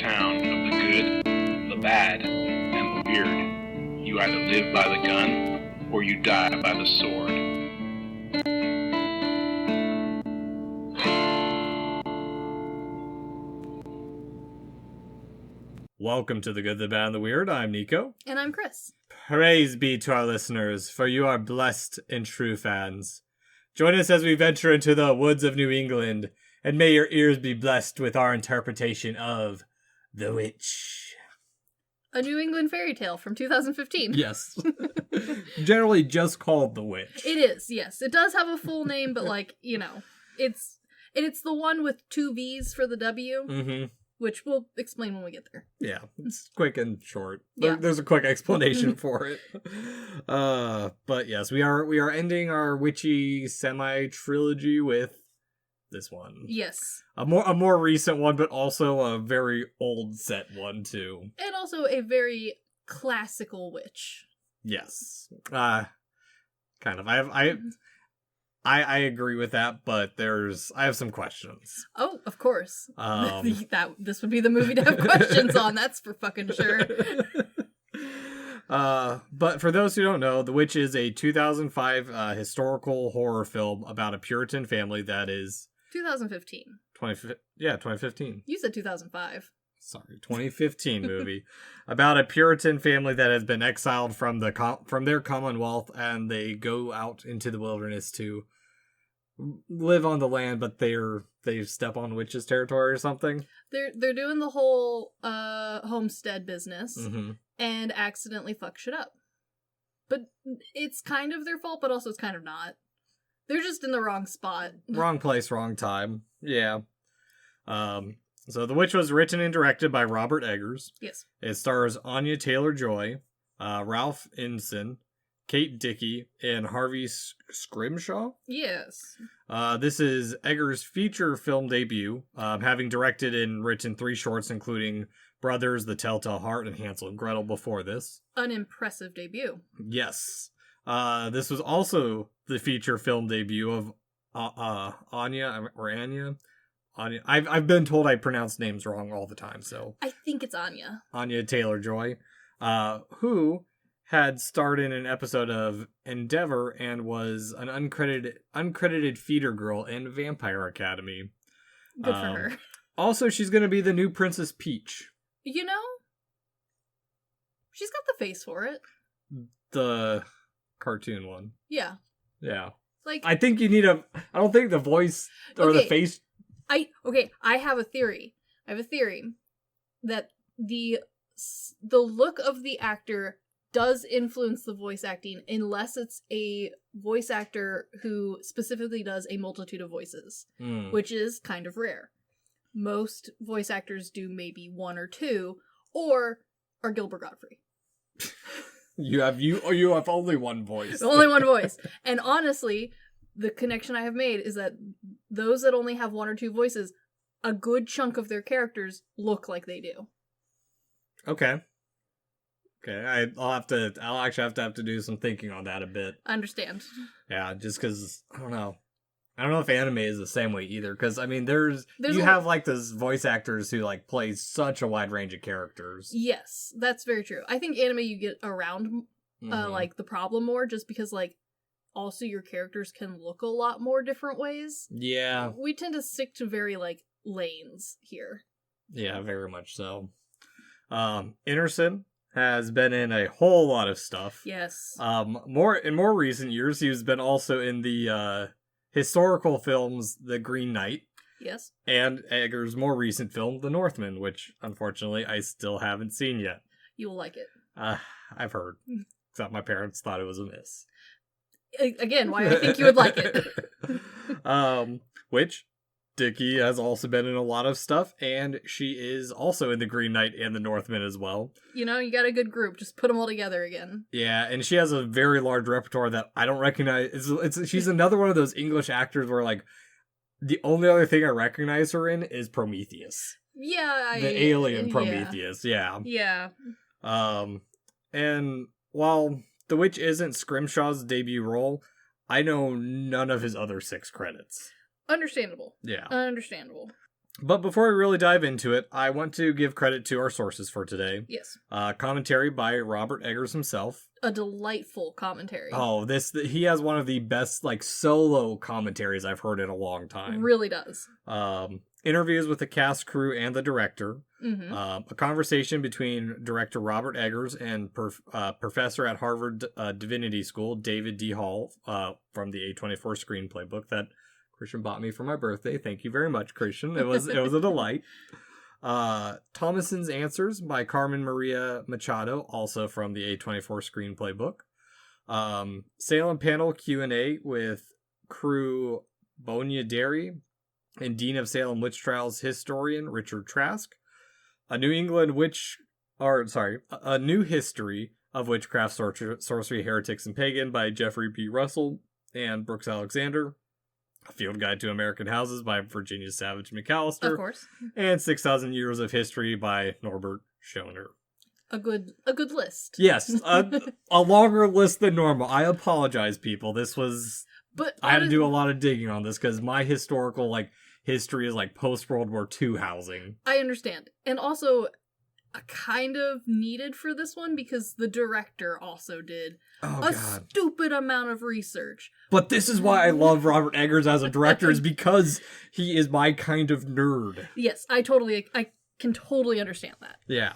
town of the good, the bad, and the weird. You either live by the gun, or you die by the sword. Welcome to The Good, the Bad, and the Weird. I'm Nicho. And I'm Chris. Praise be to our listeners, for you are blessed and true fans. Join us as we venture into the woods of New England, and may your ears be blessed with our interpretation of The Witch. A New England fairy tale from 2015. Yes. Generally just called The Witch. It is, yes. It does have a full name, but it's the one with 2 V's for the W. Mm-hmm. Which we'll explain when we get there. Yeah, it's quick and short. Yeah. There's a quick explanation for it. But yes, we are ending our witchy semi-trilogy with this one. Yes. A more recent one, but also a very old set one too. And also a very classical witch. Yes. Kind of. I agree with that, but I have some questions. Oh, of course. This would be the movie to have questions on, that's for fucking sure. But for those who don't know, The Witch is a 2005 historical horror film about a Puritan family that is... 2015. 2015. You said 2005. Sorry, 2015 movie about a Puritan family that has been exiled from their commonwealth, and they go out into the wilderness to live on the land, but they step on witches' territory or something. They're doing the whole homestead business Mm-hmm. and accidentally fuck shit up. But it's kind of their fault, but also it's kind of not. They're just in the wrong spot. Wrong place, wrong time. Yeah. So The Witch was written and directed by Robert Eggers. Yes. It stars Anya Taylor-Joy, Ralph Ineson, Kate Dickie, and Harvey Scrimshaw. Yes. This is Eggers' feature film debut, having directed and written 3 shorts, including Brothers, The Telltale Heart, and Hansel and Gretel before this. An impressive debut. Yes. This was also the feature film debut of Anya. I've been told I pronounce names wrong all the time, so... I think it's Anya. Anya Taylor-Joy, who had starred in an episode of Endeavor and was an uncredited feeder girl in Vampire Academy. Good for her. Also, she's going to be the new Princess Peach. You know, she's got the face for it. The cartoon one. Yeah. Yeah. Like, I think you need I don't think the voice or the face... I have a theory. I have a theory that the look of the actor does influence the voice acting, unless it's a voice actor who specifically does a multitude of voices, which is kind of rare. Most voice actors do maybe 1 or 2, or are Gilbert Gottfried. You have only one voice. Only one voice. And honestly, the connection I have made is that those that only have 1 or 2 voices, a good chunk of their characters look like they do. Okay. I'll actually have to do some thinking on that a bit. Understand. Yeah, just because, I don't know if anime is the same way either, because, I mean, you have, like, those voice actors who, like, play such a wide range of characters. Yes, that's very true. I think anime you get around, like, the problem more, just because, like, also your characters can look a lot more different ways. Yeah. We tend to stick to very, like, lanes here. Yeah, very much so. Innerson has been in a whole lot of stuff. Yes. In more recent years, he's been also in the historical films The Green Knight. Yes. And Eggers' more recent film, The Northman, which unfortunately I still haven't seen yet. You will like it. I've heard. Except my parents thought it was a miss. Again, why I think you would like it. Which Dickie has also been in a lot of stuff, and she is also in The Green Knight and The Northman as well. You know, you got a good group. Just put them all together again. Yeah, and she has a very large repertoire that I don't recognize. She's another one of those English actors where, like, the only other thing I recognize her in is Prometheus. Yeah, the alien Prometheus. Yeah. Yeah. And while The Witch isn't Scrimshaw's debut role, I know none of his other 6 credits. Understandable. Yeah. Understandable. But before we really dive into it, I want to give credit to our sources for today. Yes. Commentary by Robert Eggers himself. A delightful commentary. Oh, he has one of the best, like, solo commentaries I've heard in a long time. Really does. Interviews with the cast, crew, and the director. Mm-hmm. A conversation between director Robert Eggers and professor at Harvard Divinity School, David D. Hall, from the A24 screenplay book that Christian bought me for my birthday. Thank you very much, Christian. It was a delight. Thomason's Answers by Carmen Maria Machado, also from the A24 screenplay book. Salem panel Q&A with crew Bonia Derry and Dean of Salem Witch Trials historian Richard Trask. A New History of Witchcraft, Sorcery, Heretics, and Pagan by Jeffrey P. Russell and Brooks Alexander. A Field Guide to American Houses by Virginia Savage McAllister. Of course. And 6,000 Years of History by Norbert Schoner. A good list. Yes, a longer list than normal. I apologize, people. I had to do a lot of digging on this because my historical, history is post-World War II housing. I understand. And also, kind of needed for this one because the director also did stupid amount of research. But this is why I love Robert Eggers as a director, is because he is my kind of nerd. Yes, I can totally understand that. Yeah.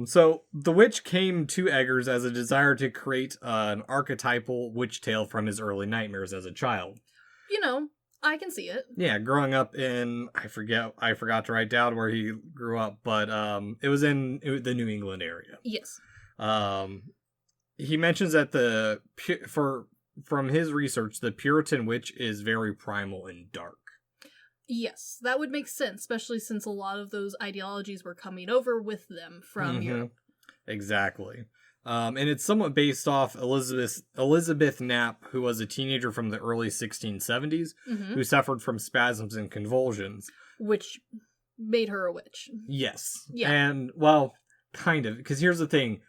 So The Witch came to Eggers as a desire to create an archetypal witch tale from his early nightmares as a child. I can see it. Yeah, growing up in, I forgot to write down where he grew up, but it was in the New England area. Yes. He mentions that from his research, the Puritan witch is very primal and dark. Yes, that would make sense, especially since a lot of those ideologies were coming over with them from Europe. Exactly. And it's somewhat based off Elizabeth Knapp, who was a teenager from the early 1670s, who suffered from spasms and convulsions. Which made her a witch. Yes. Yeah. And, well, kind of, because here's the thing.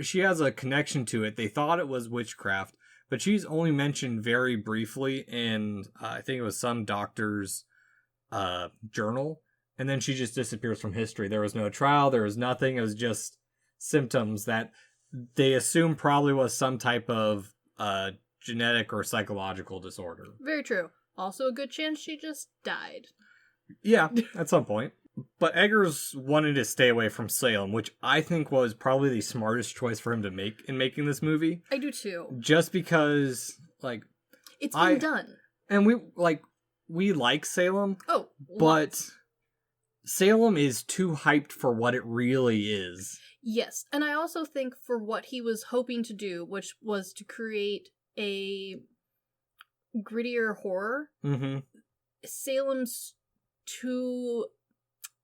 She has a connection to it. They thought it was witchcraft, but she's only mentioned very briefly in, I think it was some doctor's journal, and then she just disappears from history. There was no trial, there was nothing, it was just symptoms that they assume probably was some type of genetic or psychological disorder. Very true. Also a good chance she just died. Yeah, at some point. But Eggers wanted to stay away from Salem, which I think was probably the smartest choice for him to make in making this movie. I do too. Just because, it's been done. And we like Salem. Oh, but Salem is too hyped for what it really is. Yes, and I also think for what he was hoping to do, which was to create a grittier horror, Salem's too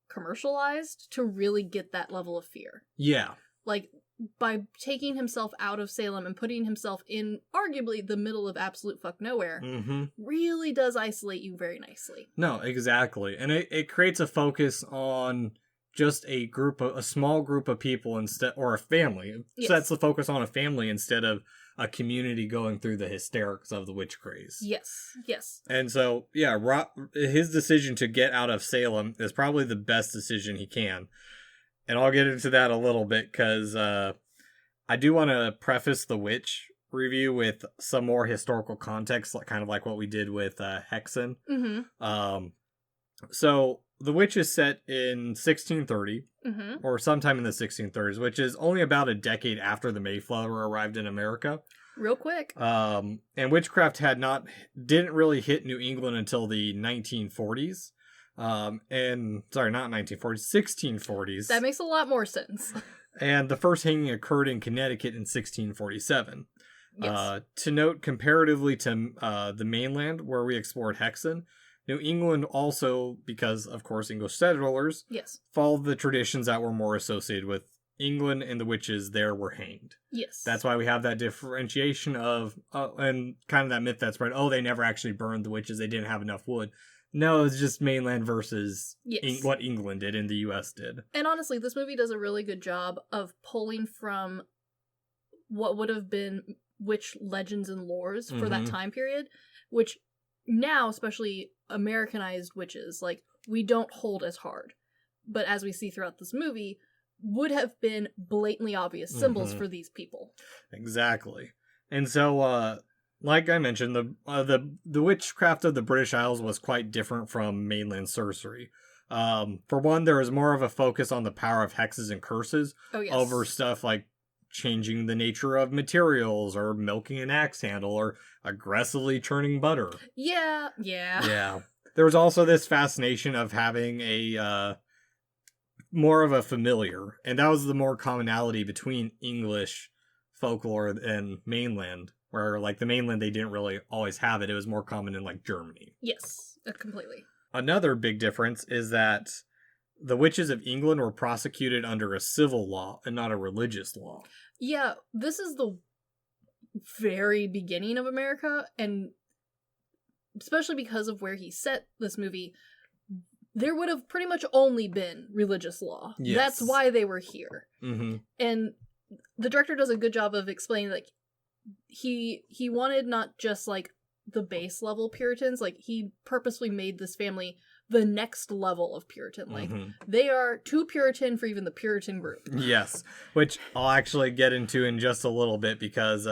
commercialized to really get that level of fear. Yeah. By taking himself out of Salem and putting himself in arguably the middle of absolute fuck nowhere, really does isolate you very nicely. No, exactly. And it creates a focus on just a small group of people instead, or a family. It sets the focus on a family instead of a community going through the hysterics of the witch craze. Yes. And so, yeah, his decision to get out of Salem is probably the best decision he can. And I'll get into that a little bit because I do want to preface the Witch review with some more historical context, kind of like what we did with Hexen. So The Witch is set in 1630, or sometime in the 1630s, which is only about a decade after the Mayflower arrived in America. Real quick. And witchcraft didn't really hit New England until the 1940s. Not 1940s, 1640s. That makes a lot more sense. And the first hanging occurred in Connecticut in 1647. Yes. To note, comparatively to the mainland, where we explored Hexen, New England also, because, of course, English settlers, followed the traditions that were more associated with England, and the witches there were hanged. Yes. That's why we have that differentiation of, and kind of that myth that's spread, they never actually burned the witches, they didn't have enough wood. No, it's just mainland versus what England did and the US did. And honestly, this movie does a really good job of pulling from what would have been witch legends and lores for that time period, which now, especially Americanized witches, like we don't hold as hard. But as we see throughout this movie, would have been blatantly obvious symbols for these people. Exactly. And so, like I mentioned, the witchcraft of the British Isles was quite different from mainland sorcery. For one, there was more of a focus on the power of hexes and curses over stuff like changing the nature of materials or milking an axe handle or aggressively churning butter. Yeah. There was also this fascination of having a more of a familiar, and that was the more commonality between English folklore and mainland, where like the mainland they didn't really always have it. It was more common in like Germany. Yes, completely. Another big difference is that the witches of England were prosecuted under a civil law and not a religious law. Yeah, this is the very beginning of America, and especially because of where he set this movie, there would have pretty much only been religious law. Yes. That's why they were here. Mm-hmm. And the director does a good job of explaining, like, he wanted not just, like, the base level Puritans, like, he purposely made this family the next level of Puritan. Like, they are too Puritan for even the Puritan group. Yes, which I'll actually get into in just a little bit, because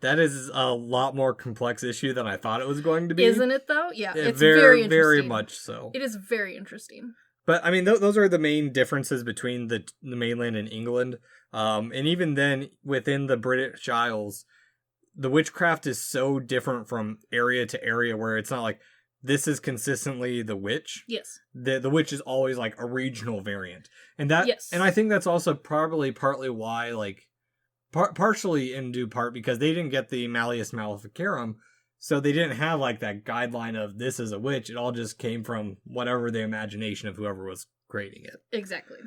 that is a lot more complex issue than I thought it was going to be. Isn't it, though? Yeah, it's very interesting. Very much so. It is very interesting. But, I mean, those are the main differences between the mainland and England. And even then, within the British Isles, the witchcraft is so different from area to area, where it's not like, this is consistently the witch. Yes. The witch is always, like, a regional variant. And that, yes. And I think that's also probably partly why, like, partially in due part because they didn't get the Malleus Maleficarum, so they didn't have like that guideline of this is a witch. It all just came from whatever the imagination of whoever was creating it. Exactly.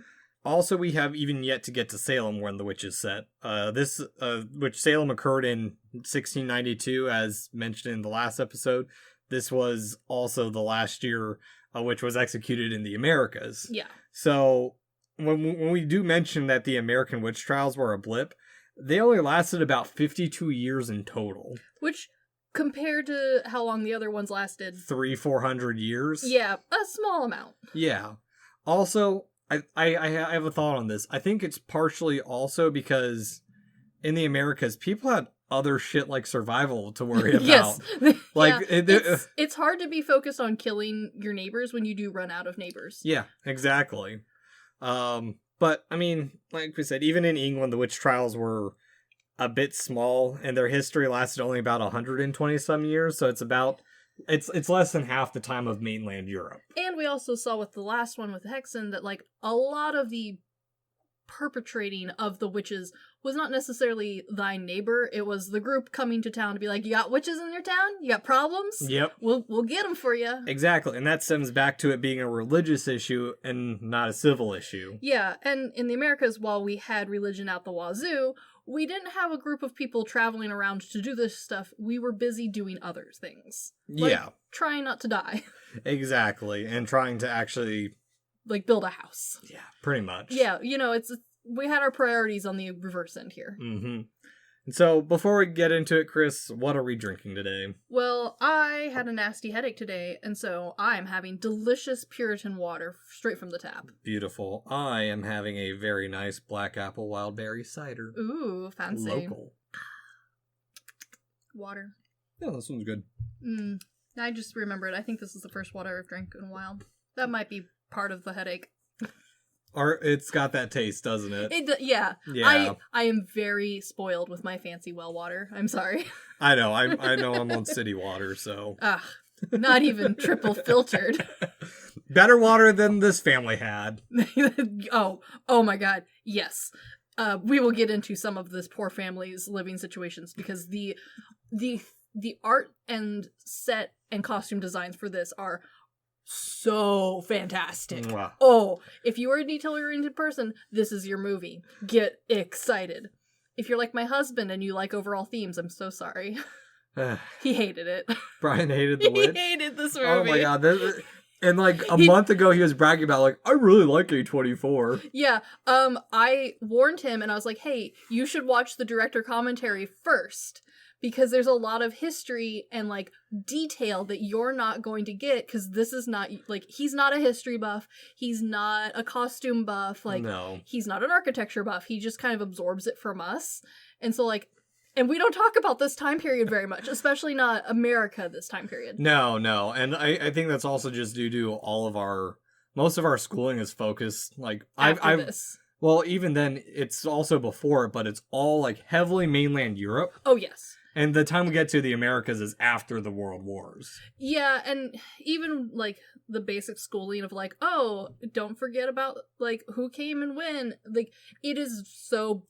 Also, we have even yet to get to Salem when the witch is set. Which Salem occurred in 1692, as mentioned in the last episode. This was also the last year which was executed in the Americas. Yeah. So when we do mention that the American witch trials were a blip, they only lasted about 52 years in total. Which, compared to how long the other ones lasted, 400 years? Yeah, a small amount. Yeah. Also, I have a thought on this. I think it's partially also because in the Americas, people had other shit like survival to worry about. Yes. Like, yeah. It's hard to be focused on killing your neighbors when you do run out of neighbors. Yeah, exactly. But, I mean, like we said, even in England, the witch trials were a bit small, and their history lasted only about 120-some years, so it's less than half the time of mainland Europe. And we also saw with the last one with Hexen that, like, a lot of the perpetrating of the witches was not necessarily thy neighbor. It was the group coming to town to be like, you got witches in your town? You got problems? Yep. We'll get them for you. Exactly, and that stems back to it being a religious issue and not a civil issue. Yeah, and in the Americas, while we had religion out the wazoo, we didn't have a group of people traveling around to do this stuff. We were busy doing other things. Like, yeah. Trying not to die. Exactly, and trying to actually... like, build a house. Yeah, pretty much. Yeah, we had our priorities on the reverse end here. Mm-hmm. And so, before we get into it, Chris, what are we drinking today? Well, I had a nasty headache today, and so I'm having delicious Puritan water straight from the tap. Beautiful. I am having a very nice black apple wild berry cider. Ooh, fancy. Local. Water. Yeah, this one's good. I just remembered. I think this is the first water I've drank in a while. That might be part of the headache. Or it's got that taste, doesn't it? Yeah. Yeah. I am very spoiled with my fancy well water. I'm sorry. I know. I know I'm on city water, so. Not even triple filtered. Better water than this family had. Oh my god. Yes. We will get into some of this poor family's living situations because the art and set and costume designs for this are so fantastic. Wow. Oh, if you are a detail-oriented person, this is your movie. Get excited. If you're like my husband and you like overall themes, I'm so sorry. He hated it. Brian hated The Witch? He hated this movie. Oh my god. And like a month ago, he was bragging about like, I really like A24. Yeah, I warned him and I was like, hey, you should watch the director commentary first. Because there's a lot of history and, like, detail that you're not going to get, because this is not, like, he's not a history buff, he's not a costume buff, like, No. He's not an architecture buff, he just kind of absorbs it from us. And so, like, and we don't talk about this time period very much, especially not America this time period. No. And I think that's also just due to most of our schooling is focused, like, After this. Well, even then, it's also before it, but it's all, like, heavily mainland Europe. Oh, yes. And the time we get to the Americas is after the World Wars. Yeah, and even, like, the basic schooling of, like, oh, don't forget about, like, who came and when. Like, it is so,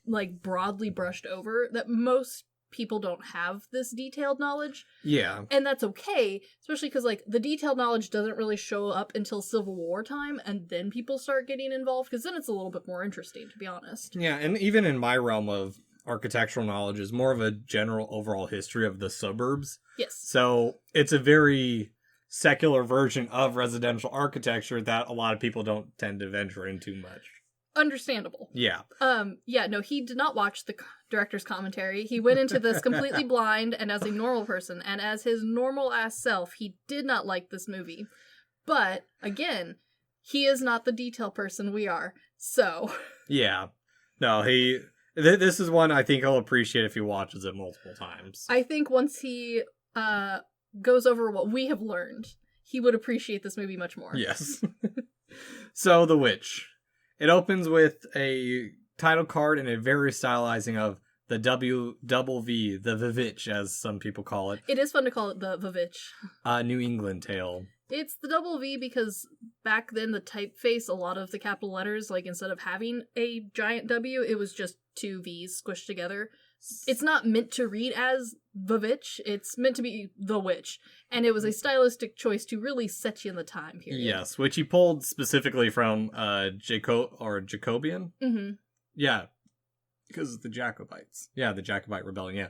like, broadly brushed over that most people don't have this detailed knowledge. Yeah. And that's okay, especially because, like, the detailed knowledge doesn't really show up until Civil War time, and then people start getting involved, because then it's a little bit more interesting, to be honest. Yeah, and even in my realm of architectural knowledge is more of a general overall history of the suburbs. Yes. So it's a very secular version of residential architecture that a lot of people don't tend to venture into much. Understandable. Yeah. Yeah, no, he did not watch the director's commentary. He went into this completely blind and as a normal person, and as his normal-ass self, he did not like this movie. But, again, he is not the detail person we are, so... Yeah. No, this is one I think he'll appreciate if he watches it multiple times. I think once he goes over what we have learned, he would appreciate this movie much more. Yes. So, The Witch. It opens with a title card and a very stylizing of the WVV, the Vivitch, as some people call it. It is fun to call it the Vivitch. New England tale. It's the double V because back then the typeface, a lot of the capital letters, like instead of having a giant W, it was just two V's squished together. It's not meant to read as Vivitch, it's meant to be The Witch. And it was a stylistic choice to really set you in the time period. Yes, which he pulled specifically from Jacobean? Mm-hmm. Yeah, because the Jacobites. Yeah, the Jacobite Rebellion, yeah.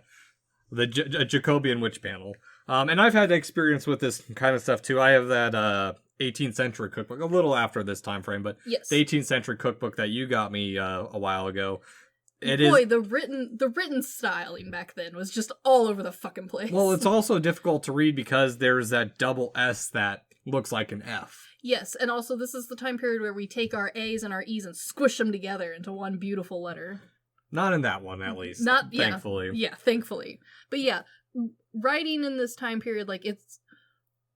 The Jacobean witch panel. And I've had experience with this kind of stuff too. I have that 18th century cookbook, a little after this time frame, but yes. The 18th century cookbook that you got me a while ago. The written styling back then was just all over the fucking place. Well, it's also difficult to read because there's that double S that looks like an F. Yes, and also this is the time period where we take our A's and our E's and squish them together into one beautiful letter. Not in that one, at least. Thankfully. Yeah, thankfully. But yeah, writing in this time period, like, it's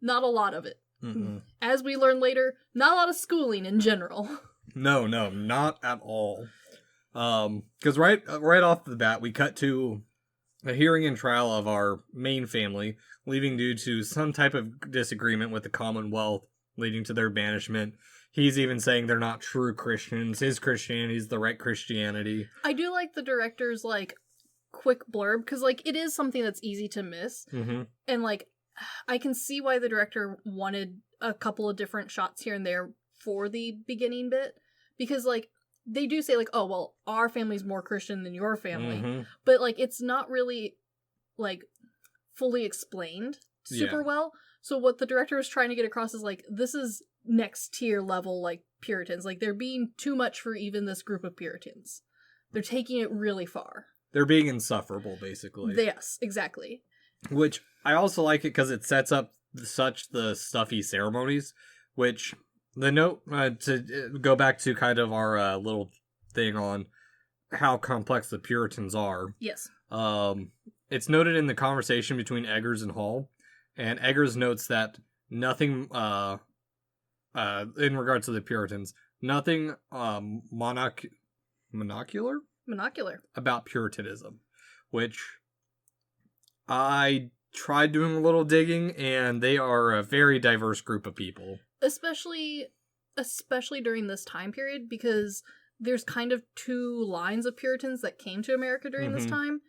not a lot of it. Mm-hmm. As we learn later, not a lot of schooling in general. No, not at all. Because right off the bat, we cut to a hearing and trial of our main family, leaving due to some type of disagreement with the Commonwealth, leading to their banishment. He's even saying they're not true Christians. His Christianity is the right Christianity. I do like the director's, like, quick blurb, because, like, it is something that's easy to miss. Mm-hmm. And, like, I can see why the director wanted a couple of different shots here and there for the beginning bit. Because, like, they do say, like, oh, well, our family's more Christian than your family. Mm-hmm. But, like, it's not really, like, fully explained super well. So what the director was trying to get across is, like, this is next tier level, like, Puritans. Like, they're being too much for even this group of Puritans. They're taking it really far. They're being insufferable, basically. Yes, exactly. Which, I also like it because it sets up the stuffy ceremonies, which, the note, to go back to kind of our little thing on how complex the Puritans are. Yes. It's noted in the conversation between Eggers and Hall, and Eggers notes that nothing, in regards to the Puritans, nothing monocular about Puritanism, which I tried doing a little digging, and they are a very diverse group of people. Especially during this time period, because there's kind of two lines of Puritans that came to America during this time,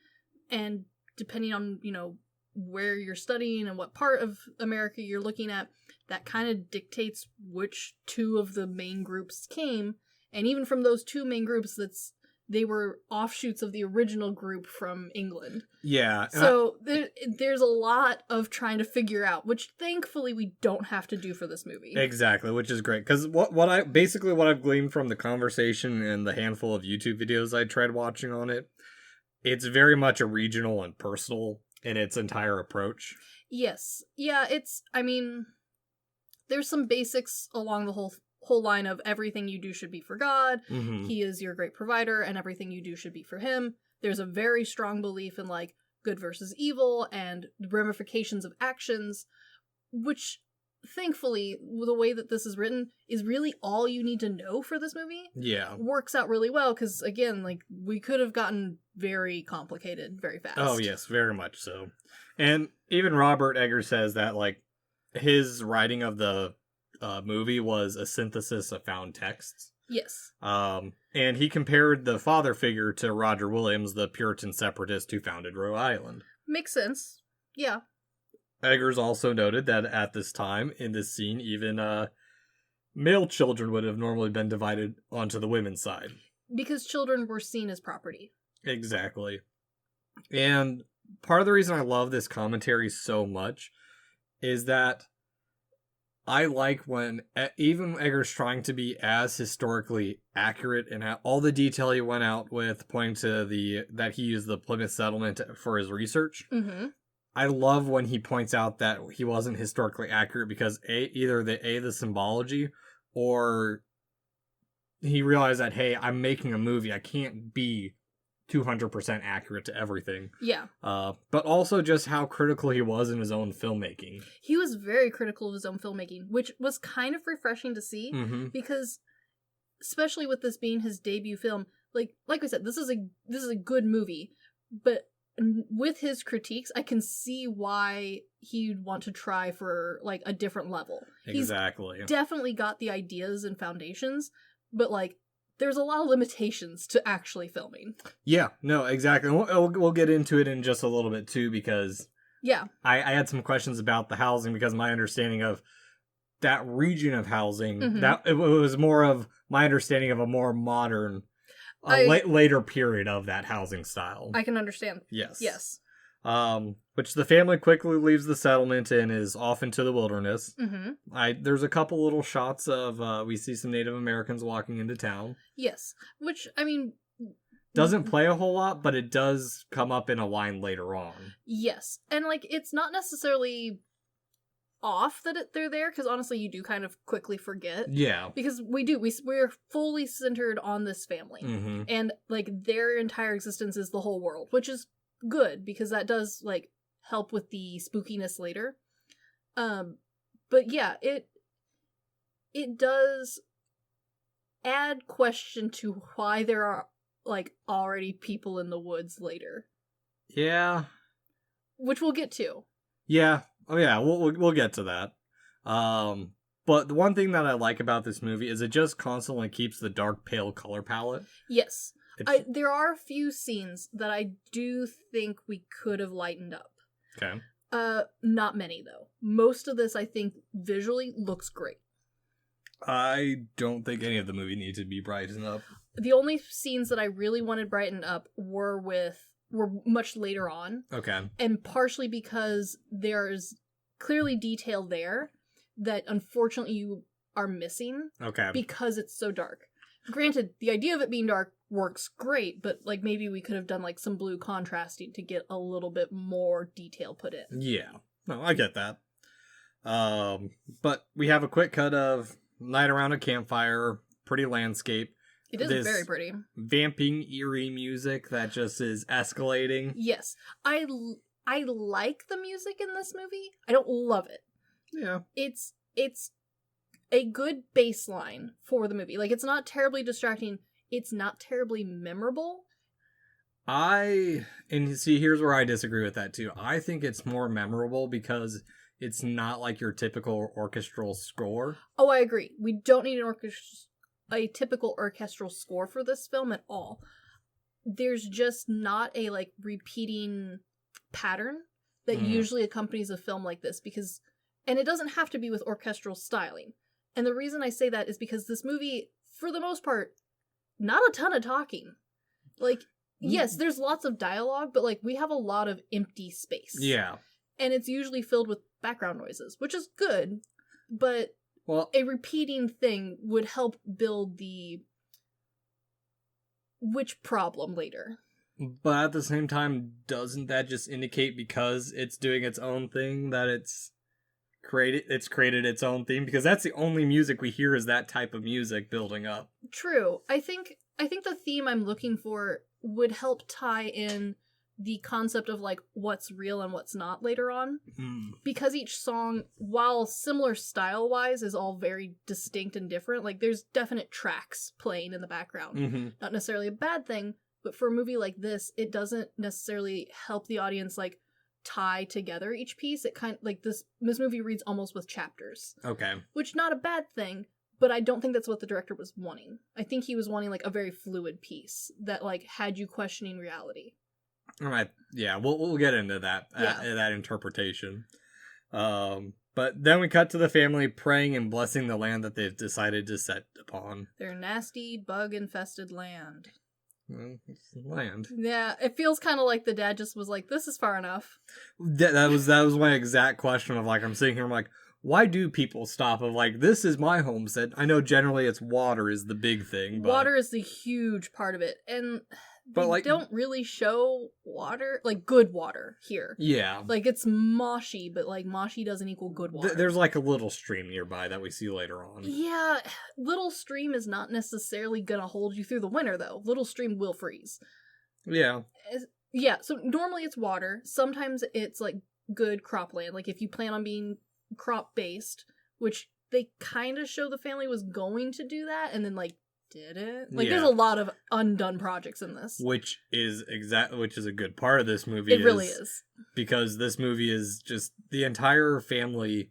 and depending on, where you're studying and what part of America you're looking at, that kind of dictates which two of the main groups came. And even from those two main groups, that's they were offshoots of the original group from England. Yeah. So there's a lot of trying to figure out, which thankfully we don't have to do for this movie. Exactly, which is great. Because what I've gleaned from the conversation and the handful of YouTube videos I tried watching on it, it's very much a regional and personal in its entire approach. Yes. Yeah, there's some basics along the whole line of everything you do should be for God. Mm-hmm. He is your great provider, and everything you do should be for him. There's a very strong belief in, like, good versus evil and the ramifications of actions, which, thankfully, the way that this is written is really all you need to know for this movie. Yeah. Works out really well, because, again, like, we could have gotten very complicated very fast. Oh, yes, very much so. And even Robert Eggers says that, like, his writing of the movie was a synthesis of found texts. Yes. And he compared the father figure to Roger Williams, the Puritan separatist who founded Rhode Island. Makes sense. Yeah. Eggers also noted that at this time, in this scene, even male children would have normally been divided onto the women's side. Because children were seen as property. Exactly. And part of the reason I love this commentary so much is that I like when even Eggers trying to be as historically accurate and all the detail he went out with, pointing to that he used the Plymouth settlement for his research. Mm-hmm. I love when he points out that he wasn't historically accurate because either the symbology, or he realized that, hey, I'm making a movie, I can't be 200% accurate to everything. Yeah. But also just how critical he was in his own filmmaking. He was very critical of his own filmmaking, which was kind of refreshing to see, because especially with this being his debut film, like we said, this is a good movie, but with his critiques, I can see why he'd want to try for, like, a different level. Exactly. He's definitely got the ideas and foundations, but, like, there's a lot of limitations to actually filming. Yeah, no, exactly. We'll get into it in just a little bit, too, because yeah, I had some questions about the housing, because my understanding of that region of housing, that it was more of my understanding of a more modern, later period of that housing style. I can understand. Yes. Yes. Which the family quickly leaves the settlement and is off into the wilderness. Mm-hmm. There's a couple little shots of, we see some Native Americans walking into town. Yes. Which, I mean... doesn't play a whole lot, but it does come up in a line later on. Yes. And, like, it's not necessarily off that they're there, because honestly you do kind of quickly forget. Yeah. Because we're fully centered on this family. Mm-hmm. And, like, their entire existence is the whole world, which is good, because that does, like, help with the spookiness later. But yeah, it does add question to why there are, like, already people in the woods later. Yeah. Which we'll get to. Yeah. Oh yeah, we'll get to that. But the one thing that I like about this movie is it just constantly keeps the dark pale color palette. Yes. There are a few scenes that I do think we could have lightened up. Okay. Not many, though. Most of this, I think, visually looks great. I don't think any of the movie needs to be brightened up. The only scenes that I really wanted brightened up were much later on. Okay. And partially because there's clearly detail there that unfortunately you are missing. Okay. Because it's so dark. Granted, the idea of it being dark works great, but, like, maybe we could have done, like, some blue contrasting to get a little bit more detail put in. Yeah. No, I get that. But we have a quick cut of night around a campfire, pretty landscape. It is very pretty. Vamping, eerie music that just is escalating. Yes. I like the music in this movie. I don't love it. Yeah. It's a good baseline for the movie. Like, it's not terribly distracting. It's not terribly memorable. And see, here's where I disagree with that too. I think it's more memorable because it's not like your typical orchestral score. Oh, I agree. We don't need a typical orchestral score for this film at all. There's just not a, like, repeating pattern that usually accompanies a film like this, and it doesn't have to be with orchestral styling. And the reason I say that is because this movie, for the most part, not a ton of talking. Like, yes, there's lots of dialogue, but, like, we have a lot of empty space. Yeah. And it's usually filled with background noises, which is good, but a repeating thing would help build the which problem later. But at the same time, doesn't that just indicate because it's doing its own thing that it's created its own theme? Because that's the only music we hear is that type of music building up. True. I think the theme I'm looking for would help tie in the concept of, like, what's real and what's not later on. Because each song, while similar style-wise, is all very distinct and different. Like, there's definite tracks playing in the background. Not necessarily a bad thing, but for a movie like this, it doesn't necessarily help the audience, like, tie together each piece. It kind of, like, this movie reads almost with chapters. Okay. Which, not a bad thing, but I don't think that's what the director was wanting. I think he was wanting, like, a very fluid piece that, like, had you questioning reality. All right. Yeah, we'll get into that, that interpretation. But then we cut to the family praying and blessing the land that they've decided to set upon. Their nasty, bug-infested land. Well, it's land. Yeah, it feels kind of like the dad just was like, this is far enough. That was my exact question of, like, I'm sitting here, I'm like, why do people stop of, like, this is my homestead? I know generally it's water is the big thing. But... Water is the huge part of it. And they, like, don't really show water, like, good water here. Yeah. Like, it's moshy, but, like, moshy doesn't equal good water. There's, like, a little stream nearby that we see later on. Yeah, little stream is not necessarily gonna hold you through the winter, though. Little stream will freeze. Yeah. Yeah, so normally it's water. Sometimes it's, like, good cropland. Like, if you plan on being crop-based, which they kind of show the family was going to do that, and then, like, didn't. Like, there's a lot of undone projects in this. Which is a good part of this movie. It really is. Because this movie is just, the entire family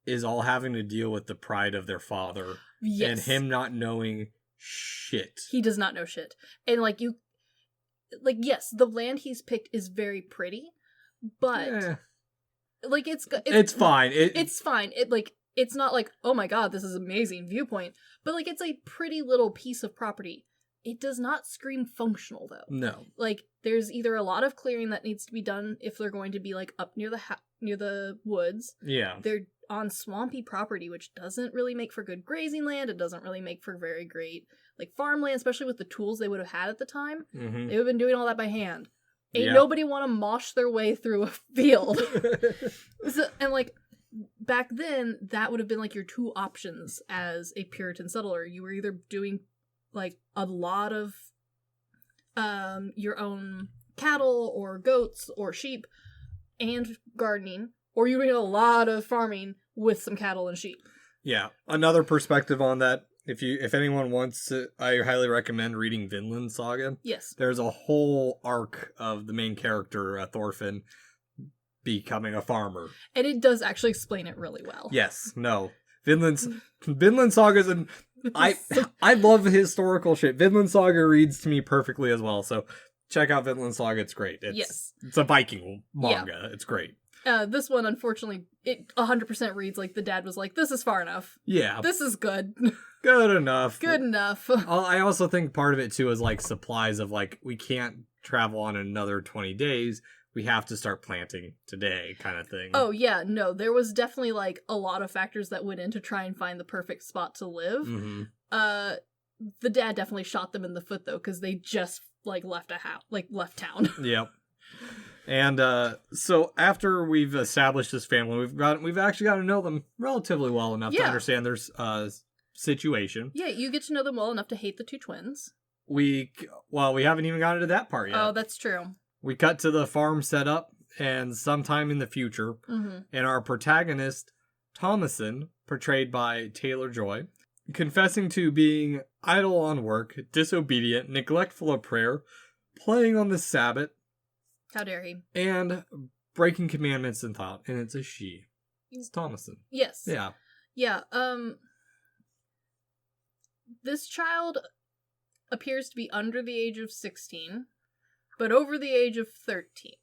is all having to deal with the pride of their father. Yes. And him not knowing shit. He does not know shit. And, like, yes, the land he's picked is very pretty, but... Yeah. Like, it's fine. It's fine. It's not like, oh my god, this is amazing viewpoint. But, like, it's a pretty little piece of property. It does not scream functional, though. No. Like, there's either a lot of clearing that needs to be done if they're going to be, like, up near the woods. Yeah. They're on swampy property, which doesn't really make for good grazing land. It doesn't really make for very great, like, farmland, especially with the tools they would have had at the time. Mm-hmm. They would have been doing all that by hand. Ain't nobody want to mosh their way through a field. And, like, back then, that would have been, like, your two options as a Puritan settler. You were either doing, like, a lot of your own cattle or goats or sheep and gardening, or you were doing a lot of farming with some cattle and sheep. Yeah. Another perspective on that, if anyone wants to, I highly recommend reading Vinland Saga. Yes. There's a whole arc of the main character, Thorfinn, becoming a farmer. And it does actually explain it really well. Yes. No. Vinland Saga's an... I love historical shit. Vinland Saga reads to me perfectly as well, so check out Vinland Saga. It's great. It's a Viking manga. Yeah. It's great. This one, unfortunately, it 100% reads like the dad was like, this is far enough. Yeah. This is good. Good enough. Good enough. I also think part of it, too, is, like, supplies of, like, we can't travel on another 20 days. We have to start planting today, kind of thing. Oh, yeah. No, there was definitely, like, a lot of factors that went in to try and find the perfect spot to live. Mm-hmm. The dad definitely shot them in the foot, though, because they just, like, left town. Yep. And so after we've established this family, we've actually got to know them relatively well enough to understand their situation. Yeah, you get to know them well enough to hate the two twins. We haven't even gotten to that part yet. Oh, that's true. We cut to the farm setup, and sometime in the future, and our protagonist, Thomason, portrayed by Taylor Joy, confessing to being idle on work, disobedient, neglectful of prayer, playing on the Sabbath. How dare he? And breaking commandments in thought, and it's a she. It's Thomason. Yes. Yeah. Yeah, this child appears to be under the age of 16, but over the age of 13.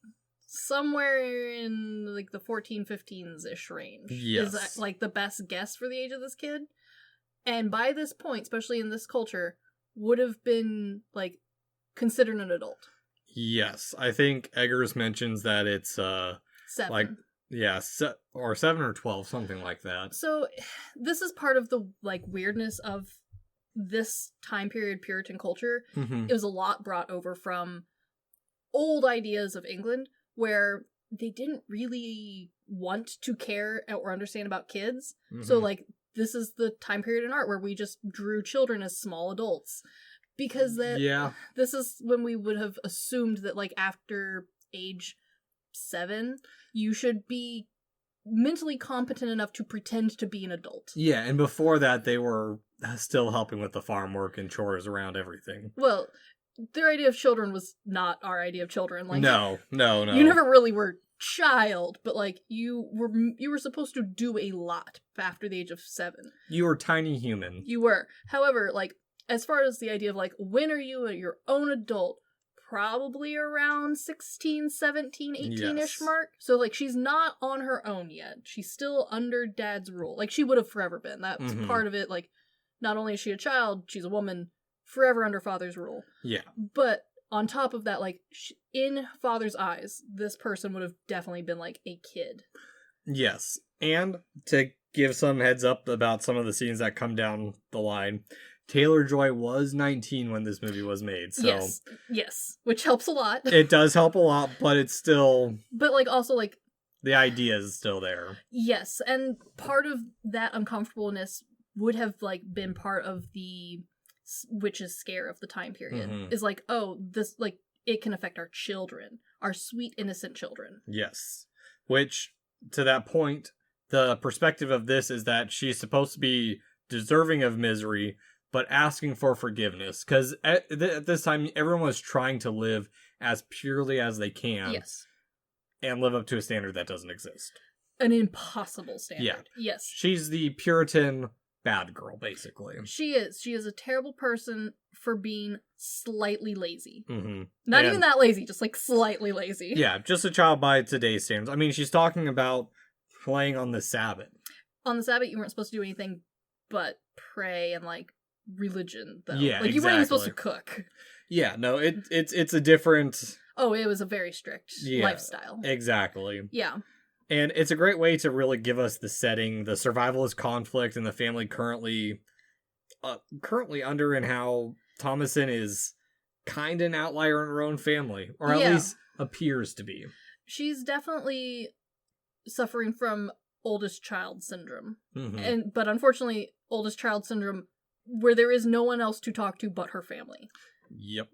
Somewhere in, like, the 14, 15s-ish range. Yes. Is, like, the best guess for the age of this kid. And by this point, especially in this culture, would have been, like, considered an adult. Yes, I think Eggers mentions that it's 7. like or 7 or 12, something like that. So this is part of the like weirdness of this time period Puritan culture. Mm-hmm. It was a lot brought over from old ideas of England where they didn't really want to care or understand about kids. Mm-hmm. So like this is the time period in art where we just drew children as small adults. Because this is when we would have assumed that like after age 7, you should be mentally competent enough to pretend to be an adult. Yeah, and before that they were still helping with the farm work and chores around everything. Well, their idea of children was not our idea of children. Like No. You never really were child, but like you were supposed to do a lot after the age of 7. You were tiny human. You were. However, like as far as the idea of like when are you your own adult, probably around 16, 17, 18-ish Yes. mark. So like she's not on her own yet. She's still under dad's rule. Like she would have forever been. That's Mhm. part of it. Like not only is she a child, she's a woman forever under father's rule. Yeah. But on top of that, like in father's eyes, this person would have definitely been like a kid. Yes. And to give some heads up about some of the scenes that come down the line, Taylor-Joy was 19 when this movie was made, so yes, which helps a lot. it does help a lot, but it's still, But like also like the idea is still there. yes, and part of that uncomfortableness would have like been part of the witch's scare of the time period. Mhm. Is like, oh, this like it can affect our children, our sweet innocent children. Yes. Which, to that point, the perspective of this is that she's supposed to be deserving of misery, but asking for forgiveness. Because at this time, everyone was trying to live as purely as they can. Yes. And live up to a standard that doesn't exist. An impossible standard. Yeah. Yes. She's the Puritan bad girl, basically. She is. She is a terrible person for being slightly lazy. Mm-hmm. Not even that lazy, just like slightly lazy. Yeah, just a child by today's standards. I mean, she's talking about playing on the Sabbath. On the Sabbath, you weren't supposed to do anything but pray and like religion, though. Yeah, like you weren't even exactly. supposed to cook. Yeah, no, it's a different... Oh, it was a very strict lifestyle. Exactly. Yeah. And it's a great way to really give us the setting, the survivalist conflict, and the family currently under, and how Thomasin is kind of an outlier in her own family, or at least appears to be. She's definitely suffering from oldest child syndrome, Mm-hmm. but unfortunately, oldest child syndrome where there is no one else to talk to but her family. Yep.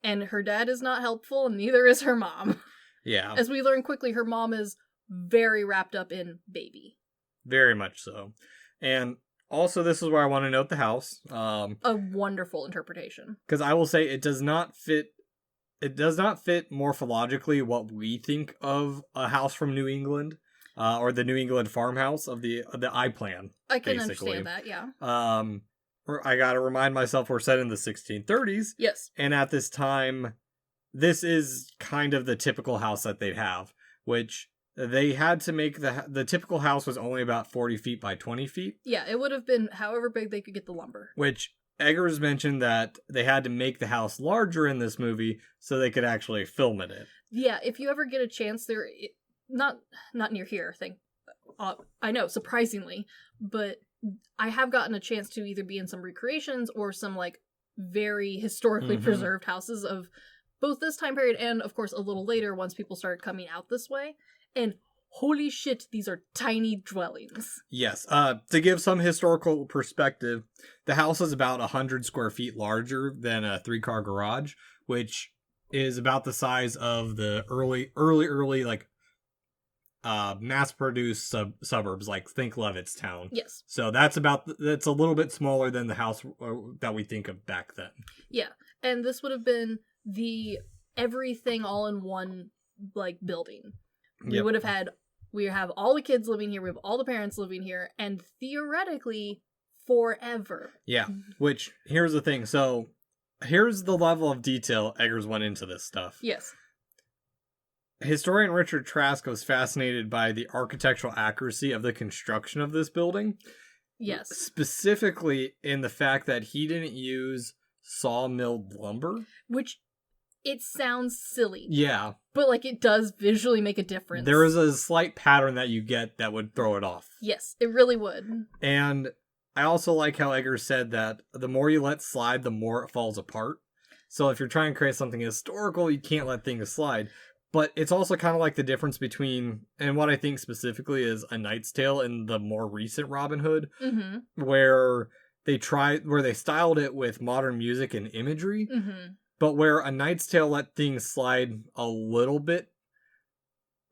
And her dad is not helpful, and neither is her mom. Yeah. As we learn quickly, her mom is very wrapped up in baby. Very much so. And also, this is where I want to note the house. A wonderful interpretation. Because I will say it does not fit morphologically what we think of a house from New England, or the New England farmhouse of the I plan. I can basically. understand that, yeah. I gotta remind myself we're set in the 1630s. Yes. And at this time, this is kind of the typical house that they'd have, which they had to make the typical house was only about 40 feet by 20 feet. Yeah, it would have been however big they could get the lumber. Which Eggers mentioned that they had to make the house larger in this movie so they could actually film in it. Yeah, if you ever get a chance, not near here, I know, surprisingly, but I have gotten a chance to either be in some recreations or some like very historically preserved houses of both this time period and of course a little later once people started coming out this way. And holy shit, these are tiny dwellings. Yes. To give some historical perspective, the house is about 100 square feet larger than a 3-car garage, which is about the size of the early like mass-produced suburbs, like think Levittstown. Yes. So that's a little bit smaller than the house that we think of back then. Yeah, and this would have been the everything all in one like building. We have all the kids living here, we have all the parents living here, and theoretically forever. Yeah, which here's the thing. So here's the level of detail Eggers went into this stuff. Yes. Historian Richard Trask was fascinated by the architectural accuracy of the construction of this building. Yes. Specifically in the fact that he didn't use sawmilled lumber. Which it sounds silly. Yeah. But, like, it does visually make a difference. There is a slight pattern that you get that would throw it off. Yes, it really would. And I also like how Eggers said that the more you let slide, the more it falls apart. So if you're trying to create something historical, you can't let things slide. But it's also kind of like the difference between, and what I think specifically is A Knight's Tale and the more recent Robin Hood, where they styled it with modern music and imagery, but where A Knight's Tale let things slide a little bit,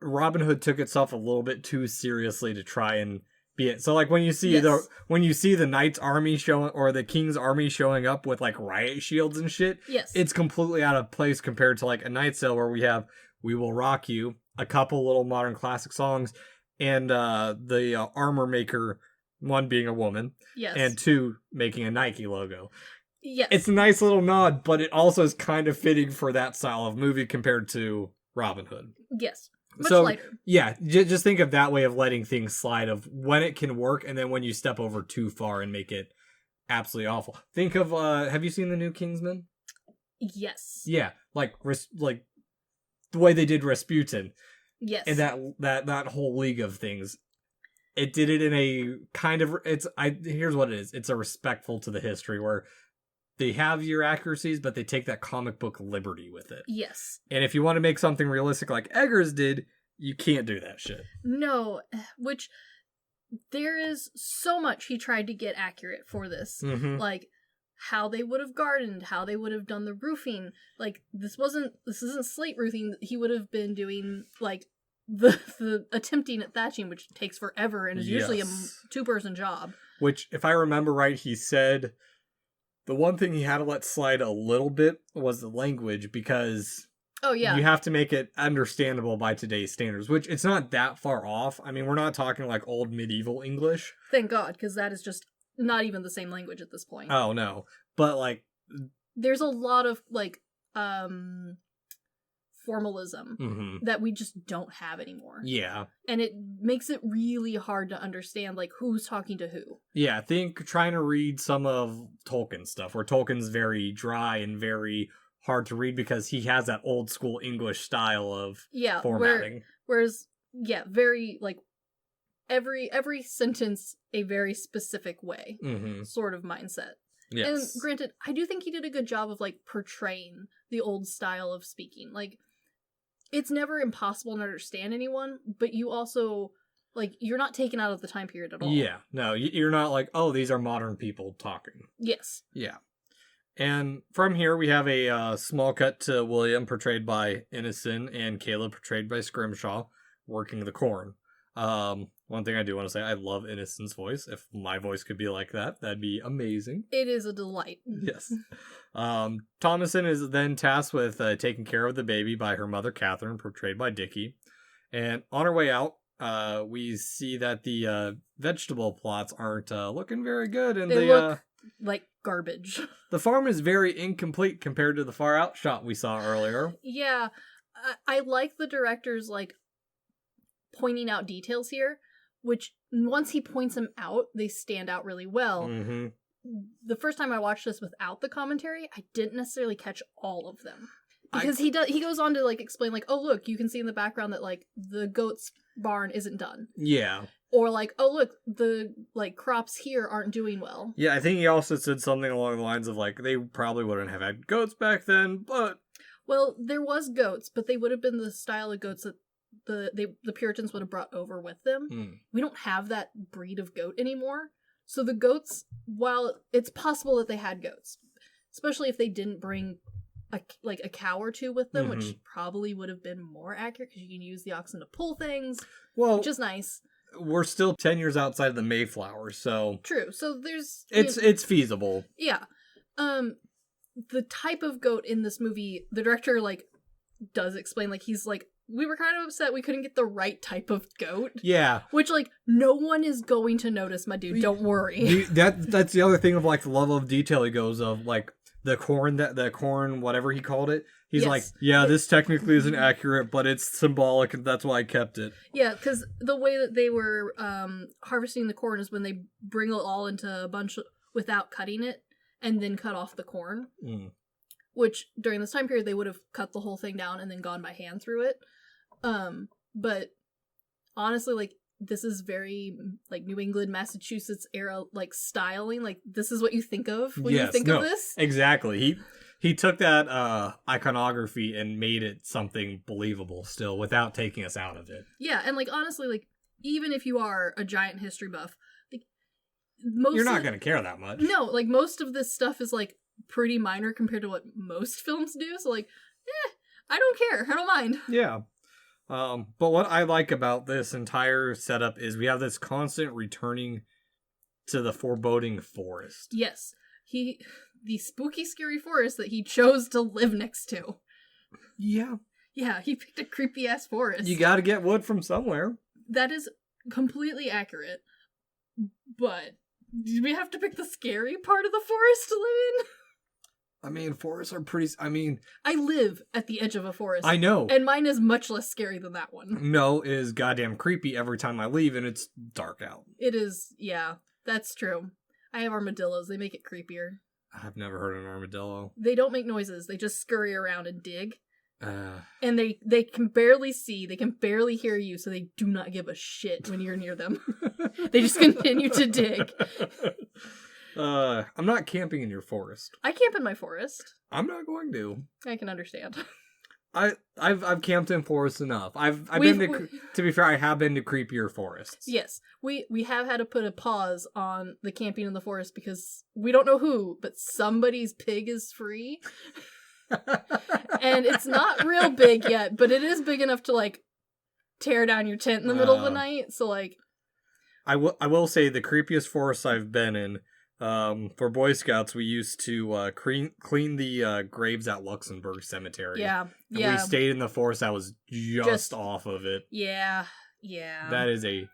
Robin Hood took itself a little bit too seriously to try and be it. So like when you see the Knight's army showing, or the King's army showing up with like riot shields and shit, it's completely out of place compared to like A Knight's Tale where we have We Will Rock You, a couple little modern classic songs, and the armor maker, one being a woman, and two making a Nike logo. Yes. It's a nice little nod, but it also is kind of fitting for that style of movie compared to Robin Hood. Yes. Much lighter. Yeah, just think of that way of letting things slide, of when it can work and then when you step over too far and make it absolutely awful. Think of, have you seen the new Kingsman? Yes. Yeah, like the way they did Rasputin. Yes. And that whole league of things. It did it in a kind of, here's what it is. It's a respectful to the history where they have your accuracies, but they take that comic book liberty with it. Yes. And if you want to make something realistic like Eggers did, you can't do that shit. No, which there is so much he tried to get accurate for this. Like how they would have gardened, how they would have done the roofing. Like this isn't slate roofing. He would have been doing like the attempting at thatching, which takes forever and is usually a 2-person job. Which, if I remember right, he said the one thing he had to let slide a little bit was the language, because you have to make it understandable by today's standards, which it's not that far off. I mean, we're not talking like old medieval English. Thank God, because that is just not even the same language at this point. Oh, no. But, like, there's a lot of, like, formalism that we just don't have anymore. Yeah. And it makes it really hard to understand, like, who's talking to who. Yeah, I think trying to read some of Tolkien's stuff, where Tolkien's very dry and very hard to read because he has that old school English style of formatting. Whereas, very, like, every sentence a very specific way sort of mindset. Yes. And granted, I do think he did a good job of, like, portraying the old style of speaking. Like, it's never impossible to understand anyone, but you also, like, you're not taken out of the time period at all. Yeah, no, you're not like, oh, these are modern people talking. Yes. Yeah. And from here, we have a small cut to William, portrayed by Innocent, and Caleb, portrayed by Scrimshaw, working the corn. One thing I do want to say, I love Innocent's voice. If my voice could be like that, that'd be amazing. It is a delight. Yes. Thomason is then tasked with taking care of the baby by her mother, Catherine, portrayed by Dickie. And on her way out, we see that the vegetable plots aren't looking very good. And they look like garbage. The farm is very incomplete compared to the far out shot we saw earlier. Yeah. I like the director's, like, pointing out details here, which once he points them out, they stand out really well. The first time I watched this without the commentary, I didn't necessarily catch all of them. Because he goes on to, like, explain, like, oh, look, you can see in the background that, like, the goat's barn isn't done. Yeah. Or, like, oh, look, the, like, crops here aren't doing well. Yeah, I think he also said something along the lines of, like, they probably wouldn't have had goats back then, but... Well, there was goats, but they would have been the style of goats that the Puritans would have brought over with them. We don't have that breed of goat anymore. So the goats, while it's possible that they had goats, especially if they didn't bring a cow or two with them, which probably would have been more accurate because you can use the oxen to pull things, which is nice. We're still 10 years outside of the Mayflower, so... True, so there's... It's feasible. Yeah. The type of goat in this movie, the director, like, does explain, like, he's like, we were kind of upset we couldn't get the right type of goat. Yeah. Which, like, no one is going to notice, my dude. Don't worry. That's the other thing of, like, the level of detail he goes of, like, the corn, whatever he called it. He's like, yeah, this technically isn't accurate, but it's symbolic, and that's why I kept it. Yeah, because the way that they were harvesting the corn is when they bring it all into a bunch without cutting it, and then cut off the corn. which during this time period they would have cut the whole thing down and then gone by hand through it. But honestly, like, this is very, like, New England, Massachusetts era, like, styling. Like, this is what you think of when you think of this. Exactly. He took that iconography and made it something believable still without taking us out of it. Yeah, and, like, honestly, like, even if you are a giant history buff, like, you're not going to care that much. No, like, most of this stuff is, like, pretty minor compared to what most films do. So, like, I don't care. I don't mind. Yeah. But what I like about this entire setup is we have this constant returning to the foreboding forest. Yes. The spooky, scary forest that he chose to live next to. Yeah. Yeah, he picked a creepy-ass forest. You gotta get wood from somewhere. That is completely accurate. But do we have to pick the scary part of the forest to live in? I mean, forests are pretty... I live at the edge of a forest. I know. And mine is much less scary than that one. No, it is goddamn creepy every time I leave and it's dark out. It is, yeah. That's true. I have armadillos. They make it creepier. I've never heard of an armadillo. They don't make noises. They just scurry around and dig. And they can barely see. They can barely hear you, so they do not give a shit when you're near them. They just continue to dig. I'm not camping in your forest. I camp in my forest. I'm not going to. I can understand. I've camped in forests enough. I've been to be fair, I have been to creepier forests. Yes. We have had to put a pause on the camping in the forest because we don't know who, but somebody's pig is free. And it's not real big yet, but it is big enough to, like, tear down your tent in the middle of the night. So, like, I will say the creepiest forest I've been in. For Boy Scouts, we used to clean the graves at Luxembourg Cemetery. Yeah, and we stayed in the forest that was just off of it. Yeah. That is a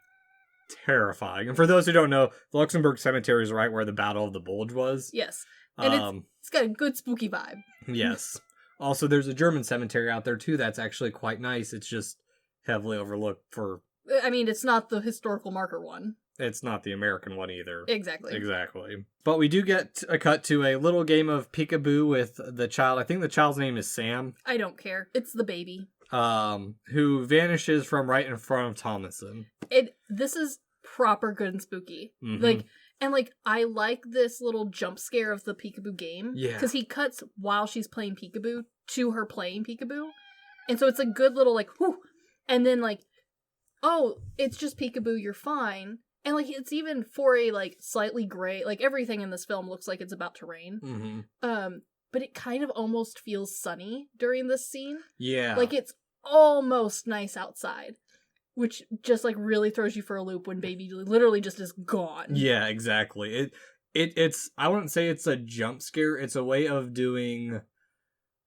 terrifying. And for those who don't know, the Luxembourg Cemetery is right where the Battle of the Bulge was. Yes, and it's got a good spooky vibe. Yes. Also, there's a German cemetery out there too that's actually quite nice. It's just heavily overlooked for... I mean, it's not the historical marker one. It's not the American one either. Exactly. But we do get a cut to a little game of peekaboo with the child. I think the child's name is Sam. I don't care. It's the baby. Who vanishes from right in front of Thomason. This is proper good and spooky. Mm-hmm. I like this little jump scare of the peekaboo game. Yeah. Because he cuts while she's playing peekaboo to her playing peekaboo. And so it's a good little, like, whew. And then, like, oh, it's just peekaboo, you're fine. And, like, it's even for a, like, slightly gray, like, everything in this film looks like it's about to rain. Mm-hmm. But it kind of almost feels sunny during this scene. Yeah. Like, it's almost nice outside. Which just, like, really throws you for a loop when baby literally just is gone. Yeah, exactly. It's, I wouldn't say it's a jump scare, it's a way of doing...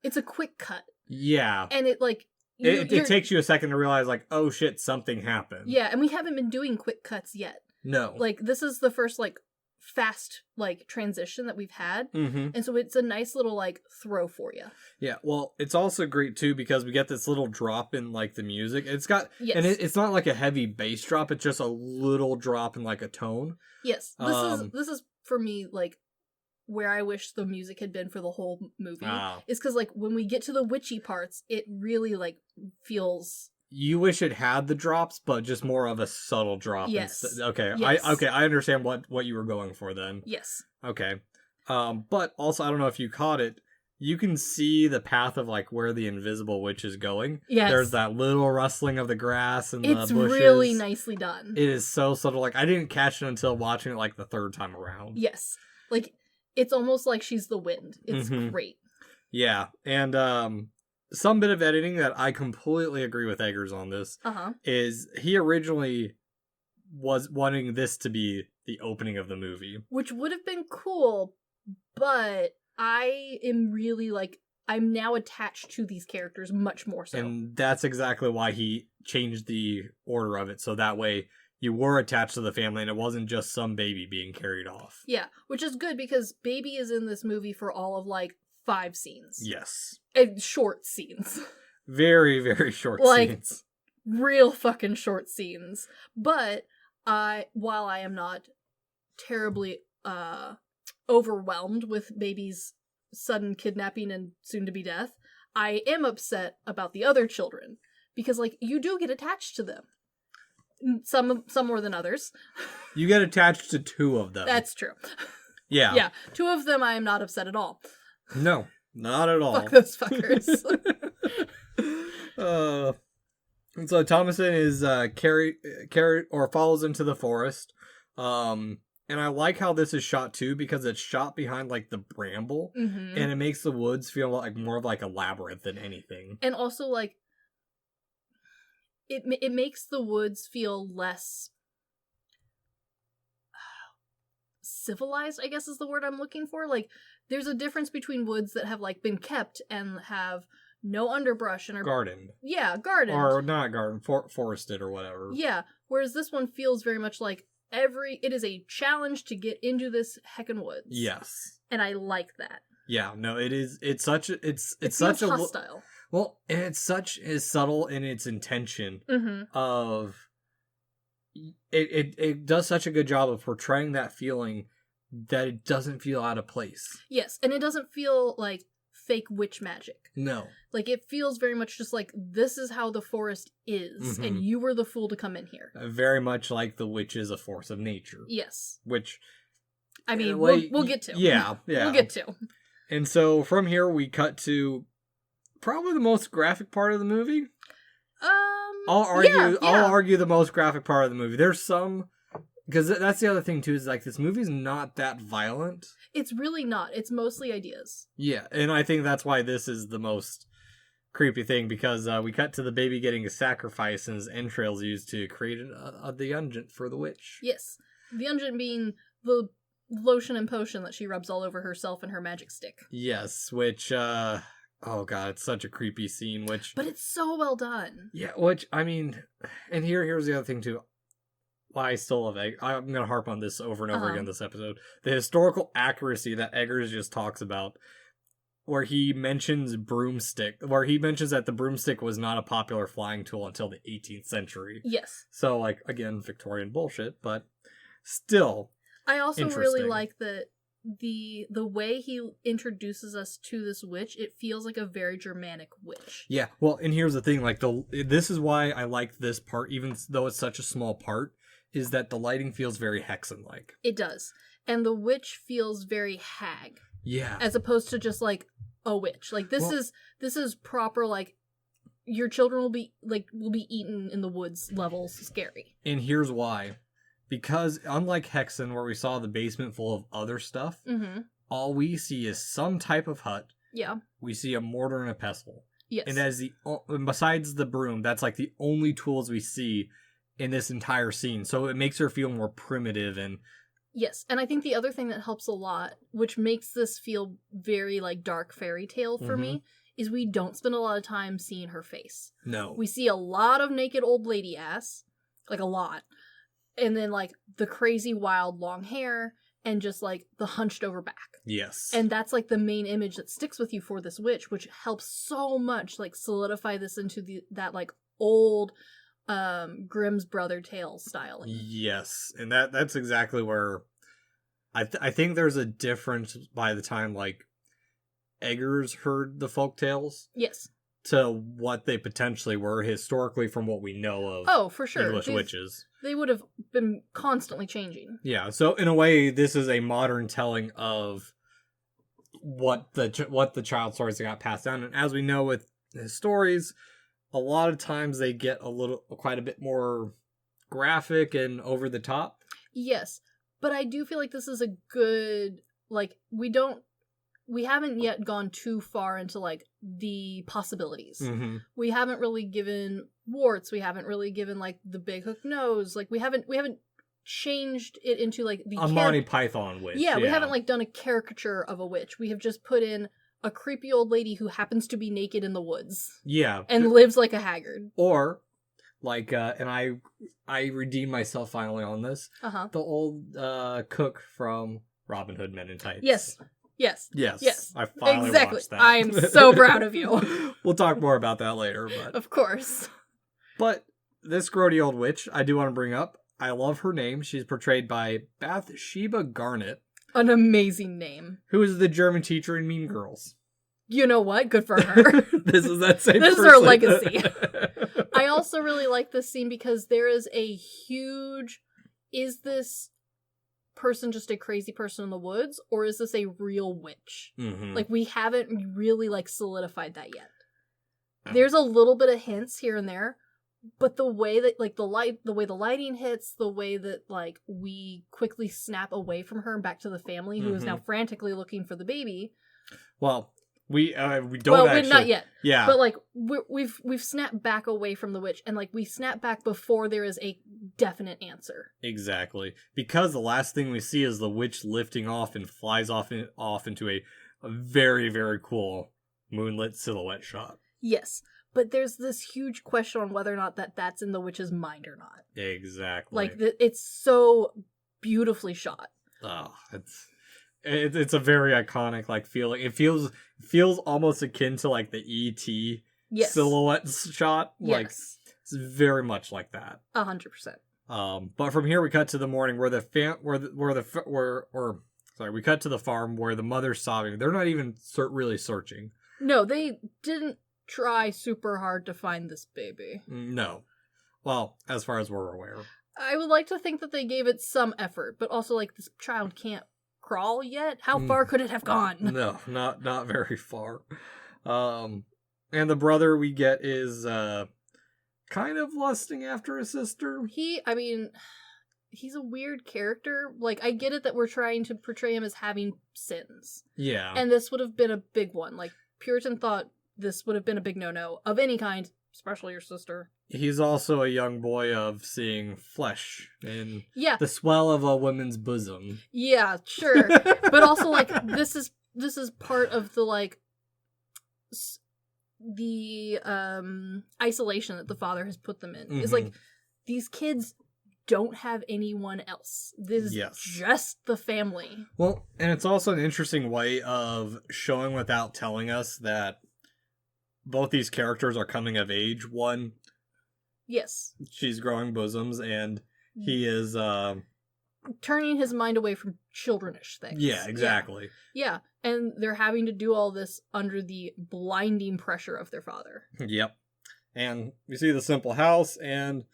It's a quick cut. Yeah. And it, like... It takes you a second to realize, like, oh shit, something happened. Yeah, and we haven't been doing quick cuts yet. No. Like, this is the first, like, fast, like, transition that we've had. Mm-hmm. And so it's a nice little, like, throw for you. Yeah, well, it's also great, too, because we get this little drop in, like, the music. It's got... Yes. And it's not, like, a heavy bass drop. It's just a little drop in, like, a tone. Yes. This is for me, like, where I wish the music had been for the whole movie. Is because, like, when we get to the witchy parts, it really, like, feels... You wish it had the drops, but just more of a subtle drop. Yes. Okay. Yes. I understand what you were going for then. Yes. Okay. But also, I don't know if you caught it. You can see the path of, like, where the invisible witch is going. Yes. There's that little rustling of the grass and the bushes. It's really nicely done. It is so subtle. Like, I didn't catch it until watching it, like, the third time around. Yes. Like, it's almost like she's the wind. It's great. Yeah. And, some bit of editing that I completely agree with Eggers on this is he originally was wanting this to be the opening of the movie. Which would have been cool, but I am really, like, I'm now attached to these characters much more so. And that's exactly why he changed the order of it, so that way you were attached to the family and it wasn't just some baby being carried off. Yeah, which is good because baby is in this movie for all of, like, 5 scenes. Yes. Short scenes. Very, very short scenes. Real fucking short scenes. But while I am not terribly overwhelmed with baby's sudden kidnapping and soon-to-be death. I am upset about the other children. Because, like, you do get attached to them. Some more than others. You get attached to 2 of them. That's true. Yeah. Yeah, 2 of them I am not upset at all. No, not at all. Fuck those fuckers. And so Thomason is carried or falls into the forest. And I like how this is shot too, because it's shot behind like the bramble, Mm-hmm. and it makes the woods feel like more of like a labyrinth than anything. And also, like, it makes the woods feel less civilized, I guess is the word I'm looking for. Like, there's a difference between woods that have like been kept and have no underbrush and are Gardened. Yeah, gardened. Or not gardened, forested or whatever. Yeah, whereas this one feels very much like it is a challenge to get into this heckin' woods. Yes. And I like that. Yeah, no, it's such It such feels a hostile. well, and it's such is subtle in its intention Mm-hmm. of it does such a good job of portraying that feeling that it doesn't feel out of place. Yes, and it doesn't feel like fake witch magic. No. Like, it feels very much just like, this is how the forest is, Mhm. and you were the fool to come in here. Very much like the witch is a force of nature. Yes. Which, I mean, way, we'll get to. Yeah. We'll get to. And so from here we cut to probably the most graphic part of the movie. I'll argue the most graphic part of the movie. There's some, because that's the other thing too, is like this movie's not that violent. It's really not. It's mostly ideas. Yeah, and I think that's why this is the most creepy thing, because we cut to the baby getting a sacrifice and his entrails used to create the unguent for the witch. Yes. The unguent being the lotion and potion that she rubs all over herself and her magic stick. Yes, which, oh god, it's such a creepy scene, which... But it's so well done. Yeah, which, I mean, and here's the other thing too. Why I still love I'm going to harp on this over and over again this episode. The historical accuracy that Eggers just talks about, where he mentions that the broomstick was not a popular flying tool until the 18th century. Yes. So, like, again, Victorian bullshit, but still I also really interesting. like that the way he introduces us to this witch, it feels like a very Germanic witch. Yeah, well, and here's the thing, like, this is why I like this part, even though it's such a small part, is that the lighting feels very Hexen-like. It does. And the witch feels very hag. Yeah. As opposed to just, like, a witch. Like, this is proper, like, your children will be eaten in the woods levels scary. And here's why. Because unlike Hexen, where we saw the basement full of other stuff, all we see is some type of hut. Yeah. We see a mortar and a pestle. Yes. And as besides the broom, that's like the only tools we see in this entire scene. So it makes her feel more primitive and... Yes, and I think the other thing that helps a lot, which makes this feel very, like, dark fairy tale for me, is we don't spend a lot of time seeing her face. No. We see a lot of naked old lady ass. Like, a lot. And then, like, the crazy wild long hair, and just, like, the hunched over back. Yes. And that's, like, the main image that sticks with you for this witch, which helps so much, like, solidify this into that, like, old... Grimm's Brother Tales styling. Yes, and that's exactly where I think there's a difference by the time like Eggers heard the folk tales. Yes. To what they potentially were historically from what we know of. Oh, for sure. English witches. They would have been constantly changing. Yeah, so in a way, this is a modern telling of what the child stories that got passed down, and as we know with his stories, a lot of times they get quite a bit more graphic and over the top. Yes, but I do feel like this is a good, like, we haven't yet gone too far into, like, the possibilities. Mm-hmm. We haven't really given warts, we haven't really given, like, the big hook nose, like, we haven't changed it into, like, the Monty Python witch. Yeah, we haven't, like, done a caricature of a witch. We have just put in a creepy old lady who happens to be naked in the woods. Yeah. And lives like a haggard. Or, like, and I redeemed myself finally on this. Uh-huh. The old cook from Robin Hood Men in Tights. Yes. I finally watched that. I'm so proud of you. We'll talk more about that later. But of course. But this grody old witch, I do want to bring up. I love her name. She's portrayed by Bathsheba Garnett. An amazing name. Who is the German teacher in Mean Girls? You know what? Good for her. This is that same This is person. her legacy. I also really like this scene because there is a huge... Is this person just a crazy person in the woods, or is this a real witch? Mm-hmm. Like, we haven't really, like, solidified that yet. There's a little bit of hints here and there, but the way that, like, the way the lighting hits, the way that, like, we quickly snap away from her and back to the family, who is now frantically looking for the baby. Well, we don't well, not yet. Yeah. But, like, we've snapped back away from the witch, and, like, we snap back before there is a definite answer. Exactly. Because the last thing we see is the witch lifting off and flies off into a very, very cool moonlit silhouette shot. Yes. But there's this huge question on whether or not that's in the witch's mind or not. Exactly. Like, it's so beautifully shot. Oh, it's a very iconic, like, feeling. It feels almost akin to, like, the E.T. silhouette shot. Yes. Like, it's very much like that. 100%. But from here we cut to the morning where we cut to the farm where the mother's sobbing. They're not even really searching. No, they didn't try super hard to find this baby. No. Well, as far as we're aware. I would like to think that they gave it some effort, but also, like, this child can't crawl yet? How far could it have gone? No, not very far. And the brother we get is kind of lusting after his sister. He's a weird character. Like, I get it that we're trying to portray him as having sins. Yeah. And this would have been a big one. Like, Puritan thought this would have been a big no-no of any kind, especially your sister. He's also a young boy of seeing flesh in the swell of a woman's bosom. Yeah, sure. But also, like, this is part of the, like, the isolation that the father has put them in. Mm-hmm. Is like, these kids don't have anyone else. This is just the family. Well, and it's also an interesting way of showing without telling us that both these characters are coming of age. One, yes, she's growing bosoms, and he is turning his mind away from childrenish things. Yeah, exactly. Yeah, and they're having to do all this under the blinding pressure of their father. Yep. And we see the simple house, and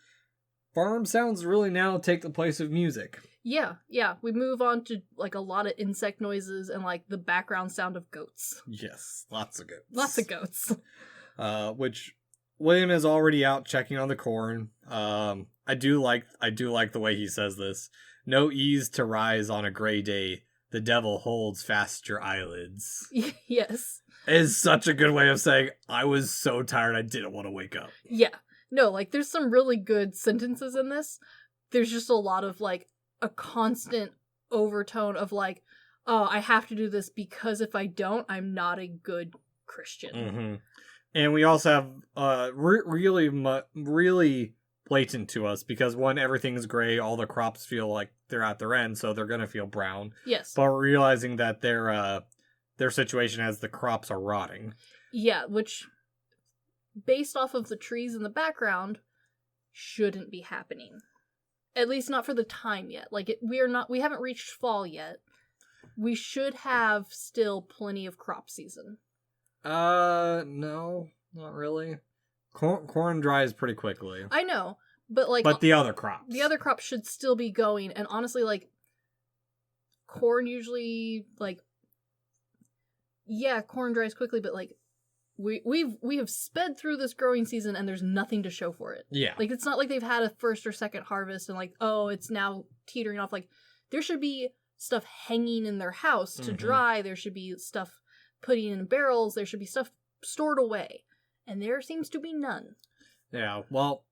farm sounds really now take the place of music. Yeah. We move on to, like, a lot of insect noises and, like, the background sound of goats. Yes, lots of goats. Lots of goats. Which William is already out checking on the corn. I do like the way he says this. No ease to rise on a gray day. The devil holds fast your eyelids. Yes. It is such a good way of saying, I was so tired I didn't want to wake up. Yeah. No, like, there's some really good sentences in this. There's just a lot of, like, a constant overtone of, like, oh, I have to do this because if I don't, I'm not a good Christian. Mm-hmm. And we also have really blatant to us because, one, everything's gray, all the crops feel like they're at their end, so they're going to feel brown. Yes. But we're realizing that their situation as the crops are rotting. Yeah, which, based off of the trees in the background, shouldn't be happening. At least not for the time yet. Like, we haven't reached fall yet. We should have still plenty of crop season. No, not really. Corn dries pretty quickly. I know, but, like... But the other crops. The other crops should still be going, and honestly, like, corn usually, like... Yeah, corn dries quickly, but, like, we have sped through this growing season and there's nothing to show for it. Yeah. Like, it's not like they've had a first or second harvest and, like, oh, it's now teetering off. Like, there should be stuff hanging in their house to dry. There should be stuff putting in barrels. There should be stuff stored away. And there seems to be none. Yeah, well,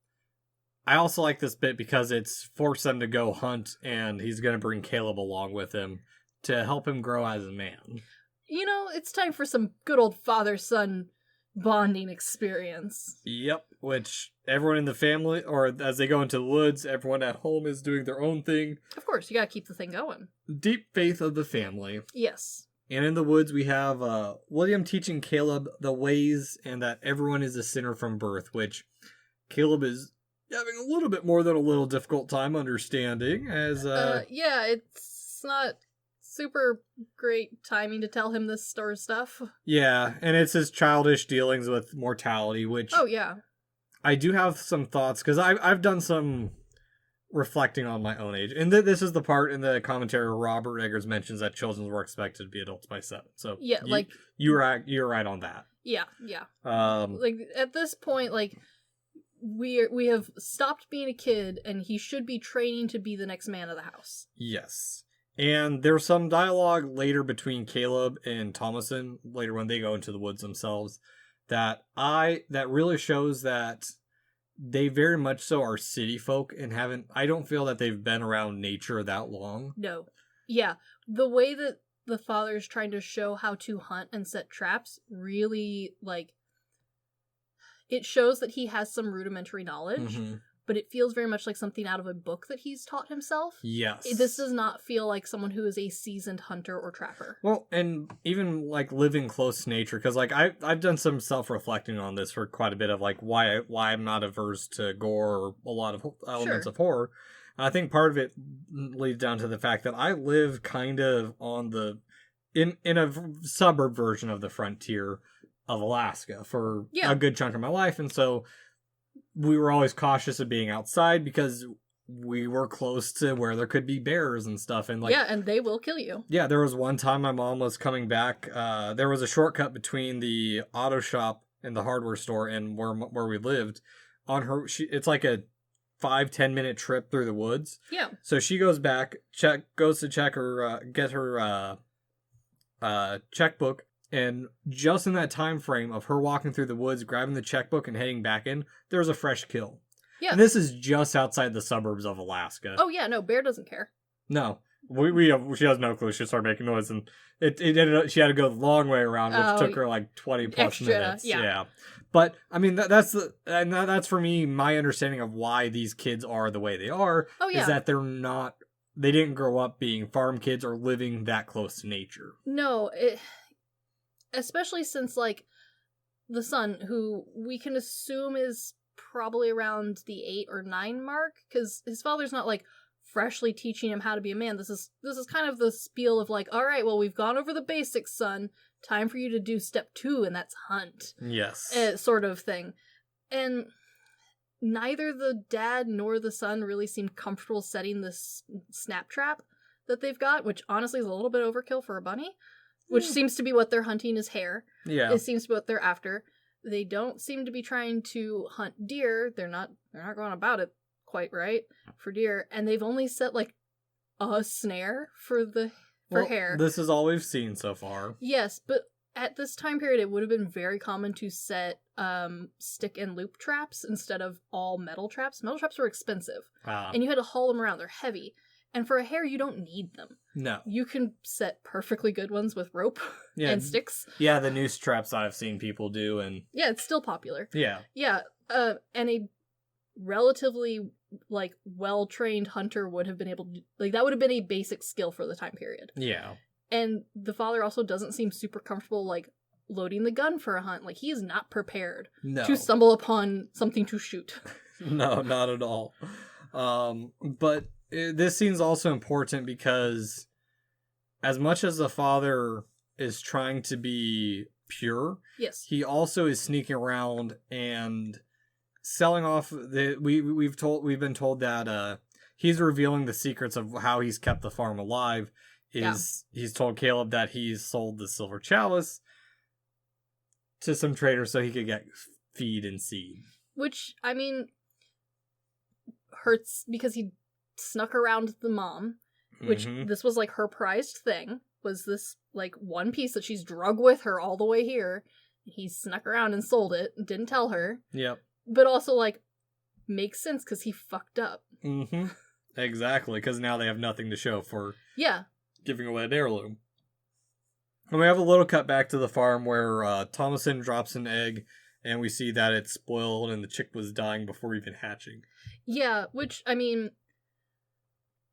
I also like this bit because it's forced them to go hunt and he's going to bring Caleb along with him to help him grow as a man. You know, it's time for some good old father-son bonding experience. Yep, which everyone in the family, or as they go into the woods, everyone at home is doing their own thing. Of course, you gotta keep the thing going. Deep faith of the family. Yes. And in the woods we have William teaching Caleb the ways and that everyone is a sinner from birth, which Caleb is having a little bit more than a little difficult time understanding as yeah, it's super great timing to tell him this sort of stuff. Yeah, and it's his childish dealings with mortality, which Oh, yeah. I do have some thoughts, because I've done some reflecting on my own age. And this is the part in the commentary where Robert Eggers mentions that children were expected to be adults by 7. So Yeah, you're right on that. Yeah. Like, at this point, like, we have stopped being a kid, and he should be training to be the next man of the house. Yes. And there's some dialogue later between Caleb and Thomason, later when they go into the woods themselves, that really shows that they very much so are city folk and I don't feel that they've been around nature that long. No. Yeah. The way that the father's trying to show how to hunt and set traps really, like, it shows that he has some rudimentary knowledge, but it feels very much like something out of a book that he's taught himself. Yes. This does not feel like someone who is a seasoned hunter or trapper. Well, and even, like, living close to nature, because, like, I've done some self-reflecting on this for quite a bit of, like, why I'm not averse to gore or a lot of elements of horror. And I think part of it leads down to the fact that I live kind of on in a suburb version of the frontier of Alaska for a good chunk of my life, and so we were always cautious of being outside because we were close to where there could be bears and stuff, and and they will kill you. Yeah, there was one time my mom was coming back. There was a shortcut between the auto shop and the hardware store and where we lived. It's like a 5-10 minute trip through the woods. Yeah. So she goes back, goes to check her, get her checkbook. And just in that time frame of her walking through the woods, grabbing the checkbook and heading back in, there was a fresh kill. Yeah. And this is just outside the suburbs of Alaska. Oh, yeah, no, Bear doesn't care. No. She has no clue. She started making noise, and it ended up, she had to go the long way around, which took her like 20 plus minutes. Yeah. But, I mean, that's for me, my understanding of why these kids are the way they are, is that they didn't grow up being farm kids or living that close to nature. No, especially since, like, the son, who we can assume is probably around the 8 or 9 mark, because his father's not, like, freshly teaching him how to be a man. This is kind of the spiel of, like, all right, well, we've gone over the basics, son. Time for you to do step 2, and that's hunt. Yes. Sort of thing. And neither the dad nor the son really seem comfortable setting this snap trap that they've got, which honestly is a little bit overkill for a bunny. Which seems to be what they're hunting is hare. Yeah. It seems to be what they're after. They don't seem to be trying to hunt deer. They're not going about it quite right for deer. And they've only set, like, a snare for hare. This is all we've seen so far. Yes, but at this time period, it would have been very common to set stick and loop traps instead of all metal traps. Metal traps were expensive. And you had to haul them around. They're heavy. And for a hare, you don't need them. No. You can set perfectly good ones with rope and sticks. Yeah, the noose traps I've seen people do. And yeah, it's still popular. Yeah. Yeah, and a relatively, like, well-trained hunter would have been able to... Like, that would have been a basic skill for the time period. Yeah. And the father also doesn't seem super comfortable, like, loading the gun for a hunt. Like, he is not prepared to stumble upon something to shoot. No, not at all. But... this scene's also important because as much as the father is trying to be pure, yes, he also is sneaking around and selling off we've been told that he's revealing the secrets of how he's kept the farm alive. He's told Caleb that he's sold the silver chalice to some trader so he could get feed and seed. Which, I mean, hurts because he snuck around the mom, which this was, like, her prized thing, was this, like, one piece that she's drug with her all the way here. He snuck around and sold it, didn't tell her. Yep. But also, like, makes sense because he fucked up. Exactly, because now they have nothing to show for giving away an heirloom. And we have a little cut back to the farm where Thomason drops an egg, and we see that it's spoiled and the chick was dying before even hatching. Yeah, which, I mean...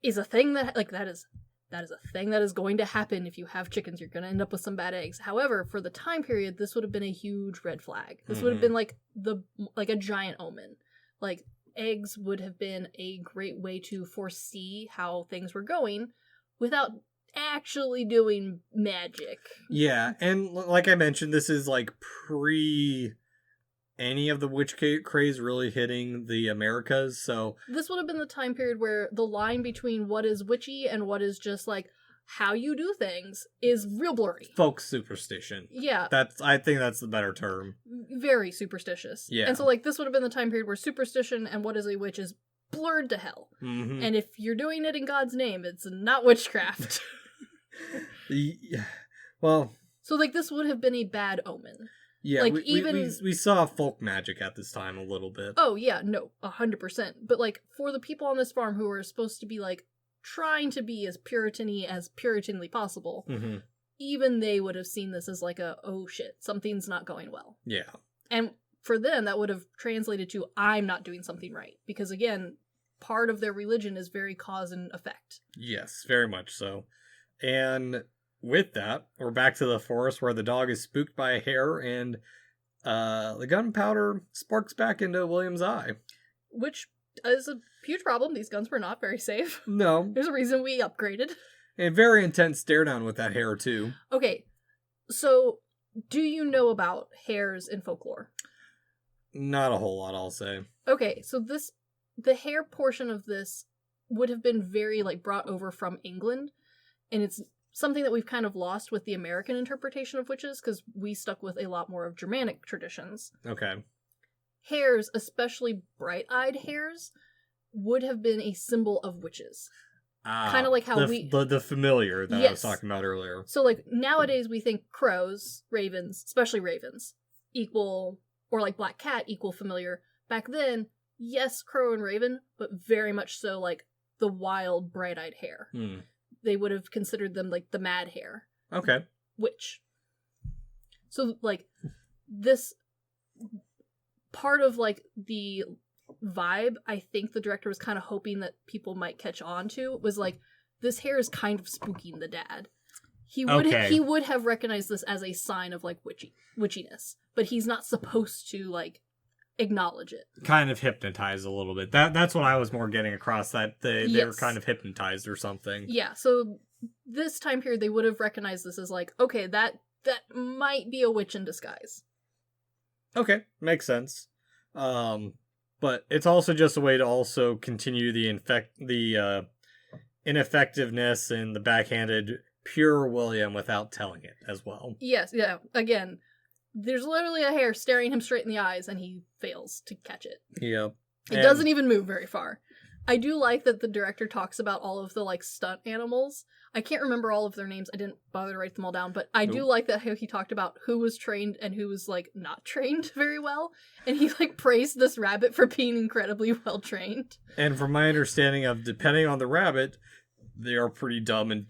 is a thing that, like, that is a thing that is going to happen if you have chickens. You're going to end up with some bad eggs. However, for the time period, this would have been a huge red flag. This would have been, like, a giant omen. Like, eggs would have been a great way to foresee how things were going without actually doing magic. Yeah, and like I mentioned, this is like pre any of the witch craze really hitting the Americas, so This would have been the time period where the line between what is witchy and what is just like how you do things is real blurry. folk superstition. Yeah. I think that's the better term. Very superstitious. Yeah. And so like this would have been the time period where superstition and what is a witch is blurred to hell. Mm-hmm. And if you're doing it in God's name, it's not witchcraft. Well, so like this would have been a bad omen. yeah, like, we saw folk magic at this time a little bit. Oh yeah, no, 100%. But like for the people on this farm who are supposed to be like trying to be as Puritan-y as Puritanly possible, Mm-hmm. even they would have seen this as like a, oh shit, something's not going well. Yeah. And for them, that would have translated to, I'm not doing something right. Because again, part of their religion is very cause and effect. Yes, very much so. And with that, we're back to the forest where the dog is spooked by a hare, and the gunpowder sparks back into William's eye. Which is a huge problem. These guns were not very safe. No. There's a reason we upgraded. A very intense stare down with that hare, too. Okay, so do you know about hares in folklore? Not a whole lot, I'll say. Okay, so the hare portion of this would have been very, like, brought over from England, and it's something that we've kind of lost with the American interpretation of witches, because we stuck with a lot more of Germanic traditions. Okay. Hares, especially bright-eyed hares, would have been a symbol of witches. Kind of like how the familiar that I was talking about earlier. So, like, nowadays we think crows, ravens, especially ravens, equal, or like black cat equal familiar. Back then, yes, crow and raven, but very much so like the wild, bright-eyed hare. They would have considered them like the mad hare. Okay. Witch. So, like, this part of, like, the vibe I think the director was kind of hoping that people might catch on to was, like, this hare is kind of spooking the dad. He would have recognized this as a sign of, like, witchiness, but he's not supposed to, like, acknowledge it. Kind of hypnotized a little bit. That's what I was more getting across, that they were kind of hypnotized or something. Yeah, so this time period they would have recognized this as like, okay, that might be a witch in disguise. Okay, makes sense. But it's also just a way to also continue the ineffectiveness and the backhanded pure William without telling it as well. Yes, yeah. Again, there's literally a hare staring him straight in the eyes, and he fails to catch it. Yep. It doesn't even move very far. I do like that the director talks about all of the, like, stunt animals. I can't remember all of their names. I didn't bother to write them all down, but I do like that how he talked about who was trained and who was, like, not trained very well. And he, like, praised this rabbit for being incredibly well trained. And from my understanding of, depending on the rabbit, they are pretty dumb and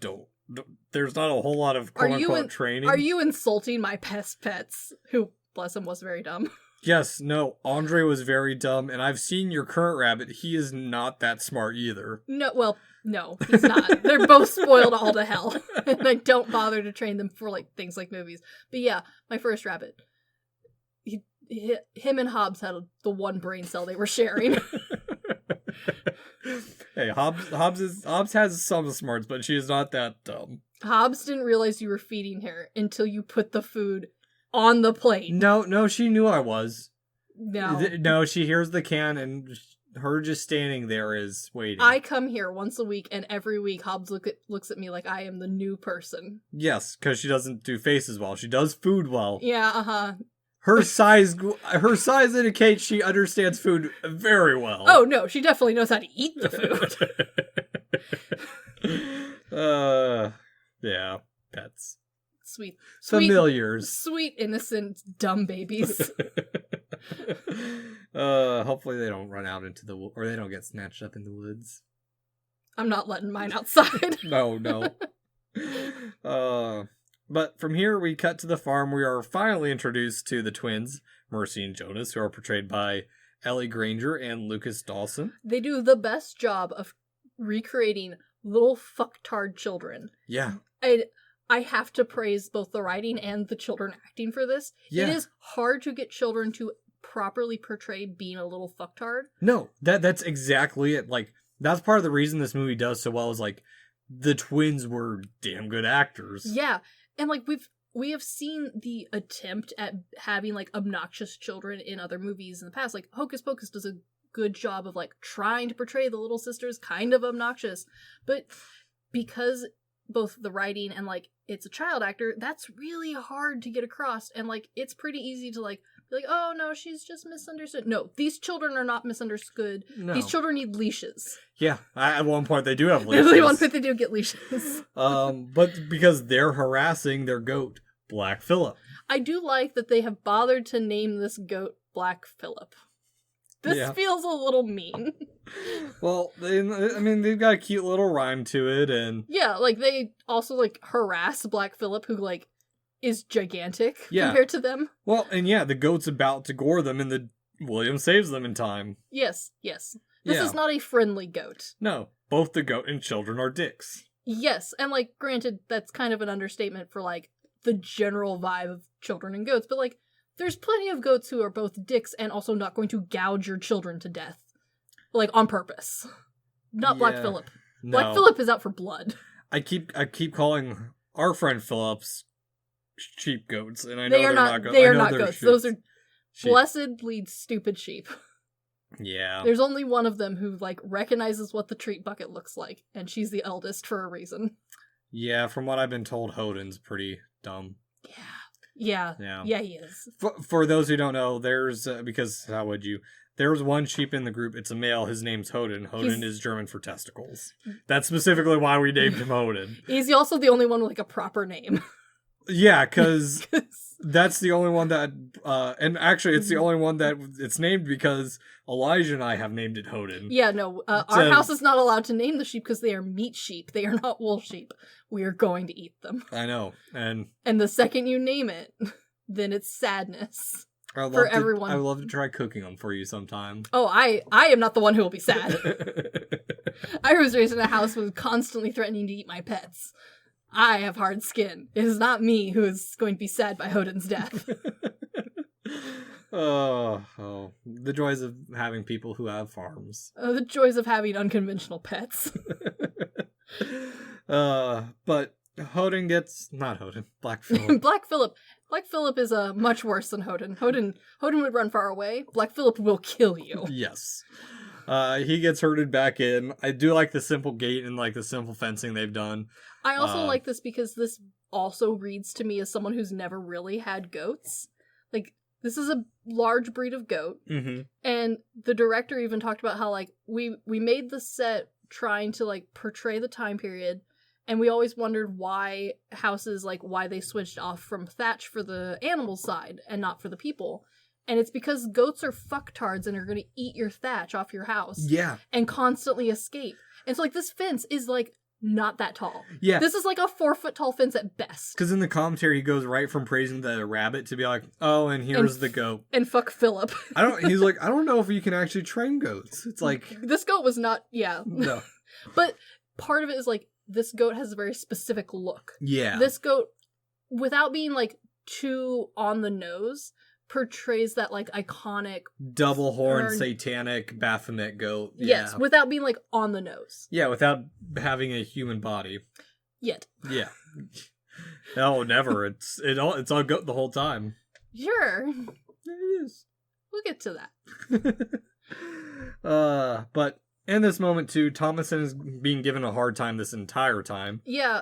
there's not a whole lot of quote-unquote training. Are you insulting my pets, who, bless him, was very dumb? Yes, no, Andre was very dumb, and I've seen your current rabbit. He is not that smart either. No, he's not. They're both spoiled all to hell. And I don't bother to train them for, like, things like movies. But yeah, my first rabbit, him and Hobbs had the one brain cell they were sharing. Hey, Hobbs has some smarts, but she is not that dumb. Hobbs didn't realize you were feeding her until you put the food on the plate. No, she knew I was. No, she hears the can, and her just standing there is waiting. I come here once a week, and every week Hobbs looks at me like I am the new person. Yes, because she doesn't do faces well. She does food well. Yeah, Her size indicates she understands food very well. Oh no, she definitely knows how to eat the food. Yeah, pets. Sweet. Familiars. Sweet, innocent, dumb babies. Hopefully they don't run out into or they don't get snatched up in the woods. I'm not letting mine outside. No. But from here, we cut to the farm. We are finally introduced to the twins, Mercy and Jonas, who are portrayed by Ellie Granger and Lucas Dawson. They do the best job of recreating little fucktard children. Yeah. I have to praise both the writing and the children acting for this. Yeah. It is hard to get children to properly portray being a little fucktard. No, that's exactly it. Like, that's part of the reason this movie does so well is, like, the twins were damn good actors. Yeah, and like we have seen the attempt at having like obnoxious children in other movies in the past. Like Hocus Pocus does a good job of like trying to portray the little sisters kind of obnoxious, but because both the writing and like it's a child actor, that's really hard to get across, and like it's pretty easy to like be like, oh no, she's just misunderstood. No, these children are not misunderstood. No. These children need leashes. Yeah, at one point they do have leashes. At one point they do get leashes. But because they're harassing their goat, Black Phillip. I do like that they have bothered to name this goat Black Phillip. This feels a little mean. Well, they've got a cute little rhyme to it, and yeah, like they also like harass Black Phillip, who like is gigantic compared to them. Well, and yeah, the goat's about to gore them, and William saves them in time. Yes. This is not a friendly goat. No, both the goat and children are dicks. Yes, and like granted, that's kind of an understatement for like the general vibe of children and goats, but like there's plenty of goats who are both dicks and also not going to gouge your children to death. Like, on purpose. Not Black Phillip. No. Black Phillip is out for blood. I keep calling our friend Phillips sheep goats, and I know they're not goats. They are not goats. Sheep. Those are blessedly stupid sheep. Yeah. There's only one of them who, like, recognizes what the treat bucket looks like, and she's the eldest for a reason. Yeah, from what I've been told, Hodin's pretty dumb. Yeah, he is. For those who don't know, there's, because how would you? There's one sheep in the group, it's a male, his name's Hodin. Hodin is German for testicles. That's specifically why we named him Hodin. Is he also the only one with, like, a proper name? Yeah, because that's the only one that, and actually it's the only one that it's named because Elijah and I have named it Hodin. Yeah, no, our house is not allowed to name the sheep because they are meat sheep. They are not wool sheep. We are going to eat them. I know, and the second you name it, then it's sadness for everyone. I would love to try cooking them for you sometime. Oh, I am not the one who will be sad. I was raised in a house with constantly threatening to eat my pets. I have hard skin. It is not me who is going to be sad by Hodin's death. Oh, the joys of having people who have farms. Oh, the joys of having unconventional pets. But Hodin gets, not Hodin, Black Phillip. Black Phillip is much worse than Hodin. Hodin would run far away. Black Phillip will kill you. Yes. He gets herded back in. I do like the simple gate and like the simple fencing they've done. I also like this because this also reads to me as someone who's never really had goats. Like, this is a large breed of goat. Mm-hmm. And the director even talked about how, like, we made the set trying to, like, portray the time period. And we always wondered why houses, like, why they switched off from thatch for the animal side and not for the people. And it's because goats are fucktards and are going to eat your thatch off your house. Yeah. And constantly escape. And so, like, this fence is, like, not that tall. Yeah. This is like a 4-foot tall fence at best. Because in the commentary, he goes right from praising the rabbit to be like, oh, and here's the goat. And fuck Phillip. He's like, I don't know if you can actually train goats. It's like... This goat was not, No. But part of it is like, this goat has a very specific look. Yeah. This goat, without being like too on the nose, portrays that like iconic double horn satanic Baphomet goat. Yes, without being like on the nose. Yeah, without having a human body. Yet. Yeah. No, never. It's all goat the whole time. Sure. It is. We'll get to that. But in this moment too, Thomason is being given a hard time this entire time. Yeah,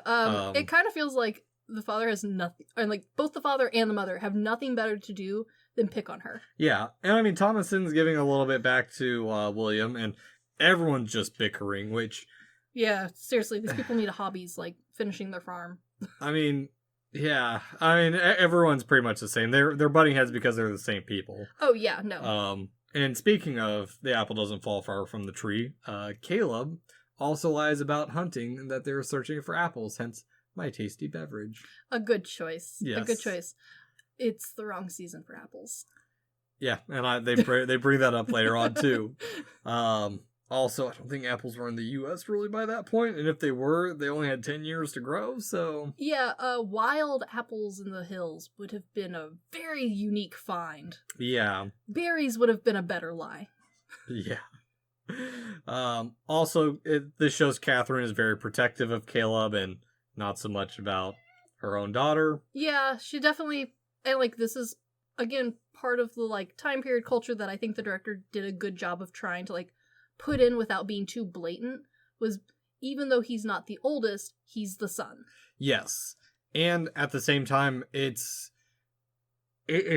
it kind of feels like the father has nothing, and like both the father and the mother have nothing better to do than pick on her. Yeah, and I mean Thomason's giving a little bit back to William, and everyone's just bickering, which... Yeah, seriously, these people need hobbies like finishing their farm. I mean, yeah, everyone's pretty much the same. They're butting heads because they're the same people. Oh yeah, no. And speaking of the apple doesn't fall far from the tree, Caleb also lies about hunting and that they're searching for apples, hence my tasty beverage. A good choice. Yes. A good choice. It's the wrong season for apples. Yeah, and they bring that up later on too. Also, I don't think apples were in the U.S. really by that point, and if they were, they only had 10 years to grow, so... Yeah, wild apples in the hills would have been a very unique find. Yeah. Berries would have been a better lie. Yeah. Also, this shows Catherine is very protective of Caleb and not so much about her own daughter. Yeah, she definitely, and like this is again part of the like time period culture that I think the director did a good job of trying to like put in without being too blatant, was even though he's not the oldest, he's the son. Yes. And at the same time, it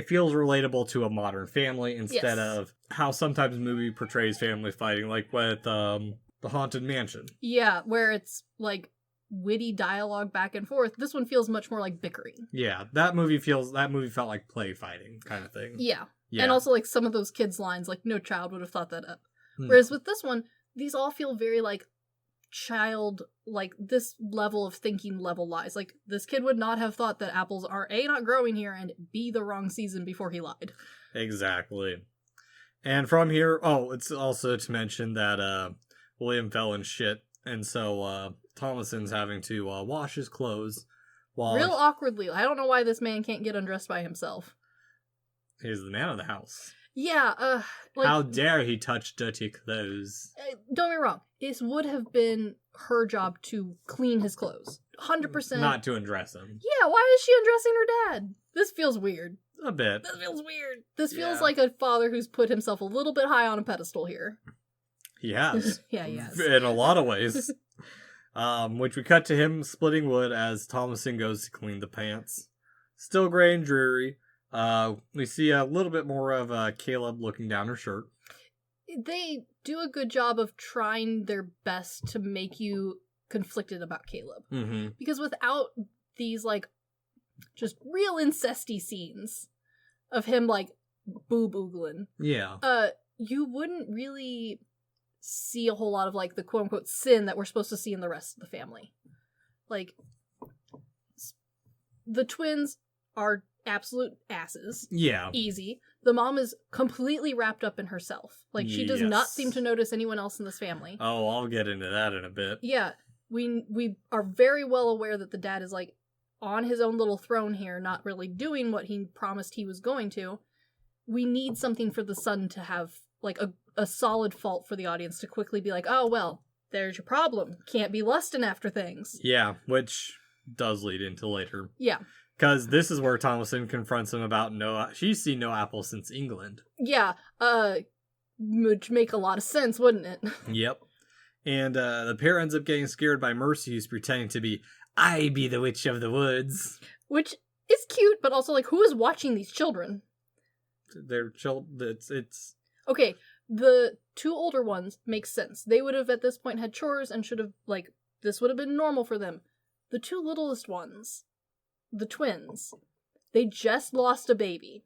feels relatable to a modern family instead of how sometimes a movie portrays family fighting, like with The Haunted Mansion. Yeah, where it's like witty dialogue back and forth. This one feels much more like bickering. Yeah, that movie felt like play fighting kind of thing. Yeah. And also like some of those kids' lines, like no child would have thought that up. No. Whereas with this one, these all feel very like child, like this level of thinking level lies. Like this kid would not have thought that apples are A, not growing here, and B, the wrong season before he lied. Exactly. And from here, it's also to mention that William fell in shit, and so Thomason's having to wash his clothes while real awkwardly. I don't know why this man can't get undressed by himself. He's the man of the house. Yeah, like, how dare he touch dirty clothes? Don't get me wrong. This would have been her job to clean his clothes. 100%. Not to undress him. Yeah, why is she undressing her dad? This feels weird. A bit. This feels weird. This feels like a father who's put himself a little bit high on a pedestal here. He has. Yeah, he has. In a lot of ways. Which we cut to him splitting wood as Thomason goes to clean the pants. Still gray and dreary. We see a little bit more of Caleb looking down her shirt. They do a good job of trying their best to make you conflicted about Caleb. Mm-hmm. Because without these, like, just real incesty scenes of him, like, boo-boogling, you wouldn't really see a whole lot of, like, the quote-unquote sin that we're supposed to see in the rest of the family. Like, the twins are absolute asses. Yeah. Easy. The mom is completely wrapped up in herself. Like, she does not seem to notice anyone else in this family. Oh, I'll get into that in a bit. Yeah. We are very well aware that the dad is, like, on his own little throne here, not really doing what he promised he was going to. We need something for the son to have, like, a solid fault for the audience to quickly be like, oh, well, there's your problem. Can't be lusting after things. Yeah, which does lead into later. Yeah. Because this is where Thomason confronts him about she's seen no apple since England. Yeah, would make a lot of sense, wouldn't it? Yep. And the pair ends up getting scared by Mercy, who's pretending to be, I be the witch of the woods. Which is cute, but also, like, who is watching these children? They're children. It's... Okay, the two older ones make sense. They would have, at this point, had chores and should have, like, this would have been normal for them. The two littlest ones, the twins, they just lost a baby.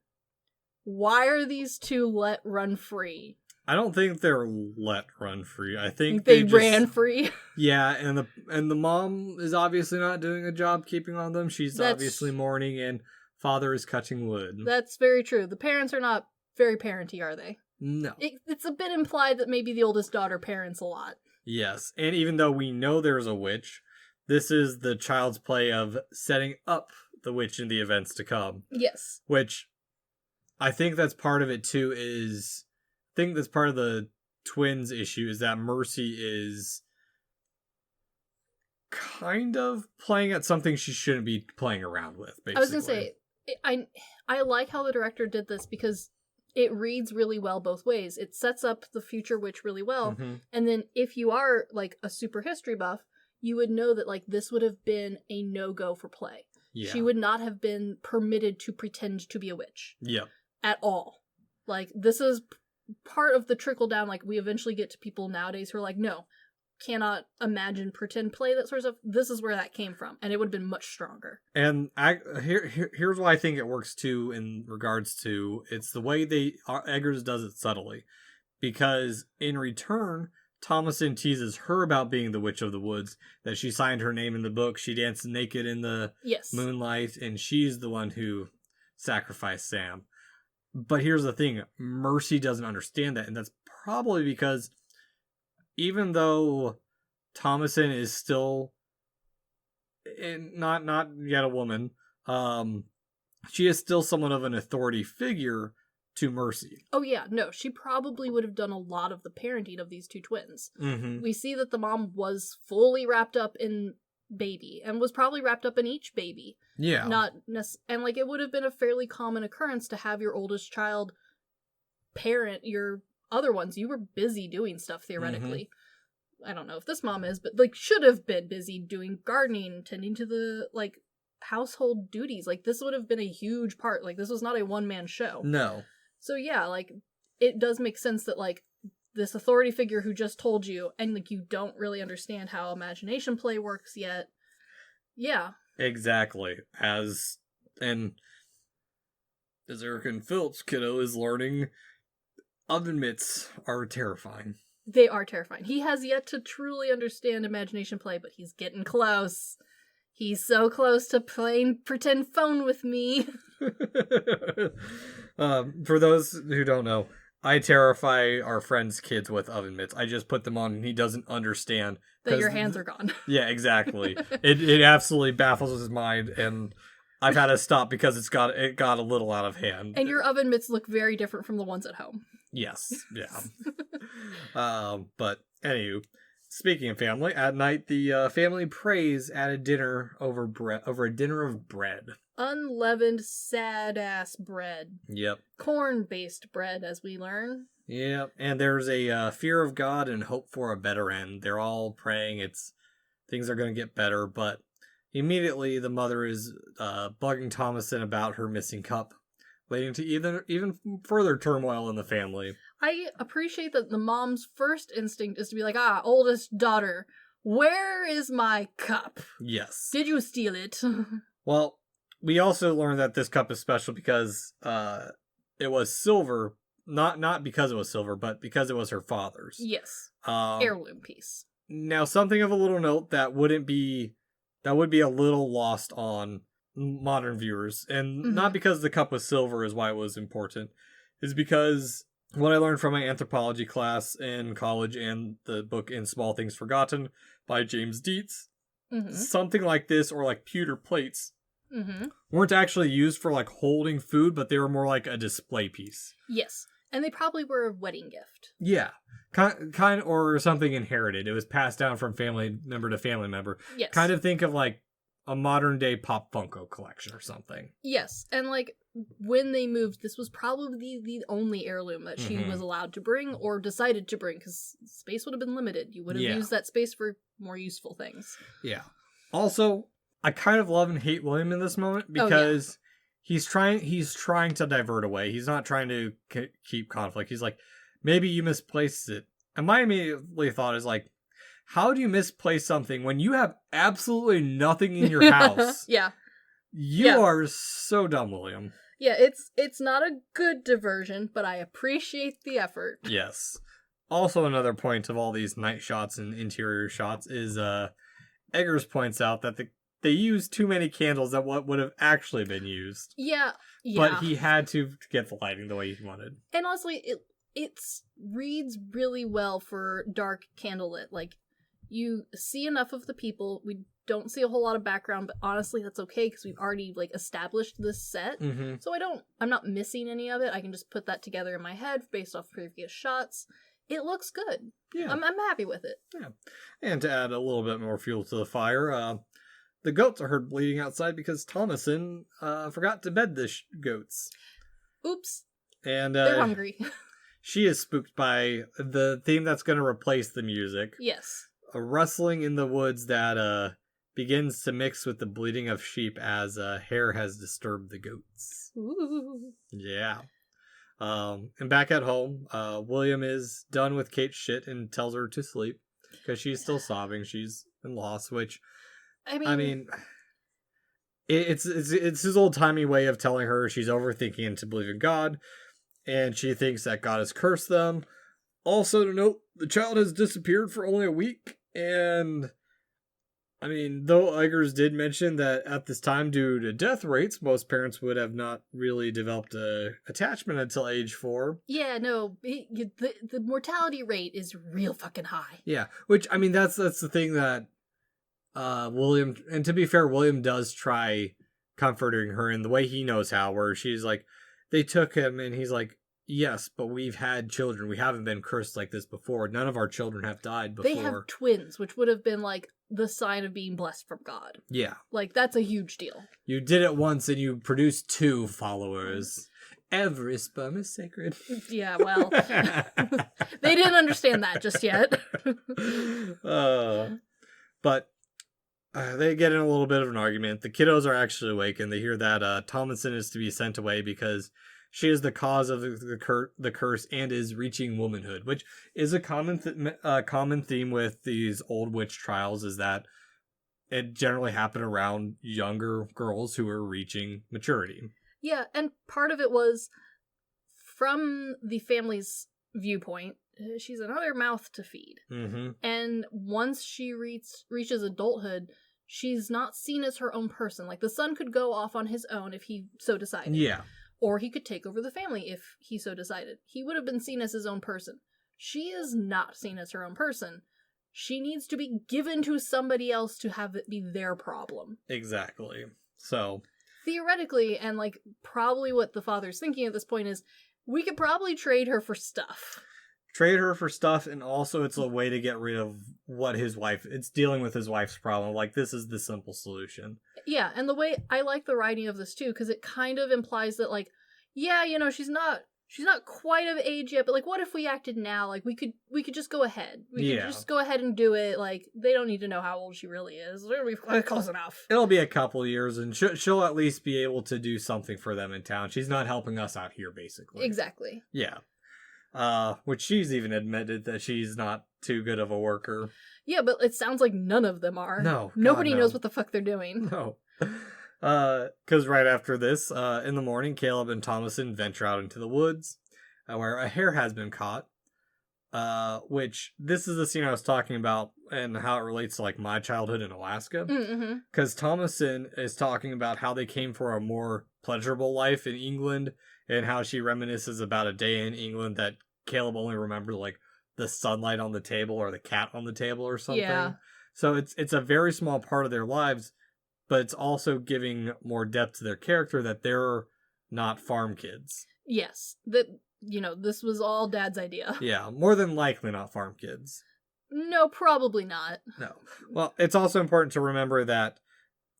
Why are these two let run free? I don't think they're let run free. I think they ran free. Yeah, and the mom is obviously not doing a job keeping on them. She's obviously mourning, and father is cutting wood. That's very true. The parents are not very parenty, are they? No. It's a bit implied that maybe the oldest daughter parents a lot. Yes, and even though we know there's a witch, this is the child's play of setting up the witch in the events to come. Yes. Which, I think that's part of it too, I think that's part of the twins issue, is that Mercy is kind of playing at something she shouldn't be playing around with, basically. I was going to say, I like how the director did this because it reads really well both ways. It sets up the future witch really well, and then if you are, like, a super history buff, you would know that, like, this would have been a no-go for play. Yeah. She would not have been permitted to pretend to be a witch. Yep. At all. Like, this is part of the trickle down, like, we eventually get to people nowadays who are like, no, cannot imagine pretend play, that sort of stuff. This is where that came from, and it would have been much stronger. And here's why I think it works too, in regards to, it's the way Eggers does it subtly. Because in return, Thomason teases her about being the witch of the woods, that she signed her name in the book, she danced naked in the moonlight, and she's the one who sacrificed Sam. But here's the thing, Mercy doesn't understand that, and that's probably because even though Thomason is still not yet a woman, she is still somewhat of an authority figure to Mercy. Oh yeah, no, she probably would have done a lot of the parenting of these two twins. Mm-hmm. We see that the mom was fully wrapped up in baby and was probably wrapped up in each baby. Yeah. And like it would have been a fairly common occurrence to have your oldest child parent your other ones. You were busy doing stuff theoretically. I don't know if this mom is, but like should have been busy doing gardening, tending to the like household duties. Like this would have been a huge part. Like this was not a one-man show. No. So yeah, like it does make sense that like this authority figure who just told you and like you don't really understand how imagination play works yet. Yeah. Exactly. As Eric and Phil's kiddo is learning, oven mitts are terrifying. They are terrifying. He has yet to truly understand imagination play, but he's getting close. He's so close to playing pretend phone with me. For those who don't know, I terrify our friends' kids with oven mitts. I just put them on and he doesn't understand. That your hands are gone. Yeah, exactly. It absolutely baffles his mind, and I've had to stop because it got a little out of hand. And your oven mitts look very different from the ones at home. Yes, yeah. But anywho, speaking of family, at night the family prays at a dinner over a dinner of bread. Unleavened, sad-ass bread. Yep. Corn-based bread, as we learn. Yep, and there's a fear of God and hope for a better end. They're all praying things are going to get better, but immediately the mother is bugging Thomason about her missing cup, leading to even further turmoil in the family. I appreciate that the mom's first instinct is to be like, oldest daughter, where is my cup? Yes. Did you steal it? Well, we also learned that this cup is special because it was silver, not because it was silver, but because it was her father's. Yes. Heirloom piece. Now, something of a little note that would be a little lost on modern viewers, and not because the cup was silver is why it was important, is because what I learned from my anthropology class in college and the book In Small Things Forgotten by James Dietz, something like this or like pewter plates weren't actually used for like holding food, but they were more like a display piece. Yes. And they probably were a wedding gift. Yeah. Kind or something inherited. It was passed down from family member to family member. Yes. Kind of think of like a modern day Pop Funko collection or something. Yes. And like when they moved, this was probably the only heirloom that she was allowed to bring or decided to bring because space would have been limited. You would have used that space for more useful things. Yeah. Also, I kind of love and hate William in this moment because he's trying to divert away. He's not trying to keep conflict. He's like, maybe you misplaced it. And my immediately thought is like, how do you misplace something when you have absolutely nothing in your house? You are so dumb, William. Yeah, it's not a good diversion, but I appreciate the effort. Yes. Also, another point of all these night shots and interior shots is Eggers points out that they used too many candles at what would have actually been used. Yeah. But he had to get the lighting the way he wanted. And honestly, it reads really well for dark candlelit. Like, you see enough of the people. We don't see a whole lot of background, but honestly, that's okay because we've already like established this set. So I'm not missing any of it. I can just put that together in my head based off previous shots. It looks good. Yeah. I'm happy with it. Yeah. And to add a little bit more fuel to the fire, the goats are heard bleeding outside because Thomason forgot to bed the goats. Oops. And they're hungry. She is spooked by the theme that's going to replace the music. Yes. A rustling in the woods that begins to mix with the bleating of sheep as hair has disturbed the goats. Ooh. Yeah. And back at home, William is done with Kate's shit and tells her to sleep because she's still sobbing. She's in loss, which I mean, it's his old-timey way of telling her she's overthinking and to believe in God, and she thinks that God has cursed them. Also to note, the child has disappeared for only a week, and I mean, though Eggers did mention that at this time, due to death rates, most parents would have not really developed a attachment until age 4. Yeah, no, the mortality rate is real fucking high. Yeah, which, I mean, that's the thing that William, and to be fair, William does try comforting her in the way he knows how, where she's like, they took him, and he's like, Yes, but we've had children. We haven't been cursed like this before. None of our children have died before. They have twins, which would have been, like, the sign of being blessed from God. Yeah. Like, that's a huge deal. You did it once and you produced 2 followers. Every sperm is sacred. Yeah, well, they didn't understand that just yet. But they get in a little bit of an argument. The kiddos are actually awake, and they hear that Thomason is to be sent away because she is the cause of the curse and is reaching womanhood, which is a common theme with these old witch trials, is that it generally happened around younger girls who are reaching maturity. Yeah, and part of it was, from the family's viewpoint, she's another mouth to feed. Mm-hmm. And once she reaches adulthood, she's not seen as her own person. Like, the son could go off on his own if he so decided. Yeah. Or he could take over the family if he so decided. He would have been seen as his own person. She is not seen as her own person. She needs to be given to somebody else to have it be their problem. Exactly. So, theoretically, and, like, probably what the father's thinking at this point is, we could probably trade her for stuff. Trade her for stuff, and also it's a way to get rid of it's dealing with his wife's problem. Like, this is the simple solution. Yeah, and the way I like the writing of this too, because it kind of implies that, like, yeah, you know, she's not quite of age yet, but, like, what if we acted now? Like, we could just go ahead. We could just go ahead and do it. Like, they don't need to know how old she really is. We're close enough. It'll be a couple years, and she'll at least be able to do something for them in town. She's not helping us out here, basically. Exactly. Yeah. Which she's even admitted that she's not too good of a worker. Yeah, but it sounds like none of them are. No. Nobody knows what the fuck they're doing. No. Because right after this, in the morning, Caleb and Thomason venture out into the woods, where a hare has been caught. Which, this is the scene I was talking about, and how it relates to, like, my childhood in Alaska. Because Thomason is talking about how they came for a more pleasurable life in England, and how she reminisces about a day in England that Caleb only remembered, like, the sunlight on the table or the cat on the table or something. Yeah. So it's a very small part of their lives, but it's also giving more depth to their character that they're not farm kids. Yes. That, you know, this was all Dad's idea. Yeah, more than likely not farm kids. No, probably not. No. Well, it's also important to remember that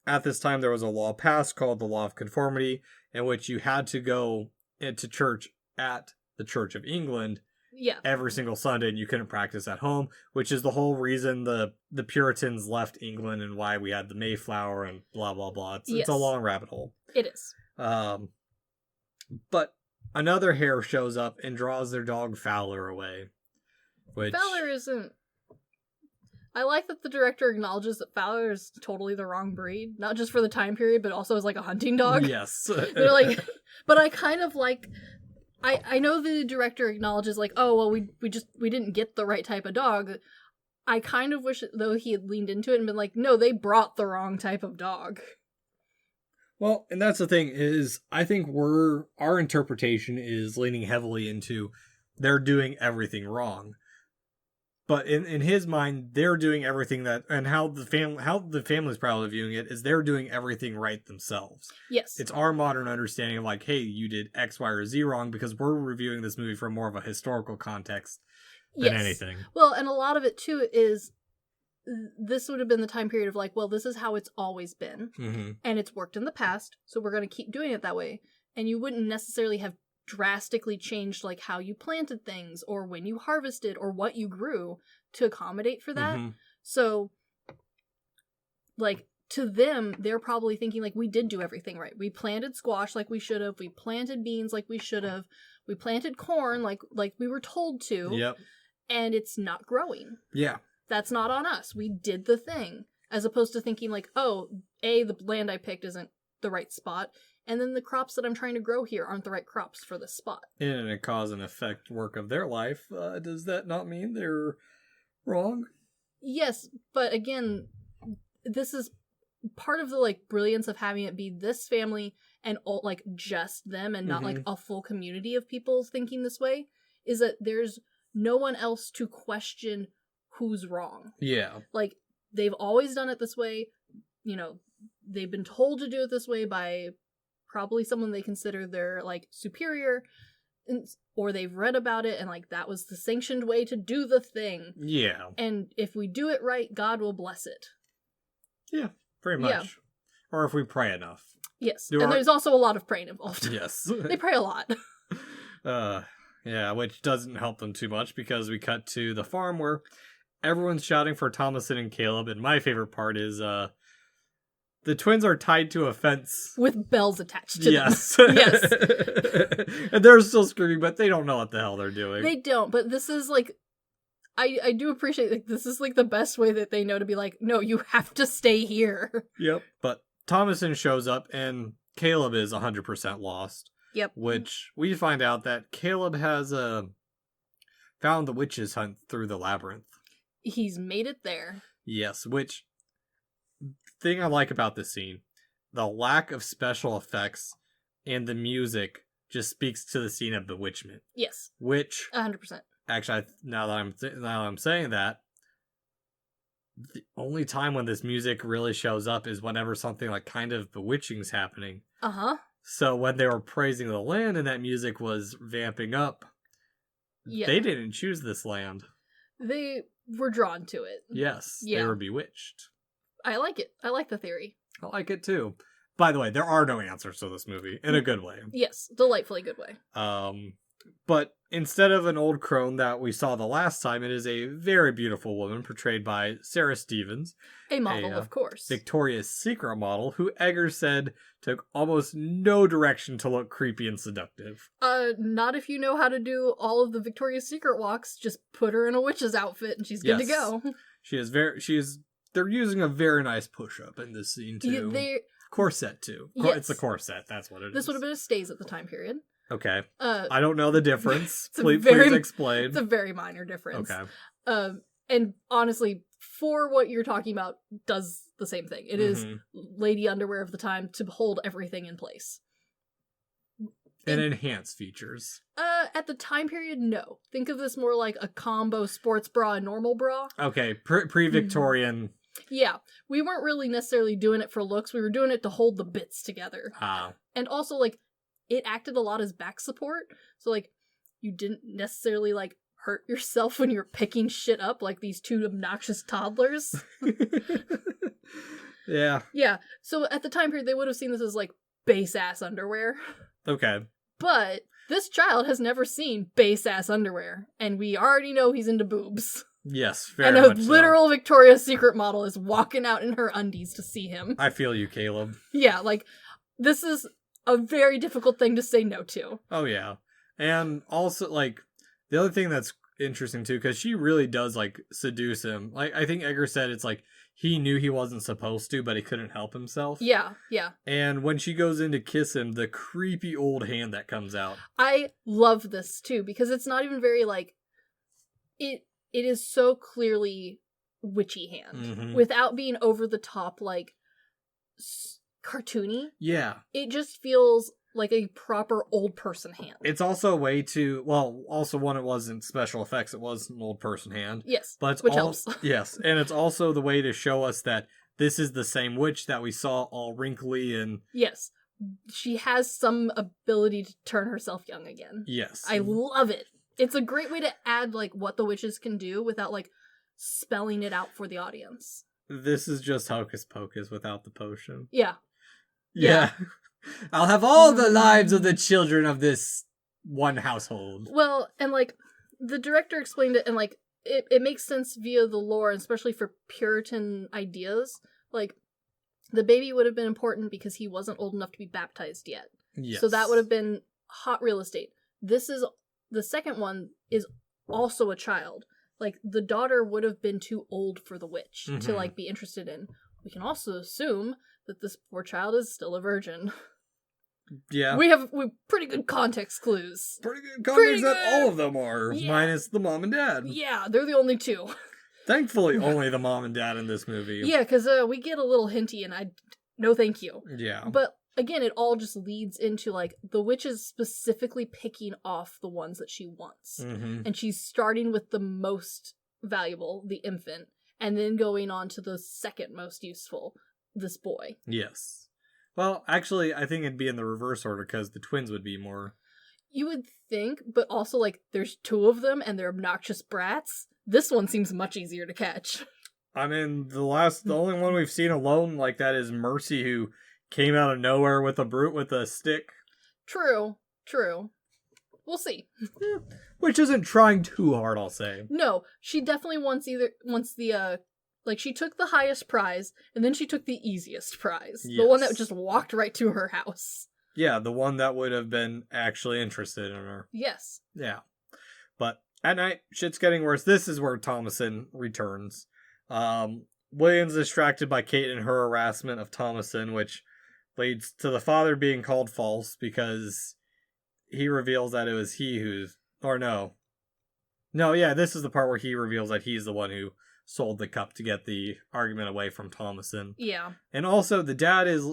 at this time there was a law passed called the Law of Conformity, in which you had to go into church at the Church of England every single Sunday, and you couldn't practice at home, which is the whole reason the Puritans left England and why we had the Mayflower and blah, blah, blah. It's a long rabbit hole. It is. But another hare shows up and draws their dog Fowler away. Which... Fowler isn't... I like that the director acknowledges that Fowler is totally the wrong breed, not just for the time period, but also as, like, a hunting dog. Yes. They're like... But I kind of like... I know the director acknowledges, like, oh, well, we didn't get the right type of dog. I kind of wish, though, he had leaned into it and been like, no, they brought the wrong type of dog. Well, and that's the thing, is I think our interpretation is leaning heavily into they're doing everything wrong. But in his mind, they're doing everything that, and how the family's probably viewing it is they're doing everything right themselves. Yes. It's our modern understanding of, like, hey, you did X, Y, or Z wrong, because we're reviewing this movie from more of a historical context than anything. Well, and a lot of it too is this would have been the time period of, like, well, this is how it's always been, and it's worked in the past, so we're going to keep doing it that way. And you wouldn't necessarily have drastically changed, like, how you planted things or when you harvested or what you grew to accommodate for that. So, like, to them, they're probably thinking, like, we did do everything right. We planted squash like we should have. We planted beans like we should have. We planted corn like we were told to. Yep. And it's not growing. Yeah. That's not on us. We did the thing. As opposed to thinking, like, oh, the land I picked isn't the right spot, and then the crops that I'm trying to grow here aren't the right crops for this spot. In a cause and effect work of their life, does that not mean they're wrong? Yes, but again, this is part of the, like, brilliance of having it be this family and all, like, just them and not like a full community of people thinking this way, is that there's no one else to question who's wrong. Yeah. Like, they've always done it this way. You know, they've been told to do it this way by probably someone they consider their, like, superior. or they've read about it and like that was the sanctioned way to do the thing. Yeah. And if we do it right, God will bless it. Yeah, pretty much. Yeah. Or if we pray enough. Yes. There's also a lot of praying involved. Yes. They pray a lot. Yeah, which doesn't help them too much because we cut to the farm where everyone's shouting for Thomason and Caleb, and my favorite part is the twins are tied to a fence. With bells attached to yes. them. Yes. And they're still screaming, but they don't know what the hell they're doing. They don't, but this is like, I do appreciate, like, this is like the best way that they know to be like, no, you have to stay here. Yep. But Thomason shows up and Caleb is 100% lost. Yep. Which we find out that Caleb has found the witches hunt through the labyrinth. He's made it there. Yes, which thing I like about this scene, the lack of special effects and the music just speaks to the scene of bewitchment. Yes. Which 100%. Actually, now that I'm saying that, the only time when this music really shows up is whenever something like kind of bewitching's happening. Uh-huh. So when they were praising the land and that music was vamping up, they didn't choose this land. They were drawn to it. Yes, Yeah. They were bewitched. I like it. I like the theory. I like it too. By the way, there are no answers to this movie, in a good way. Yes, delightfully good way. But instead of an old crone that we saw the last time, it is a very beautiful woman portrayed by Sarah Stevens. A model, of course. Victoria's Secret model, who Eggers said took almost no direction to look creepy and seductive. Not if you know how to do all of the Victoria's Secret walks. Just put her in a witch's outfit and she's good to go. They're using a very nice push-up in this scene, too. Corset, too. Yes. It's a corset, that's what it is. This would have been a stays at the time period. Okay. I don't know the difference. Please explain. It's a very minor difference. Okay. And honestly, for what you're talking about, does the same thing. It is lady underwear of the time to hold everything in place. And enhance features. At the time period, no. Think of this more like a combo sports bra and normal bra. Okay, pre-Victorian. Yeah, we weren't really necessarily doing it for looks. We were doing it to hold the bits together. And also, like, it acted a lot as back support. So, like, you didn't necessarily, like, hurt yourself when you're picking shit up like these two obnoxious toddlers. Yeah. Yeah, so at the time period, they would have seen this as, like, base-ass underwear. Okay. But this child has never seen base-ass underwear, and we already know he's into boobs. Yes, very much much And a literal Victoria's Secret model is walking out in her undies to see him. I feel you, Caleb. Yeah, like, this is a very difficult thing to say no to. Oh, yeah. And also, like, the other thing that's interesting, too, because she really does, like, seduce him. Like, I think Edgar said it's like, he knew he wasn't supposed to, but he couldn't help himself. Yeah, yeah. And when she goes in to kiss him, the creepy old hand that comes out. I love this, too, because it's not even very, like, it is so clearly witchy hand. Without being over the top, like, cartoony. Yeah. It just feels like a proper old person hand. It's also a way to, well, also one, it wasn't special effects, it was an old person hand. Yes, but which helps. Yes, and it's also the way to show us that this is the same witch that we saw all wrinkly and... Yes, she has some ability to turn herself young again. Yes. I love it. It's a great way to add, like, what the witches can do without, like, spelling it out for the audience. This is just Hocus Pocus without the potion. Yeah. Yeah. I'll have all the lives of the children of this one household. Well, and, like, the director explained it, and, like, it makes sense via the lore, and especially for Puritan ideas. Like, the baby would have been important because he wasn't old enough to be baptized yet. Yes. So that would have been hot real estate. The second one is also a child. Like, the daughter would have been too old for the witch to, like, be interested in. We can also assume that this poor child is still a virgin. Yeah. We have pretty good context clues. Pretty good context that all of them are, minus the mom and dad. Yeah, they're the only two. Thankfully, only the mom and dad in this movie. Yeah, because we get a little hinty, and no thank you. Yeah. But, again, it all just leads into, like, the witch is specifically picking off the ones that she wants. And she's starting with the most valuable, the infant, and then going on to the second most useful, this boy. Yes. Well, actually, I think it'd be in the reverse order, because the twins would be more You would think, but also, like, there's two of them and they're obnoxious brats. This one seems much easier to catch. I mean, the only one we've seen alone like that is Mercy, who came out of nowhere with a stick. True. We'll see. Which isn't trying too hard, I'll say. No, she definitely wants the, like, she took the highest prize, and then she took the easiest prize. Yes. The one that just walked right to her house. Yeah, the one that would have been actually interested in her. Yes. Yeah. But at night, shit's getting worse. This is where Thomason returns. William's distracted by Kate and her harassment of Thomason, which leads to the father being called false because he reveals that it was he who's... Or no. No, yeah, this is the part where he reveals that he's the one who sold the cup to get the argument away from Thomason. Yeah. And also, the dad is...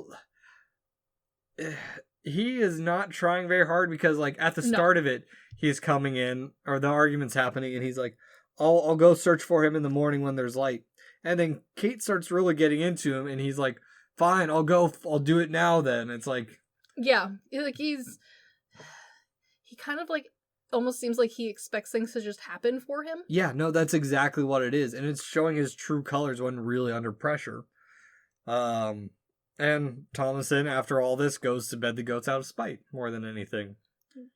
He is not trying very hard because, like, at the start of it, he's coming in, or the argument's happening, and he's like, I'll go search for him in the morning when there's light. And then Kate starts really getting into him, and he's like, fine, I'll do it now then. It's like... Yeah, like, he kind of, like, almost seems like he expects things to just happen for him. Yeah, no, that's exactly what it is. And it's showing his true colors when really under pressure. And Thomason, after all this, goes to bed the goats out of spite, more than anything.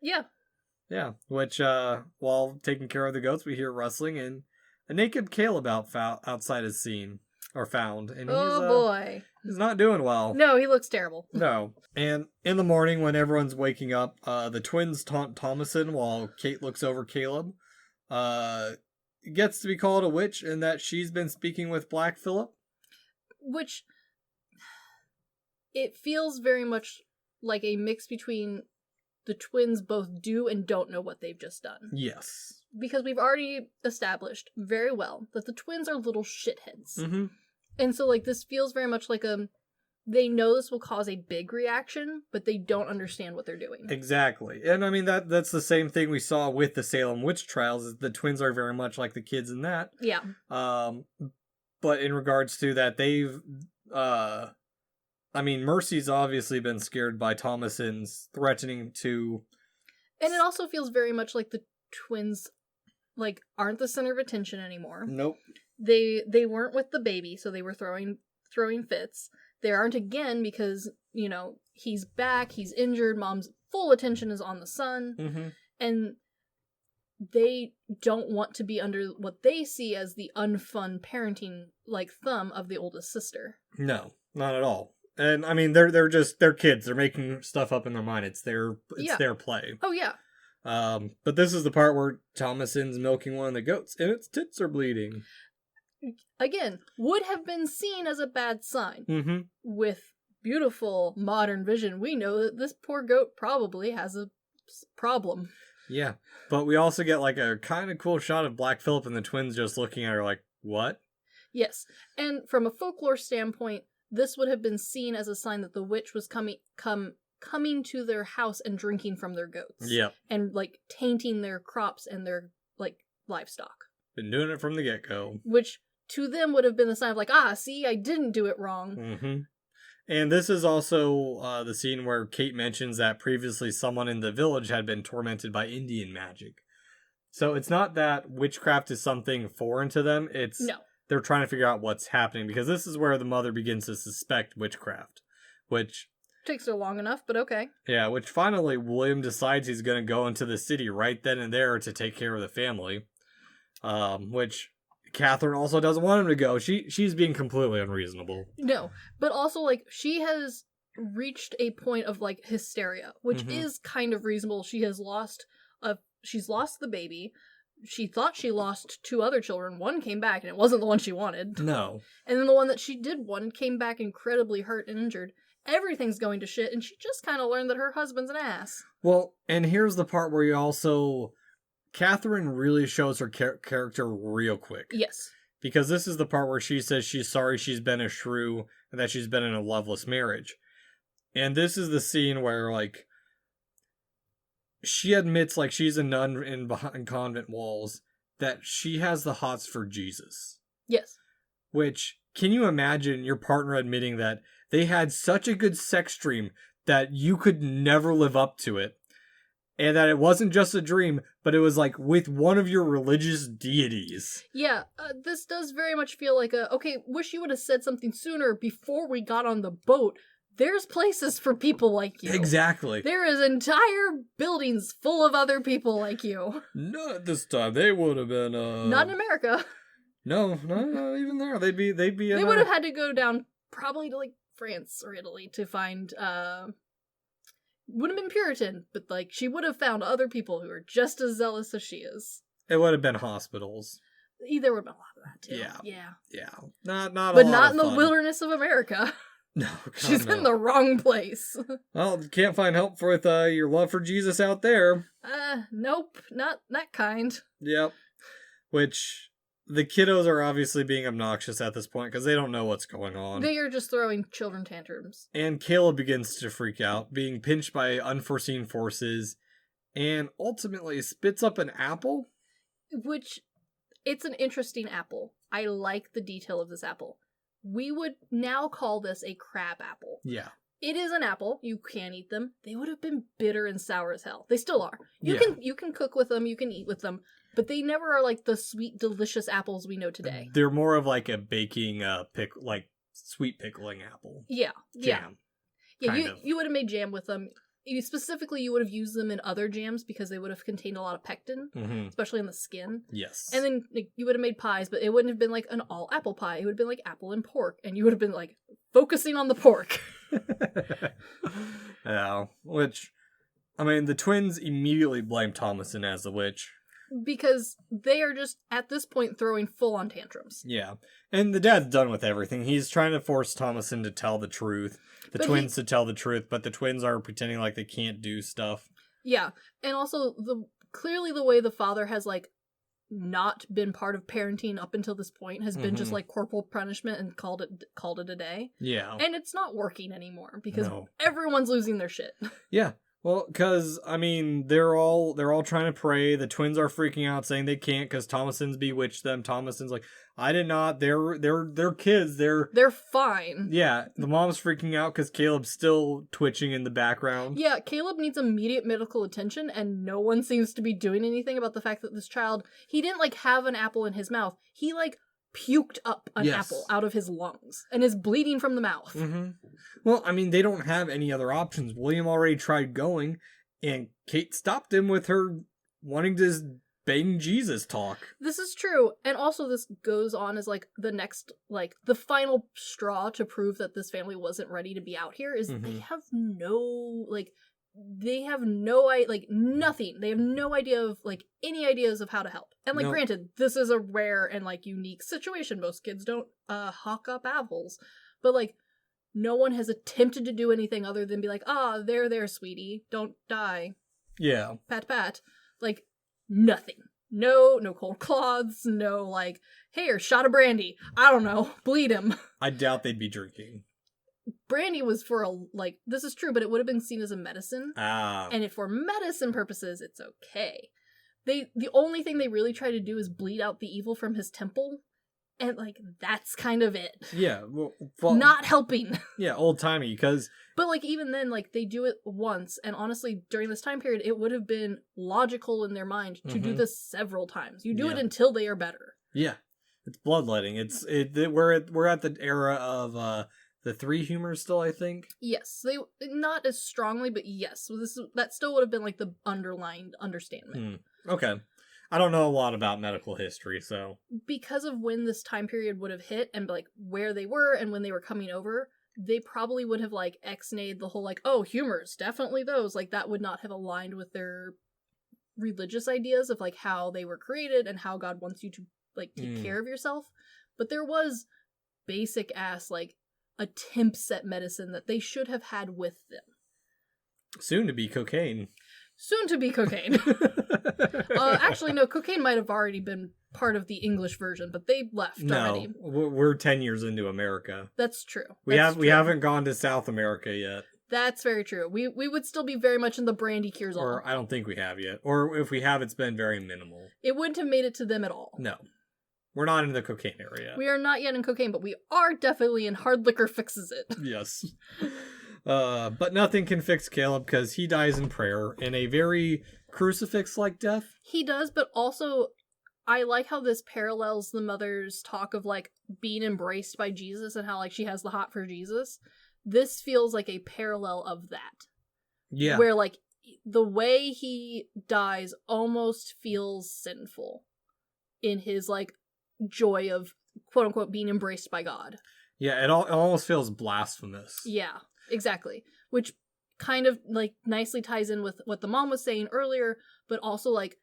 Yeah. Yeah, which, while taking care of the goats, we hear rustling, and a naked Caleb outside is seen, or found. And boy. He's not doing well. No, he looks terrible. No. And in the morning, when everyone's waking up, the twins taunt Thomason while Kate looks over Caleb. Gets to be called a witch, and that she's been speaking with Black Phillip. Which... It feels very much like a mix between the twins both do and don't know what they've just done. Yes. Because we've already established very well that the twins are little shitheads. Mm-hmm. And so, like, this feels very much like they know this will cause a big reaction, but they don't understand what they're doing. Exactly. And I mean, that's the same thing we saw with the Salem witch trials, is the twins are very much like the kids in that. Yeah. But in regards to that, they've, I mean, Mercy's obviously been scared by Thomason's threatening to... And it also feels very much like the twins, like, aren't the center of attention anymore. Nope. They weren't with the baby, so they were throwing fits. They aren't again because, you know, he's back, he's injured, mom's full attention is on the son. Mm-hmm. And they don't want to be under what they see as the unfun parenting, like, thumb of the oldest sister. No, not at all. And I mean, they're kids. They're making stuff up in their mind. It's their play. Oh yeah. But this is the part where Thomason's milking one of the goats, and its tits are bleeding. Again, would have been seen as a bad sign. Mm-hmm. With beautiful modern vision, we know that this poor goat probably has a problem. Yeah, but we also get like a kind of cool shot of Black Phillip and the twins just looking at her like, what? Yes, and from a folklore standpoint, this would have been seen as a sign that the witch was coming to their house and drinking from their goats. Yep. And, like, tainting their crops and their, like, livestock. Been doing it from the get-go. Which, to them, would have been the sign of, like, see, I didn't do it wrong. Mm-hmm. And this is also the scene where Kate mentions that previously someone in the village had been tormented by Indian magic. So it's not that witchcraft is something foreign to them, it's... No. They're trying to figure out what's happening, because this is where the mother begins to suspect witchcraft, which... Takes her long enough, but okay. Yeah, which finally William decides he's going to go into the city right then and there to take care of the family, which Catherine also doesn't want him to go. She's being completely unreasonable. No, but also, like, she has reached a point of, like, hysteria, which is kind of reasonable. She's lost the baby. She thought she lost 2 other children. One came back, and it wasn't the one she wanted. No. And then the one that she did want came back incredibly hurt and injured. Everything's going to shit, and she just kind of learned that her husband's an ass. Well, and here's the part where you also... Catherine really shows her character real quick. Yes. Because this is the part where she says she's sorry she's been a shrew and that she's been in a loveless marriage. And this is the scene where, like... She admits, like, she's a nun behind convent walls, that she has the hots for Jesus. Yes. Which, can you imagine your partner admitting that they had such a good sex dream that you could never live up to it? and that it wasn't just a dream, but it was like with one of your religious deities. Yeah, this does very much feel like okay, wish you would have said something sooner before we got on the boat. There's places for people like you. Exactly. There is entire buildings full of other people like you. Not this time. They would have been, Not in America. No, not even there. They'd be They would have had to go down probably to, like, France or Italy to find, would have been Puritan, but, like, she would have found other people who are just as zealous as she is. It would have been hospitals. There would have been a lot of that, too. Yeah. Yeah. Not But a lot not of in the fun. wilderness of America. No, God, She's no. in the wrong place. Well, can't find help with your love for Jesus out there. Nope. Not that kind. Yep. Which, the kiddos are obviously being obnoxious at this point because they don't know what's going on. They are just throwing children tantrums. And Caleb begins to freak out, being pinched by unforeseen forces, and ultimately spits up an apple. Which, it's an interesting apple. I like the detail of this apple. We would now call this a crab apple. Yeah. It is an apple. You can eat them. They would have been bitter and sour as hell. They still are. You can cook with them, you can eat with them, but they never are like the sweet, delicious apples we know today. They're more of like a baking like sweet pickling apple. Yeah. Jam. Yeah, kind of. you would have made jam with them. Specifically, you would have used them in other jams because they would have contained a lot of pectin, especially in the skin. Yes. And then like, you would have made pies, but it wouldn't have been like an all apple pie. It would have been like apple and pork, and you would have been like focusing on the pork. Yeah, which, I mean, the twins immediately blame Thomason as the witch. Because they are just, at this point, throwing full-on tantrums. Yeah. And the dad's done with everything. He's trying to force Thomason to tell the truth. The twins to tell the truth, but the twins are pretending like they can't do stuff. Yeah. And also, clearly the way the father has, like, not been part of parenting up until this point has been just, like, corporal punishment and called it a day. Yeah. And it's not working anymore because everyone's losing their shit. Yeah. Well, because, I mean, they're all trying to pray. The twins are freaking out, saying they can't because Thomason's bewitched them. Thomason's like, I did not. They're kids. They're fine. Yeah. The mom's freaking out because Caleb's still twitching in the background. Yeah, Caleb needs immediate medical attention, and no one seems to be doing anything about the fact that this child, he didn't, like, have an apple in his mouth. He, like, puked up an apple out of his lungs and is bleeding from the mouth. Mm-hmm. Well, I mean, they don't have any other options. William already tried going, and Kate stopped him with her wanting to bang Jesus talk. This is true. And also this goes on as, like, the next, like, the final straw to prove that this family wasn't ready to be out here is they have no, like, nothing. They have no idea of, like, any ideas of how to help. And, like, granted, this is a rare and, like, unique situation. Most kids don't hawk up apples. But, like, no one has attempted to do anything other than be like, there, sweetie. Don't die. Yeah. Pat, pat. Like, nothing. No cold cloths. No, like, here, shot of brandy. I don't know. Bleed him. I doubt they'd be drinking. Brandy was for this is true, but it would have been seen as a medicine. Ah. And if for medicine purposes, it's okay. The only thing they really try to do is bleed out the evil from his temple. And, like, that's kind of it. Yeah. Well, not helping. Yeah, old-timey, because... But, like, even then, like, they do it once, and honestly, during this time period, it would have been logical in their mind to do this several times. You do it until they are better. Yeah. It's bloodletting. We're at the era of, the three humors still, I think. Yes. They not as strongly, but yes. So that still would have been, like, the underlying understanding. Okay. I don't know a lot about medical history, so... Because of when this time period would have hit and, like, where they were and when they were coming over, they probably would have, like, ex-nayed the whole, like, humors, definitely those. Like, that would not have aligned with their religious ideas of, like, how they were created and how God wants you to, like, take care of yourself. But there was basic-ass, like, attempts at medicine that they should have had with them. Soon to be cocaine. Soon to be cocaine. Actually, no, cocaine might have already been part of the English version, but they left already. We're 10 years into America. That's true. We haven't gone to South America yet. That's very true. We would still be very much in the brandy cures all. Or I don't think we have yet. Or if we have, it's been very minimal. It wouldn't have made it to them at all. No. We're not in the cocaine area. We are not yet in cocaine, but we are definitely in hard liquor fixes it. Yes. But nothing can fix Caleb because he dies in prayer in a very crucifix-like death. He does, but also I like how this parallels the mother's talk of like being embraced by Jesus and how like she has the hot for Jesus. This feels like a parallel of that. Yeah. Where like the way he dies almost feels sinful in his like joy of quote unquote being embraced by God. Yeah, it almost feels blasphemous. Yeah, exactly. Which kind of like nicely ties in with what the mom was saying earlier, but also like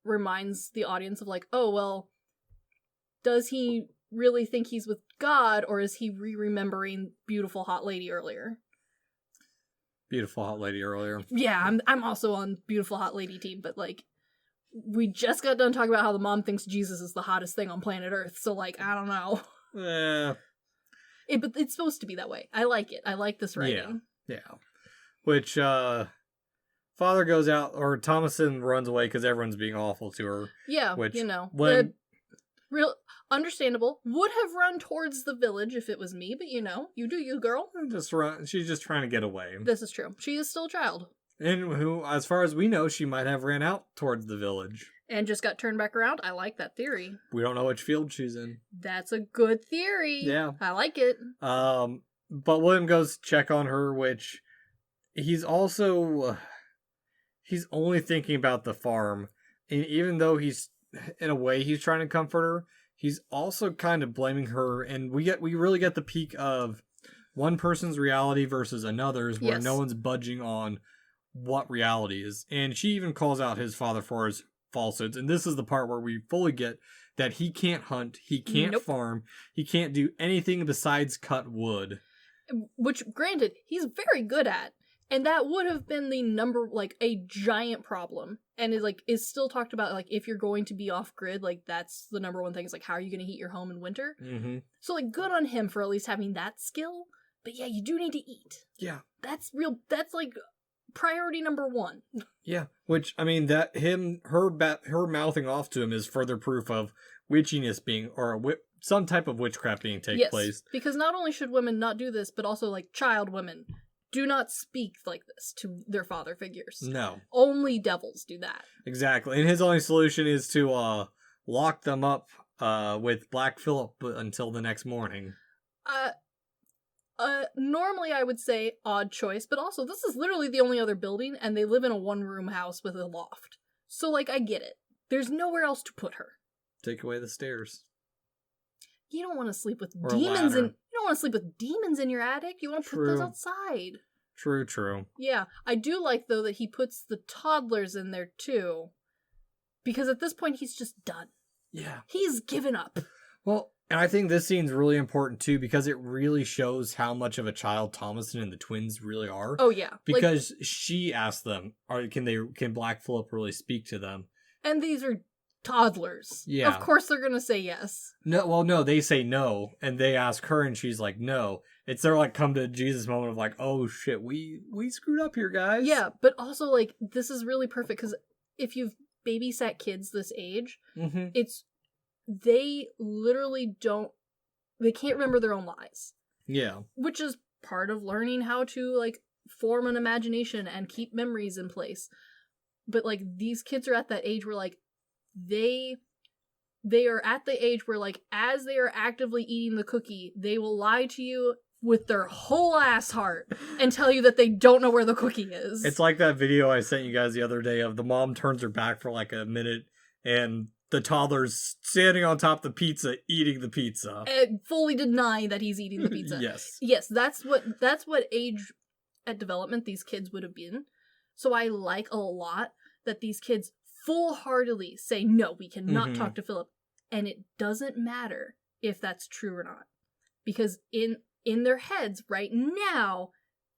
reminds the audience of like, oh, well, does he really think he's with God, or is he remembering beautiful hot lady earlier? Beautiful hot lady earlier. Yeah, I'm also on beautiful hot lady team, but like we just got done talking about how the mom thinks Jesus is the hottest thing on planet Earth, so like I don't know. But it's supposed to be that way. I like it. I like this writing. Yeah. Which Father goes out, or Thomason runs away because everyone's being awful to her. Yeah, which, you know, when real understandable. Would have run towards the village if it was me, but you know, you do you, girl. She's just trying to get away. This is true. She is still a child. And who, as far as we know, she might have ran out towards the village. And just got turned back around. I like that theory. We don't know which field she's in. That's a good theory. Yeah. I like it. But William goes check on her, which he's also... he's only thinking about the farm. And even though he's, in a way, he's trying to comfort her, he's also kind of blaming her. And we really get the peak of one person's reality versus another's, where no one's budging on what reality is. And she even calls out his father for his falsehoods. And this is the part where we fully get that he can't hunt, he can't farm, he can't do anything besides cut wood. Which, granted, he's very good at. And that would have been the number, like, a giant problem. And is still talked about, like, if you're going to be off-grid, like, that's the number one thing, is, like, how are you going to heat your home in winter? Mm-hmm. So, like, good on him for at least having that skill. But yeah, you do need to eat. Yeah. That's like, priority number one. Yeah. Which, I mean, her mouthing off to him is further proof of witchiness being, or some type of witchcraft being take place. Because not only should women not do this, but also, like, child women do not speak like this to their father figures. No. Only devils do that. Exactly. And his only solution is to lock them up with Black Phillip until the next morning. Normally I would say odd choice, but also this is literally the only other building, and they live in a one-room house with a loft. So, like, I get it. There's nowhere else to put her. Take away the stairs. You don't want to sleep with demons in. You don't want to sleep with demons in your attic. You want to put those outside. True. Yeah, I do like though that he puts the toddlers in there too, because at this point he's just done. Yeah, he's given up. Well, and I think this scene's really important too because it really shows how much of a child Thomason and the twins really are. Oh yeah, because she asked them, "Can Black Phillip really speak to them?" And these are toddlers. Yeah. Of course they're gonna say yes. No, they say no, and they ask her, and she's like, no. It's their, like, come to Jesus moment of, like, oh, shit, we screwed up here, guys. Yeah, but also, like, this is really perfect, because if you've babysat kids this age, they literally they can't remember their own lies. Yeah. Which is part of learning how to, like, form an imagination and keep memories in place. But, like, these kids are at that age where, like, they are at the age where, like, as they are actively eating the cookie, they will lie to you with their whole ass heart and tell you that they don't know where the cookie is. It's like that video I sent you guys the other day of the mom turns her back for like a minute and the toddler's standing on top of the pizza eating the pizza. And fully denying that he's eating the pizza. Yes. Yes, that's what age at development these kids would have been. So I like a lot that these kids full-heartedly say, no, we cannot talk to Philip. And it doesn't matter if that's true or not. Because in their heads right now,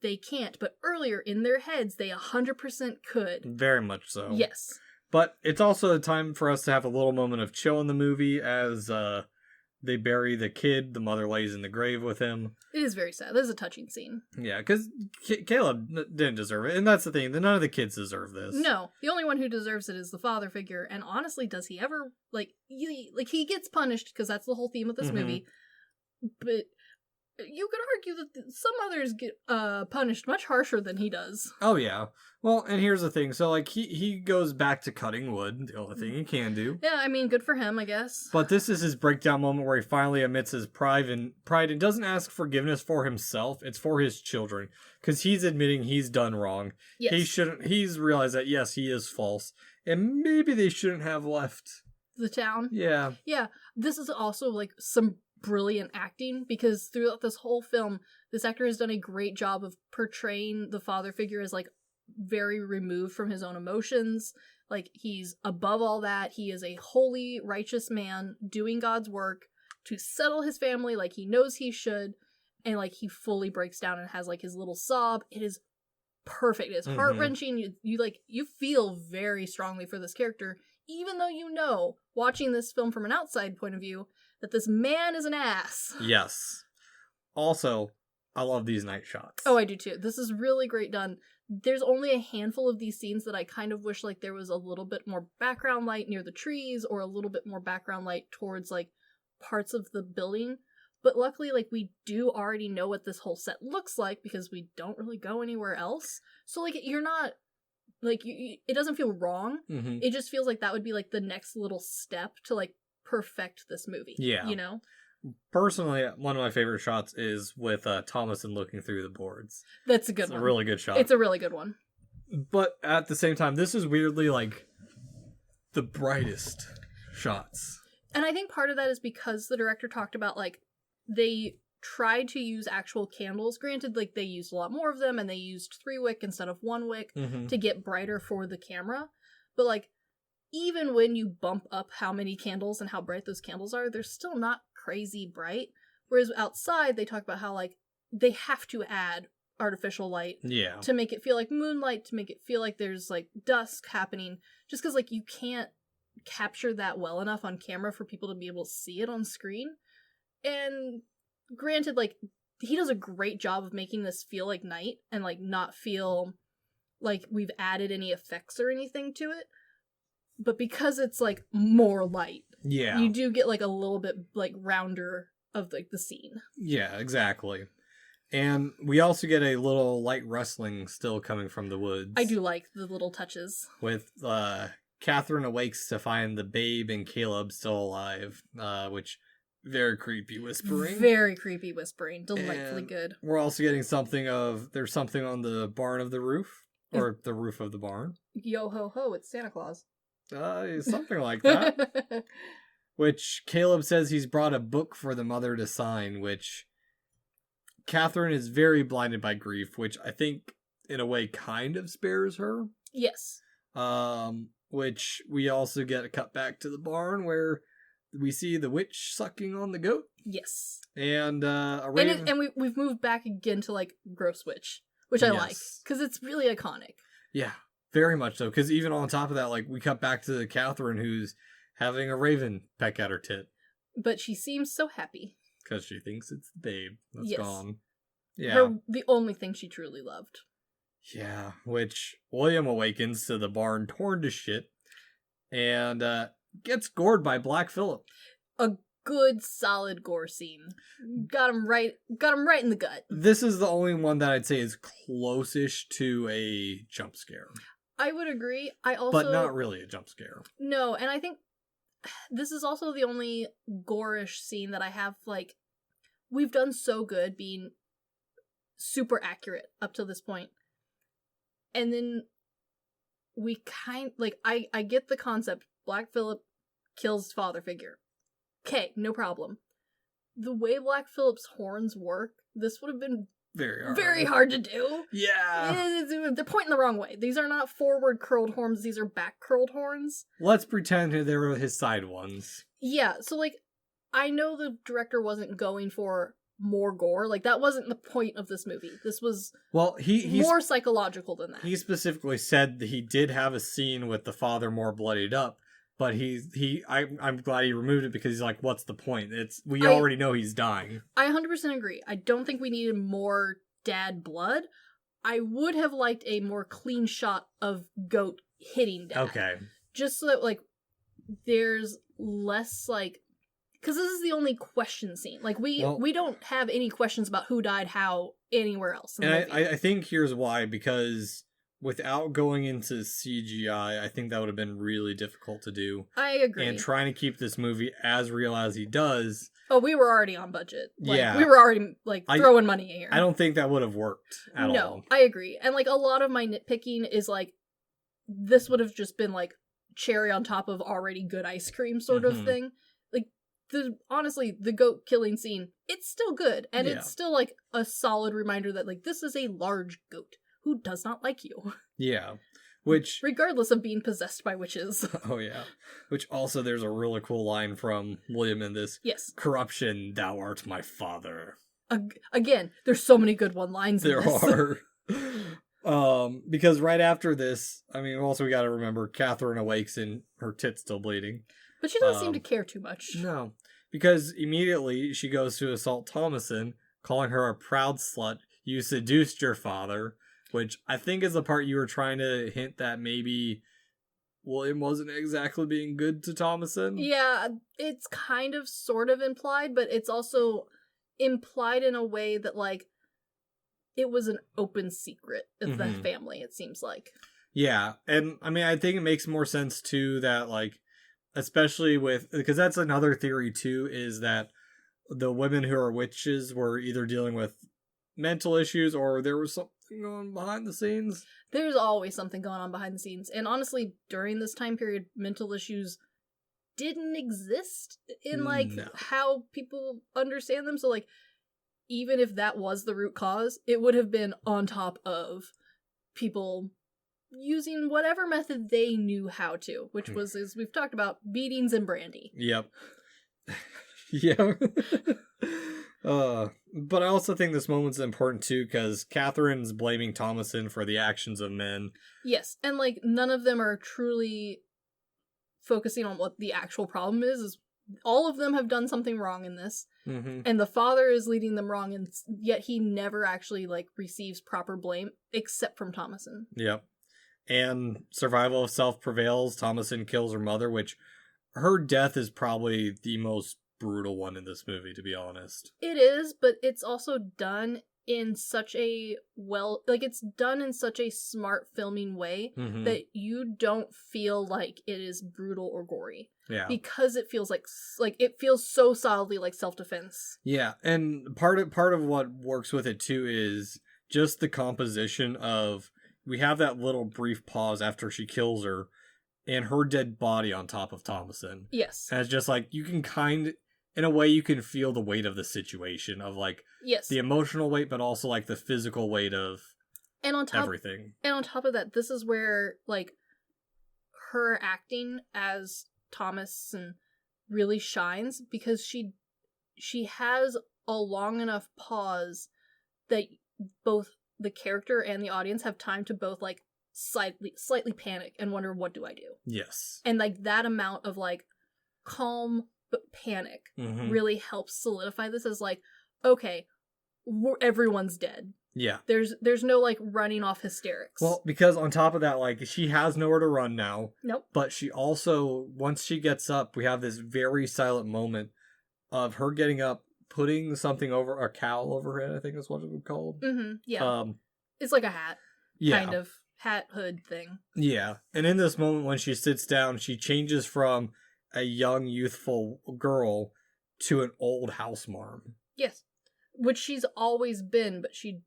they can't. But earlier in their heads, they 100% could. Very much so. Yes. But it's also a time for us to have a little moment of chill in the movie as they bury the kid. The mother lays in the grave with him. It is very sad. This is a touching scene. Yeah, because Caleb didn't deserve it. And that's the thing. None of the kids deserve this. No. The only one who deserves it is the father figure. And honestly, does he ever, he gets punished because that's the whole theme of this movie. But you could argue that some others get punished much harsher than he does. Oh, yeah. Well, and here's the thing. So, like, he goes back to cutting wood, the only thing he can do. Yeah, I mean, good for him, I guess. But this is his breakdown moment where he finally admits his pride and doesn't ask forgiveness for himself. It's for his children. Because he's admitting he's done wrong. Yes. He's realized that, yes, he is false. And maybe they shouldn't have left the town. Yeah. Yeah. This is also, like, some brilliant acting, because throughout this whole film, this actor has done a great job of portraying the father figure as, like, very removed from his own emotions. Like, he's above all that. He is a holy, righteous man doing God's work to settle his family like he knows he should, and, like, he fully breaks down and has, like, his little sob. It is perfect. It's heart-wrenching. You feel very strongly for this character, even though you know, watching this film from an outside point of view, that this man is an ass. Yes. Also, I love these night shots. Oh, I do too. This is really great done. There's only a handful of these scenes that I kind of wish, like, there was a little bit more background light near the trees, or a little bit more background light towards, like, parts of the building. But luckily, like, we do already know what this whole set looks like, because we don't really go anywhere else. So, like, you're not, like, it doesn't feel wrong. Mm-hmm. It just feels like that would be, like, the next little step to, like, perfect this movie. Yeah. You know? Personally, one of my favorite shots is with Thomason looking through the boards. That's a good It's one. a really good shot. It's a really good one. But at the same time, this is weirdly, like, the brightest shots. And I think part of that is because the director talked about, like, they tried to use actual candles. Granted, like, they used a lot more of them, and they used 3 wick instead of 1 wick to get brighter for the camera. But, like, even when you bump up how many candles and how bright those candles are, they're still not crazy bright. Whereas outside, they talk about how, like, they have to add artificial light to make it feel like moonlight, to make it feel like there's, like, dusk happening, just because, like, you can't capture that well enough on camera for people to be able to see it on screen. And granted, like, he does a great job of making this feel like night and, like, not feel like we've added any effects or anything to it. But because it's, like, more light, you do get, like, a little bit, like, rounder of, like, the scene. Yeah, exactly. And we also get a little light rustling still coming from the woods. I do like the little touches. With Catherine awakes to find the babe and Caleb still alive, which, very creepy whispering. Very creepy whispering. Delightfully and good. We're also getting there's something on the barn of the roof, or the roof of the barn. Yo ho ho, it's Santa Claus. Something like that. Which Caleb says he's brought a book for the mother to sign, which Catherine is very blinded by grief, which I think in a way kind of spares her. Yes. Which we also get a cut back to the barn where we see the witch sucking on the goat. Yes. And a raven. And we've moved back again to, like, gross witch, which I like, because it's really iconic. Yeah. Very much so, because even on top of that, like, we cut back to Catherine, who's having a raven peck at her tit. But she seems so happy. Because she thinks it's the babe that's gone. Yeah. The only thing she truly loved. Yeah, which William awakens to the barn torn to shit, and gets gored by Black Phillip. A good, solid gore scene. Got him right in the gut. This is the only one that I'd say is close-ish to a jump scare. I would agree. But not really a jump scare. No, and I think this is also the only gore-ish scene that I have, like, we've done so good being super accurate up to this point. And then we I get the concept. Black Phillip kills father figure. Okay, no problem. The way Black Phillip's horns work, this would have been very hard to do. Yeah. They're pointing the wrong way. These are not forward curled horns, these are back curled horns. Let's pretend they were his side ones. Yeah, so, like, I know the director wasn't going for more gore. Like, that wasn't the point of this movie. This was he's more psychological than that. He specifically said that he did have a scene with the father more bloodied up, but I'm glad he removed it, because he's like, what's the point? We already know he's dying. I 100% agree. I don't think we needed more dad blood. I would have liked a more clean shot of goat hitting dad. Okay. Just so that, like, there's less, like, Because this is the only question scene. Like, we don't have any questions about who died how anywhere else in the movie. I think here's why, because without going into CGI, I think that would have been really difficult to do. I agree. And trying to keep this movie as real as he does. Oh, we were already on budget. Like, yeah. We were already, like, throwing money in here. I don't think that would have worked at all. No, I agree. And, like, a lot of my nitpicking is, like, this would have just been, like, cherry on top of already good ice cream sort of thing. Like, honestly, the goat killing scene, it's still good. And it's still, like, a solid reminder that, like, this is a large goat who does not like you. Yeah. Which... regardless of being possessed by witches. Oh, yeah. Which also, there's a really cool line from William in this. Yes. Corruption, thou art my father. Again, there's so many good one-lines in this. There are. Because right after this, I mean, also we gotta remember, Catherine awakes and her tit's still bleeding. But she doesn't seem to care too much. No. Because immediately she goes to assault Thomason, calling her a proud slut. You seduced your father. Which I think is the part you were trying to hint that maybe William wasn't exactly being good to Thomason. Yeah, it's kind of sort of implied, but it's also implied in a way that, like, it was an open secret of the family, it seems like. Yeah, and I mean, I think it makes more sense too that, like, especially with, because that's another theory too, is that the women who are witches were either dealing with mental issues or there was something going on behind the scenes. There's always something going on behind the scenes. And honestly, during this time period, mental issues didn't exist in, like, how people understand them. So, like, even if that was the root cause, it would have been on top of people using whatever method they knew how to, which was, as we've talked about, beatings and brandy. Yep. Yeah. But I also think this moment's important too, because Catherine's blaming Thomason for the actions of men. Yes, and, like, none of them are truly focusing on what the actual problem is all of them have done something wrong in this, and the father is leading them wrong, and yet he never actually, like, receives proper blame, except from Thomason. Yep. And survival of self prevails. Thomason kills her mother, which her death is probably the most brutal one in this movie, to be honest. It is, but it's also done in such a it's done in such a smart filming way that you don't feel like it is brutal or gory. Yeah. Because it feels like it feels so solidly like self-defense. Yeah, and part of what works with it too is just the composition of, we have that little brief pause after she kills her and her dead body on top of Thomason. Yes. And it's just like, you can in a way you can feel the weight of the situation, of, like, yes, the emotional weight, but also, like, the physical weight of everything. And on top of that, this is where, like, her acting as Thomason really shines, because she has a long enough pause that both the character and the audience have time to both, like, slightly panic and wonder, what do I do? Yes. And, like, that amount of, like, calm but panic really helps solidify this as, like, okay, everyone's dead. Yeah. There's no, like, running off hysterics. Well, because on top of that, like, she has nowhere to run now. Nope. But she also, once she gets up, we have this very silent moment of her getting up, putting something over, a cowl over her head, I think is what it was called. Yeah. It's like a hat. Yeah. Kind of hat hood thing. Yeah. And in this moment, when she sits down, she changes from a young, youthful girl to an old house marm. Yes. Which she's always been, but she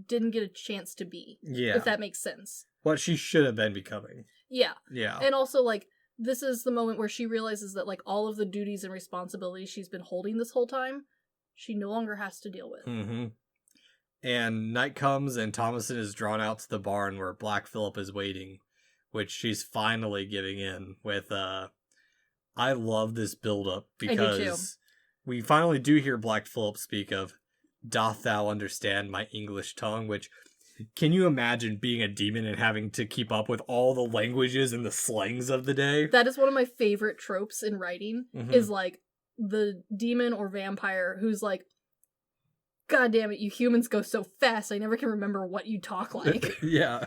didn't get a chance to be. Yeah. If that makes sense. What she should have been becoming. Yeah. Yeah. And also, like, this is the moment where she realizes that, like, all of the duties and responsibilities she's been holding this whole time, she no longer has to deal with. And night comes, and Thomason is drawn out to the barn where Black Phillip is waiting, which she's finally giving in with, I love this build-up, because we finally do hear Black Phillip speak of, "Doth thou understand my English tongue?" Which, can you imagine being a demon and having to keep up with all the languages and the slangs of the day? That is one of my favorite tropes in writing, is, like, the demon or vampire who's like, "God damn it, you humans go so fast, I never can remember what you talk like." Yeah.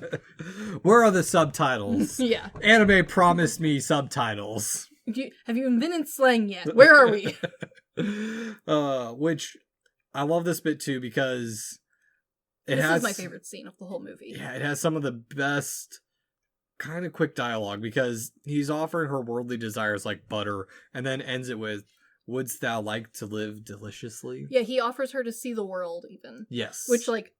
Where are the subtitles? Yeah. Anime promised me subtitles. Have you invented slang yet? Where are we? Which I love this bit too because This is my favorite scene of the whole movie. Yeah, it has some of the best kind of quick dialogue because he's offering her worldly desires like butter and then ends it with, "Wouldst thou like to live deliciously?" Yeah, he offers her to see the world even. Yes. Which, like,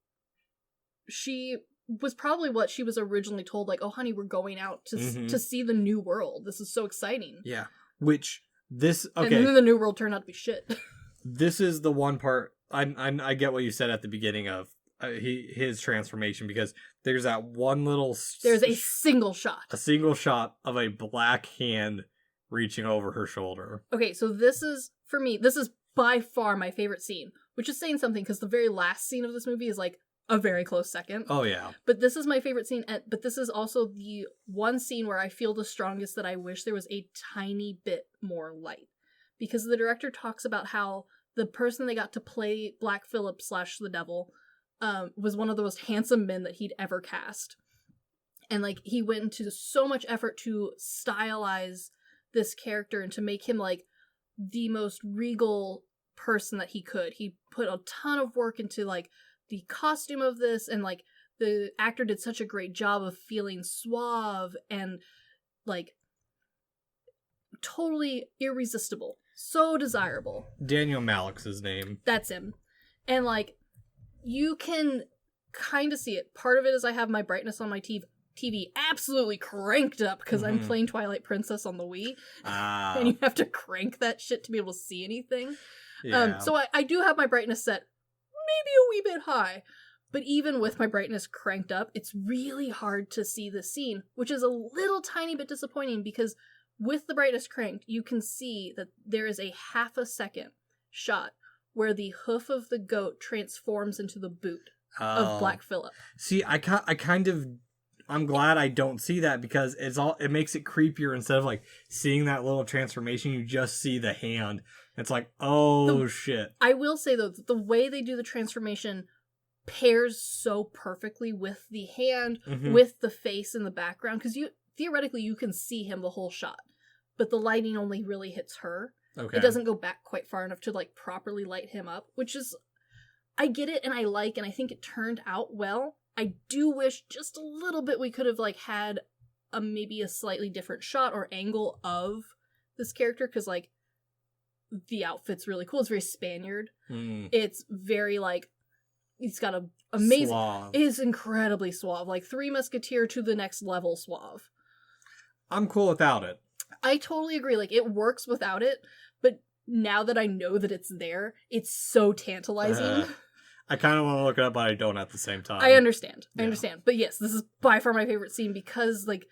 she was probably what she was originally told, like, oh, honey, we're going out to see the new world. This is so exciting. Yeah. Which, okay. And then the new world turned out to be shit. This is the one part, I get what you said at the beginning of his transformation, because there's that one little... There's a single shot. A single shot of a black hand reaching over her shoulder. Okay, so this is, for me, this is by far my favorite scene, which is saying something, because the very last scene of this movie is, like, a very close second. Oh, yeah. But this is my favorite scene, but this is also the one scene where I feel the strongest that I wish there was a tiny bit more light. Because the director talks about how the person they got to play Black Phillip / the devil was one of the most handsome men that he'd ever cast. And, like, he went into so much effort to stylize this character and to make him, like, the most regal person that he could. He put a ton of work into, like, the costume of this, and, like, the actor did such a great job of feeling suave and, like, totally irresistible. So desirable. Daniel Malick's his name. That's him. And, like, you can kind of see it. Part of it is I have my brightness on my TV absolutely cranked up because I'm playing Twilight Princess on the Wii. And you have to crank that shit to be able to see anything. Yeah. So I do have my brightness set maybe a wee bit high. But even with my brightness cranked up, it's really hard to see the scene, which is a little tiny bit disappointing because with the brightness cranked, you can see that there is a half a second shot where the hoof of the goat transforms into the boot of Black Phillip. See, I'm glad I don't see that because it makes it creepier. Instead of, like, seeing that little transformation, you just see the hand. It's like, shit. I will say, though, that the way they do the transformation pairs so perfectly with the hand, with the face in the background, because theoretically you can see him the whole shot, but the lighting only really hits her. Okay. It doesn't go back quite far enough to, like, properly light him up, which is, I get it and I think it turned out well. I do wish just a little bit we could have, like, had maybe a slightly different shot or angle of this character, because, like, the outfit's really cool. It's very Spaniard. It's very, like, he's got a amazing... Suave. It is incredibly suave. Like, Three Musketeer to the next level suave. I'm cool without it. I totally agree. Like, it works without it, but now that I know that it's there, it's so tantalizing. I kind of want to look it up, but I don't at the same time. I understand. But yes, this is by far my favorite scene because, like,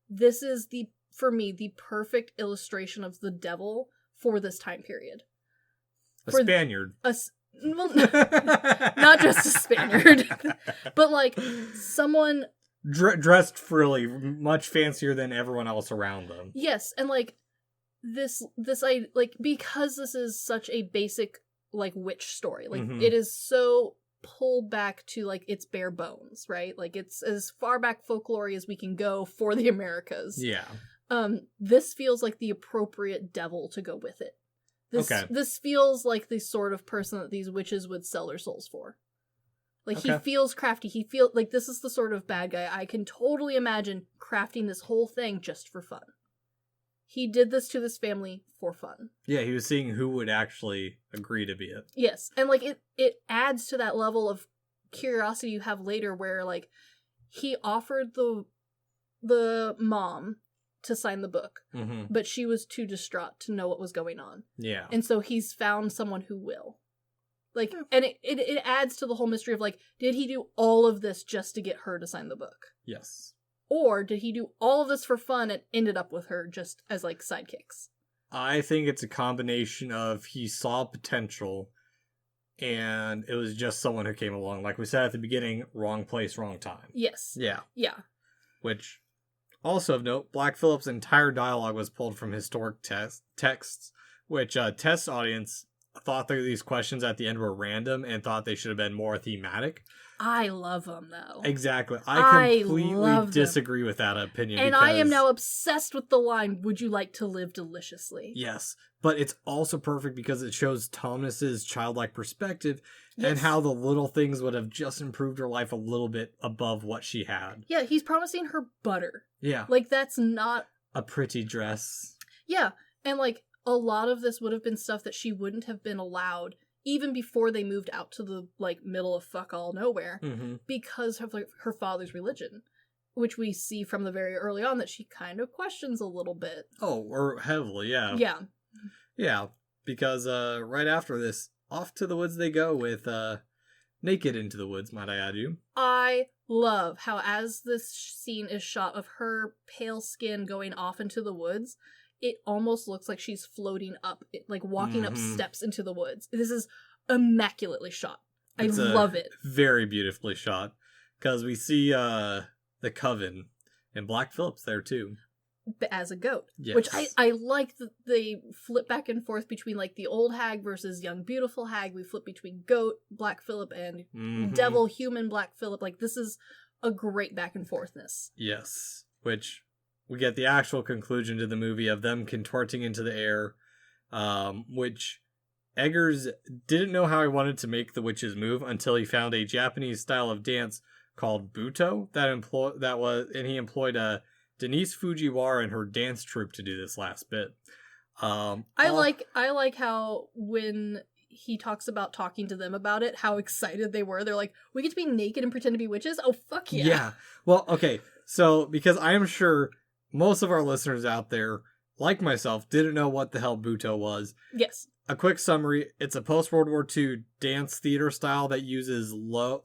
this is for me, the perfect illustration of the devil for this time period. Spaniard. Well, not just a Spaniard, but, like, someone... dressed frilly, much fancier than everyone else around them. Yes, and, like, because this is such a basic, like, witch story, like, it is so pulled back to, like, its bare bones, right? Like, it's as far back folklore as we can go for the Americas. Yeah. This feels like the appropriate devil to go with it. This feels like the sort of person that these witches would sell their souls for. Like, he feels crafty. He feels like this is the sort of bad guy I can totally imagine crafting this whole thing just for fun. He did this to this family for fun. Yeah, he was seeing who would actually agree to be it. Yes, and, like, it adds to that level of curiosity you have later where, like, he offered the mom to sign the book, but she was too distraught to know what was going on. Yeah. And so he's found someone who will. Like, and it adds to the whole mystery of, like, did he do all of this just to get her to sign the book? Yes. Or did he do all of this for fun and ended up with her just as, like, sidekicks? I think it's a combination of he saw potential and it was just someone who came along. Like we said at the beginning, wrong place, wrong time. Yes. Yeah. Yeah. Which, also of note, Black Phillip's entire dialogue was pulled from historic texts, which test audience... thought that these questions at the end were random and thought they should have been more thematic. I love them, though. Exactly. I completely love them. disagree with that opinion. And because, I am now obsessed with the line, "Would you like to live deliciously?" Yes, but it's also perfect because it shows Thomas's childlike perspective and Yes. how the little things would have just improved her life a little bit above what she had. Yeah, he's promising her butter. Yeah. Like, that's not... A pretty dress. Yeah, and, like, a lot of this would have been stuff that she wouldn't have been allowed even before they moved out to the, like, middle of fuck all nowhere because of, like, her father's religion, which we see from the very early on that she kind of questions a little bit. Oh, or heavily, yeah. Yeah. Yeah, because right after this, off to the woods they go with naked into the woods, might I add you. I love how as this scene is shot of her pale skin going off into the woods, it almost looks like she's floating up, like walking up steps into the woods. This is immaculately shot. I love it. Very beautifully shot. Because we see the coven, and Black Phillip's there too. As a goat. Yes. Which I like that they flip back and forth between, like, the old hag versus young beautiful hag. We flip between goat, Black Phillip, and devil, human Black Phillip. Like, this is a great back and forthness. Yes. Which we get the actual conclusion to the movie of them contorting into the air, which Eggers didn't know how he wanted to make the witches move until he found a Japanese style of dance called Buto and he employed Denise Fujiwara and her dance troupe to do this last bit. I like how when he talks about talking to them about it, how excited they were. They're like, "We get to be naked and pretend to be witches? Oh, fuck yeah." Yeah. Well, okay. So, because I am sure most of our listeners out there, like myself, didn't know what the hell Buto was. Yes. A quick summary, it's a post-World War II dance theater style that uses low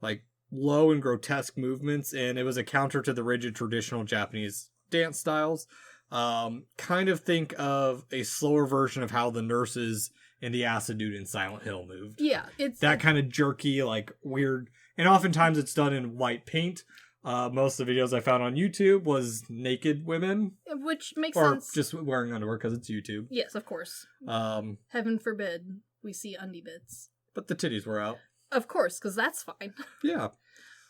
and grotesque movements, and it was a counter to the rigid traditional Japanese dance styles. Kind of think of a slower version of how the nurses in the Acid Dude in Silent Hill moved. Yeah, it's that kind of jerky, like, weird, and oftentimes it's done in white paint. Most of the videos I found on YouTube was naked women. Which makes or sense. Or just wearing underwear because it's YouTube. Yes, of course. Heaven forbid we see undie bits. But the titties were out. Of course, because that's fine. Yeah.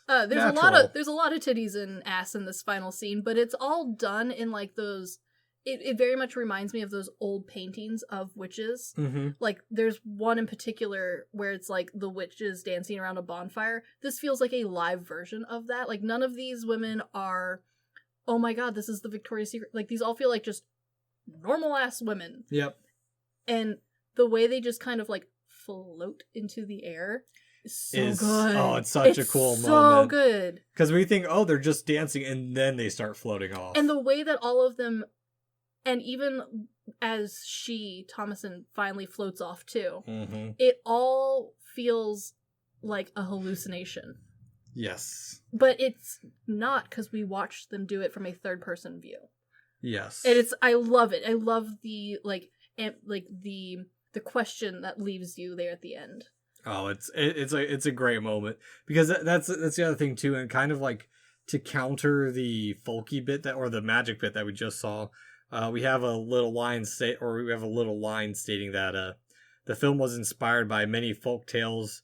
There's a lot of titties and ass in this final scene, but it's all done in, like, those... It very much reminds me of those old paintings of witches. Mm-hmm. Like, there's one in particular where it's, like, the witches dancing around a bonfire. This feels like a live version of that. Like, none of these women are, oh my god, this is the Victoria's Secret. Like, these all feel like just normal-ass women. Yep. And the way they just kind of, like, float into the air is so good. Oh, it's such a cool moment. So good. Because we think, oh, they're just dancing, and then they start floating off. And the way that all of them... And even as Thomason, finally floats off too, it all feels like a hallucination. Yes. But it's not, because we watched them do it from a third-person view. Yes. And I love it. I love the, the question that leaves you there at the end. Oh, it's a great moment. Because that's the other thing too, and kind of like to counter the folky bit or the magic bit that we just saw. We have a little line stating that the film was inspired by many folk tales,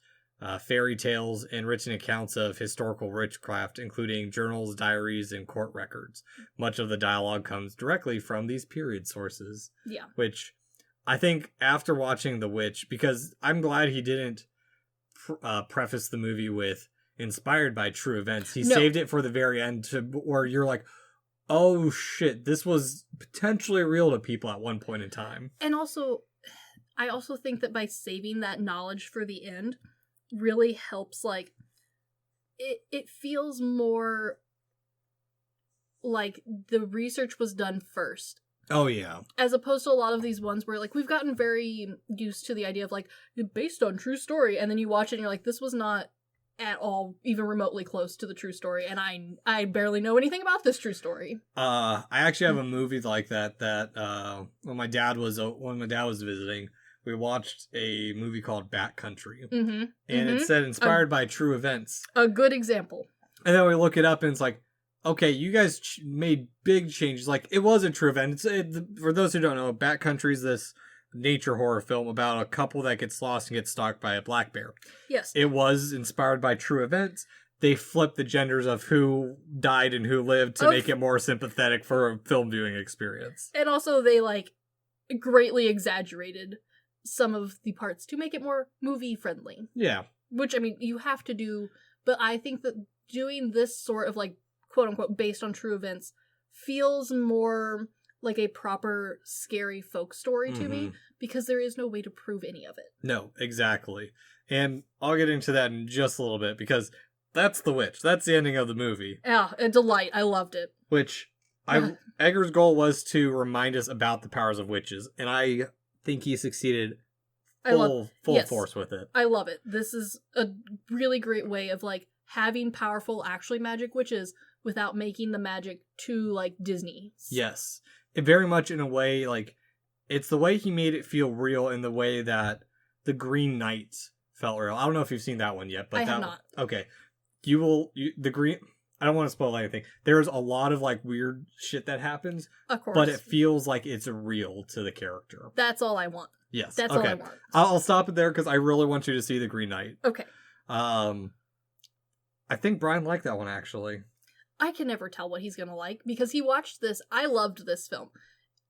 fairy tales, and written accounts of historical witchcraft, including journals, diaries, and court records. Much of the dialogue comes directly from these period sources. Yeah. Which I think after watching The Witch, because I'm glad he didn't preface the movie with inspired by true events. He saved it for the very end where you're like, oh shit, this was potentially real to people at one point in time. And also, I also think that by saving that knowledge for the end really helps, like, it feels more like the research was done first. Oh, yeah. As opposed to a lot of these ones where, like, we've gotten very used to the idea of, like, based on true story, and then you watch it and you're like, this was not at all even remotely close to the true story, and I barely know anything about this true story. I actually have a movie like that when my dad was visiting, we watched a movie called Bat Country, and it said inspired by true events. A good example. And then we look it up and it's like, okay, you guys made big changes. Like, it was a true event. For those who don't know, Bat Country is this nature horror film about a couple that gets lost and gets stalked by a black bear. Yes. It was inspired by true events. They flipped the genders of who died and who lived to make it more sympathetic for a film viewing experience. And also they, like, greatly exaggerated some of the parts to make it more movie-friendly. Yeah. Which, I mean, you have to do, but I think that doing this sort of, like, quote-unquote, based on true events feels more like a proper, scary folk story to me, because there is no way to prove any of it. No, exactly. And I'll get into that in just a little bit, because that's the witch. That's the ending of the movie. Yeah, a delight. I loved it. Which, Egger's goal was to remind us about the powers of witches, and I think he succeeded full force with it. I love it. This is a really great way of, like, having powerful, actually magic witches without making the magic too, like, Disney. Yes. It very much in a way, like, it's the way he made it feel real in the way that the Green Knight felt real. I don't know if you've seen that one yet, but I have not. Okay. I don't want to spoil anything. There's a lot of, like, weird shit that happens. Of course. But it feels like it's real to the character. That's all I want. Yes. That's all I want. I'll stop it there because I really want you to see The Green Knight. Okay. I think Brian liked that one, actually. I can never tell what he's going to like because he watched this. I loved this film.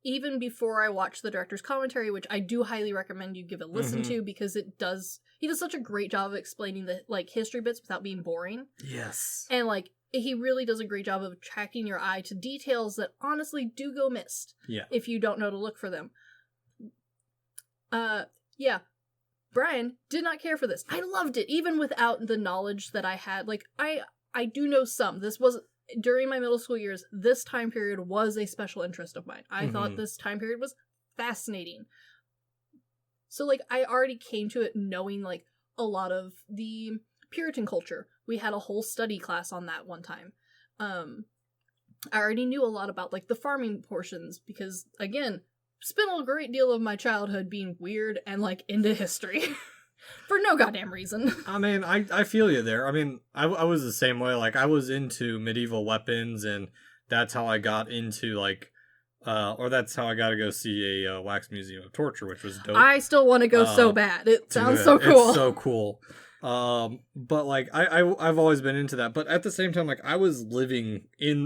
Even before I watched the director's commentary, which I do highly recommend you give a listen to because he does such a great job of explaining the, like, history bits without being boring. Yes. And, like, he really does a great job of attracting your eye to details that honestly do go missed. Yeah. If you don't know to look for them. Yeah. Brian did not care for this. I loved it, even without the knowledge that I had. Like, I do know some. This was, during my middle school years, this time period was a special interest of mine. I thought this time period was fascinating. So, like, I already came to it knowing, like, a lot of the Puritan culture. We had a whole study class on that one time. I already knew a lot about, like, the farming portions because, again, spent a great deal of my childhood being weird and, like, into history. For no goddamn reason. I mean, I feel you there. I mean, I was the same way. Like, I was into medieval weapons, and that's how I got into, like, or that's how I got to go see a Wax Museum of Torture, which was dope. I still want to go so bad. It sounds so cool. It's so cool. But, like, I've always been into that. But at the same time, like, I was living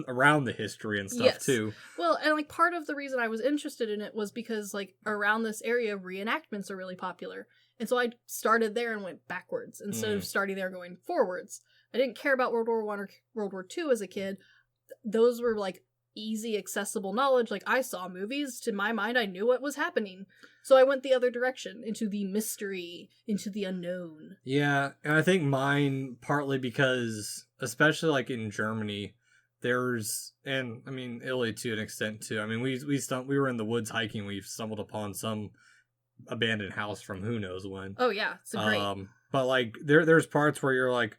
around the history and stuff, too. Well, and, like, part of the reason I was interested in it was because, like, around this area, reenactments are really popular. And so I started there and went backwards instead of starting there going forwards. I didn't care about World War I or World War II as a kid. Those were, like, easy, accessible knowledge. Like, I saw movies. To my mind, I knew what was happening. So I went the other direction, into the mystery, into the unknown. Yeah, and I think mine, partly because, especially, like, in Germany, and, I mean, Italy to an extent, too. I mean, we were in the woods hiking, we stumbled upon some abandoned house from who knows when. Oh yeah, it's great. But, like, there's parts where you're like,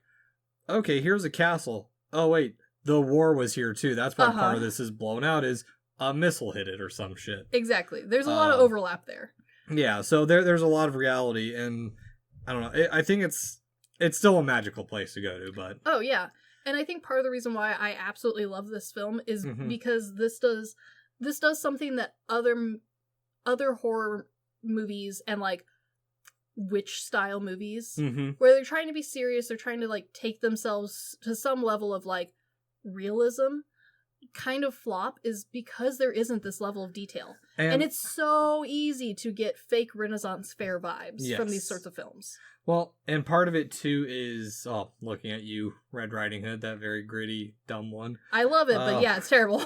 okay, here's a castle. Oh wait, the war was here too. That's why part of this is blown out, is a missile hit it or some shit. Exactly. There's a lot of overlap there. Yeah, so there's a lot of reality, and I don't know. I think it's still a magical place to go to, but oh yeah, and I think part of the reason why I absolutely love this film is because this does something that other horror movies and, like, witch style movies where they're trying to be serious, they're trying to, like, take themselves to some level of, like, realism, kind of flop, is because there isn't this level of detail. And it's so easy to get fake Renaissance fair vibes from these sorts of films. Well, and part of it too is, looking at you, Red Riding Hood, that very gritty, dumb one. I love it, but yeah, it's terrible.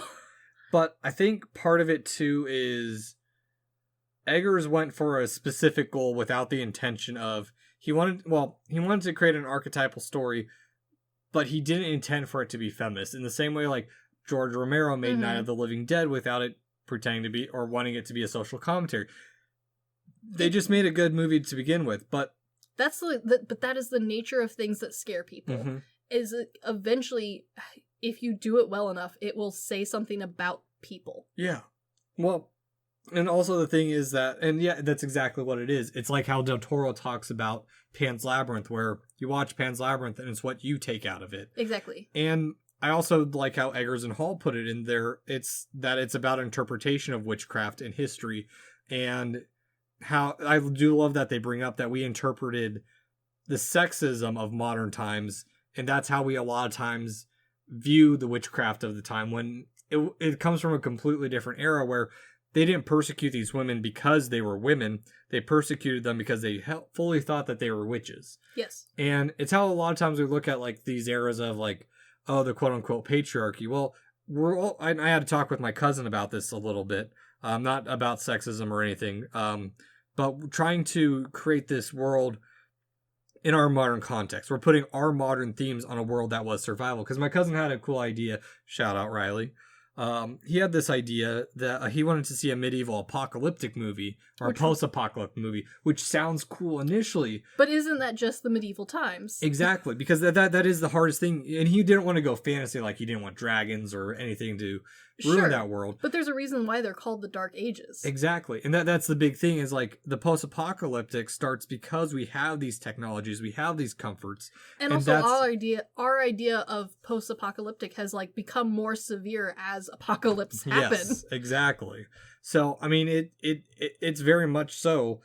But I think part of it too is Eggers went for a specific goal without the intention of, he wanted to create an archetypal story, but he didn't intend for it to be feminist. In the same way, like, George Romero made Night of the Living Dead without it pretending to be, or wanting it to be, a social commentary. They just made a good movie to begin with, but but that is the nature of things that scare people. Is eventually, if you do it well enough, it will say something about people. Yeah. Well, and also the thing is that, and yeah, that's exactly what it is. It's like how Del Toro talks about Pan's Labyrinth, where you watch Pan's Labyrinth and it's what you take out of it. Exactly. And I also like how Eggers and Hall put it in there. It's about interpretation of witchcraft and history. And how I do love that they bring up that we interpreted the sexism of modern times, and that's how we a lot of times view the witchcraft of the time, when it comes from a completely different era where they didn't persecute these women because they were women. They persecuted them because they fully thought that they were witches. Yes. And it's how a lot of times we look at like these eras of like, oh, the quote unquote patriarchy. Well, I had to talk with my cousin about this a little bit. Not about sexism or anything. But trying to create this world in our modern context. We're putting our modern themes on a world that was survival. Because my cousin had a cool idea. Shout out Riley. He had this idea that he wanted to see a medieval apocalyptic movie or a post-apocalyptic movie, which sounds cool initially. But isn't that just the medieval times? Exactly, because that is the hardest thing. And he didn't want to go fantasy, like he didn't want dragons or anything to ruin that world. But there's a reason why they're called the Dark Ages. Exactly. And that's the big thing is like the post-apocalyptic starts because we have these technologies, we have these comforts. And also our idea of post-apocalyptic has like become more severe as apocalypse happen. Yes, exactly. So, I mean, it's very much so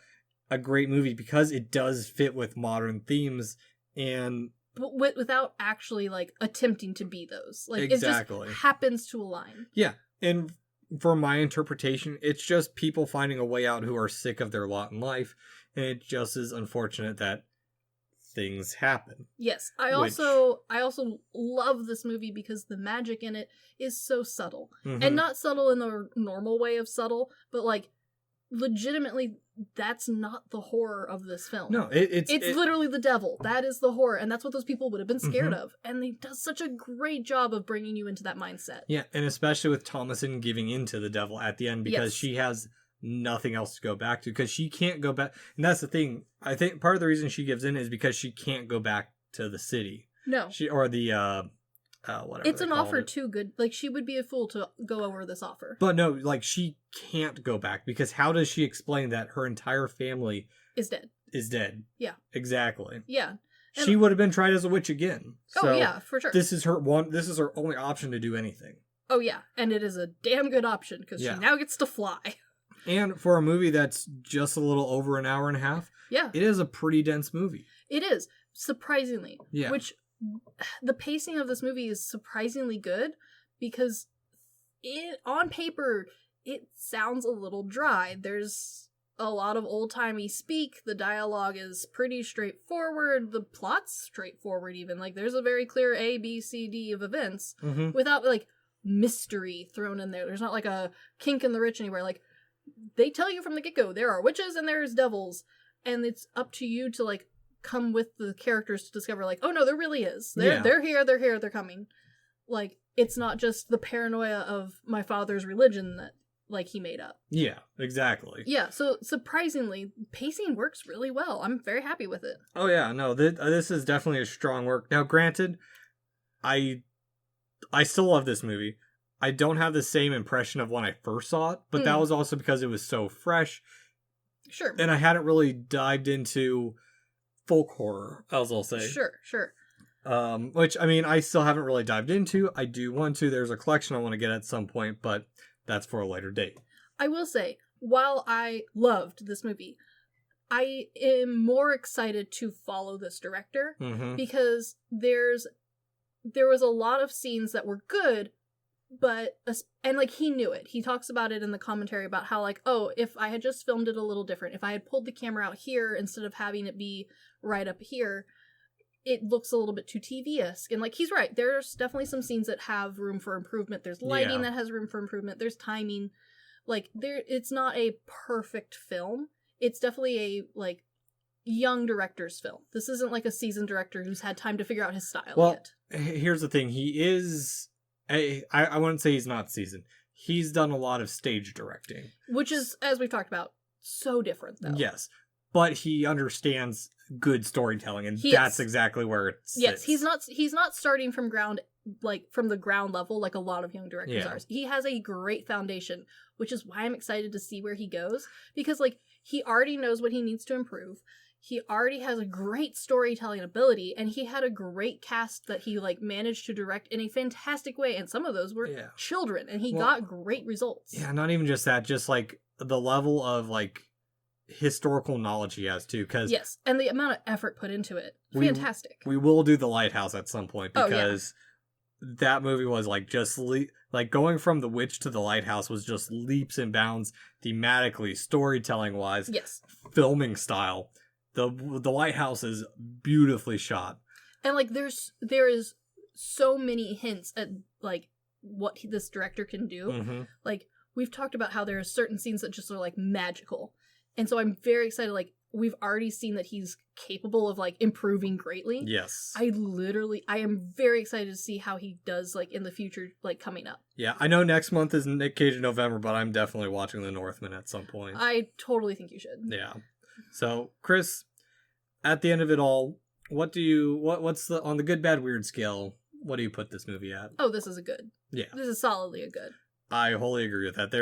a great movie because it does fit with modern themes and... But without actually, like, attempting to be those. Like, exactly. It just happens to align. Yeah, and for my interpretation, it's just people finding a way out who are sick of their lot in life, and it just is unfortunate that things happen. Yes, I also love this movie because the magic in it is so subtle. Mm-hmm. And not subtle in the normal way of subtle, but, like, legitimately, that's not the horror of this film. No, it's literally the devil. That is the horror, and that's what those people would have been scared of. And they does such a great job of bringing you into that mindset. Yeah, and especially with Thomasin giving in to the devil at the end because she has nothing else to go back to because she can't go back. And that's the thing. I think part of the reason she gives in is because she can't go back to the city. No, Whatever. It's an offer too good. Like, she would be a fool to go over this offer. But no, like, she can't go back because how does she explain that her entire family is dead? Yeah. Exactly. Yeah. And she would have been tried as a witch again. So oh, yeah, for sure. This is her only option to do anything. Oh, yeah. And it is a damn good option because she now gets to fly. And for a movie that's just a little over an hour and a half, it is a pretty dense movie. It is, surprisingly. Yeah. Which... the pacing of this movie is surprisingly good because on paper it sounds a little dry. There's a lot of old-timey speak. The dialogue is pretty straightforward. The plot's straightforward even. Like, there's a very clear A, B, C, D of events without, like, mystery thrown in there. There's not, like, a kink in the rich anywhere. Like, they tell you from the get-go, there are witches and there's devils. And it's up to you to, like, come with the characters to discover, like, oh no, there really is. They're here, they're coming. Like, it's not just the paranoia of my father's religion that, like, he made up. Yeah, exactly. Yeah, so surprisingly, pacing works really well. I'm very happy with it. Oh yeah, no, this is definitely a strong work. Now, granted, I still love this movie. I don't have the same impression of when I first saw it, but that was also because it was so fresh. Sure. And I hadn't really dived into folk horror, as I'll say. Sure. Which, I mean, I still haven't really dived into. I do want to. There's a collection I want to get at some point, but that's for a later date. I will say, while I loved this movie, I am more excited to follow this director because there was a lot of scenes that were good, but, and like, he knew it. He talks about it in the commentary about how, like, oh, if I had just filmed it a little different, if I had pulled the camera out here instead of having it be right up here, it looks a little bit too TV-esque. And, like, he's right. There's definitely some scenes that have room for improvement. There's lighting that has room for improvement. There's timing. Like, it's not a perfect film. It's definitely a, like, young director's film. This isn't like a seasoned director who's had time to figure out his style yet. Here's the thing. He is... I wouldn't say he's not seasoned. He's done a lot of stage directing. Which is, as we've talked about, so different, though. Yes. But he understands good storytelling, and that's exactly where it sits. Yes, he's not starting from the ground level like a lot of young directors are. He has a great foundation, which is why I'm excited to see where he goes. Because, like, he already knows what he needs to improve. He already has a great storytelling ability, and he had a great cast that he, like, managed to direct in a fantastic way, and some of those were children, and he got great results. Yeah, not even just that, just, like, the level of, like, historical knowledge he has too, because yes, and the amount of effort put into it, fantastic. We will do The Lighthouse at some point, because that movie was like just like going from The Witch to The Lighthouse was just leaps and bounds thematically, storytelling wise, yes, filming style. The Lighthouse is beautifully shot, and like there is so many hints at like what this director can do. Mm-hmm. Like we've talked about how there are certain scenes that just are like magical, and so I'm very excited. Like we've already seen that he's capable of like improving greatly. Yes, I am very excited to see how he does like in the future, like coming up. Yeah, I know next month is Nick Cage in November, but I'm definitely watching The Northman at some point. I totally think you should. Yeah. So, Chris, at the end of it all, what's the on the good, bad, weird scale? What do you put this movie at? Oh, this is a good. Yeah, this is solidly a good. I wholly agree with that.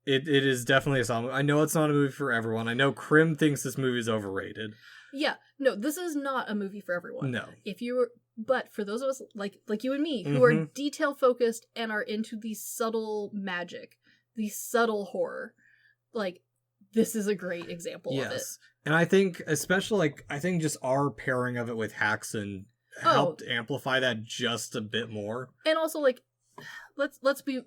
It is definitely a solid. I know it's not a movie for everyone. I know Krim thinks this movie is overrated. Yeah, no, this is not a movie for everyone. No. But for those of us like you and me who Mm-hmm. are detail focused and are into the subtle magic, the subtle horror, like this is a great example of it. And I think especially just our pairing of it with Haxon helped amplify that just a bit more. And also like let's be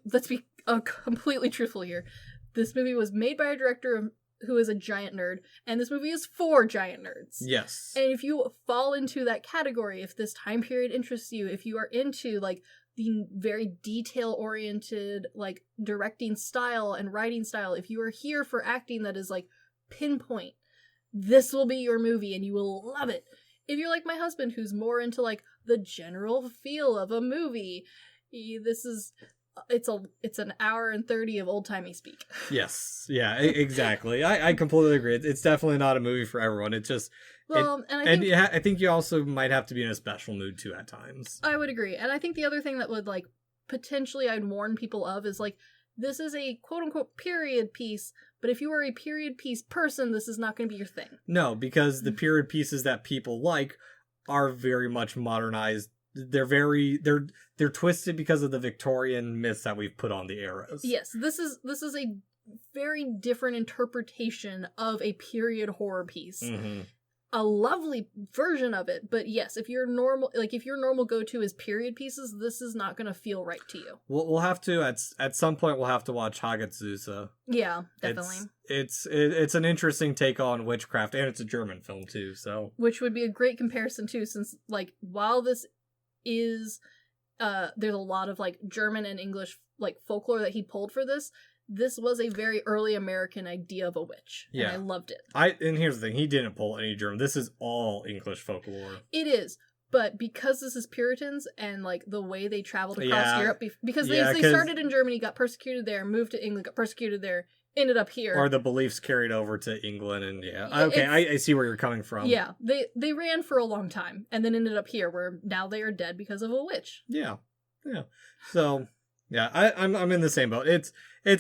completely truthful here. This movie was made by a director who is a giant nerd, and this movie is for giant nerds. Yes. And if you fall into that category, if this time period interests you, if you are into like the very detail-oriented like directing style and writing style, if you are here for acting that is like pinpoint, this will be your movie and you will love it. If you're like my husband who's more into like the general feel of a movie, it's an hour and 30 of old-timey speak. Yes. Yeah, exactly. I completely agree. It's definitely not a movie for everyone. It's just I think you also might have to be in a special mood too at times. I would agree. And I think the other thing that would like potentially I'd warn people of is like this is a quote-unquote period piece, but if you are a period piece person, this is not going to be your thing. No, because the period pieces that people like are very much modernized. They're twisted because of the Victorian myths that we've put on the eras. Yes, this is a very different interpretation of a period horror piece. Mm-hmm. A lovely version of it, but yes, if your normal go-to is period pieces, this is not going to feel right to you. We'll have to at some point we'll have to watch Hagatsusa. Yeah, definitely. It's an interesting take on witchcraft, and it's a German film too, so which would be a great comparison too, since like while this is there's a lot of like German and English like folklore that he pulled for this. This was a very early American idea of a witch. Yeah. And I loved it. And here's the thing, he didn't pull any German. This is all English folklore. It is. But because this is Puritans and like the way they traveled across Europe, because they started in Germany, got persecuted there, moved to England, got persecuted there, ended up here. Or the beliefs carried over to England, and I see where you're coming from. Yeah, they ran for a long time and then ended up here, where now they are dead because of a witch. Yeah. So yeah, I'm in the same boat. It's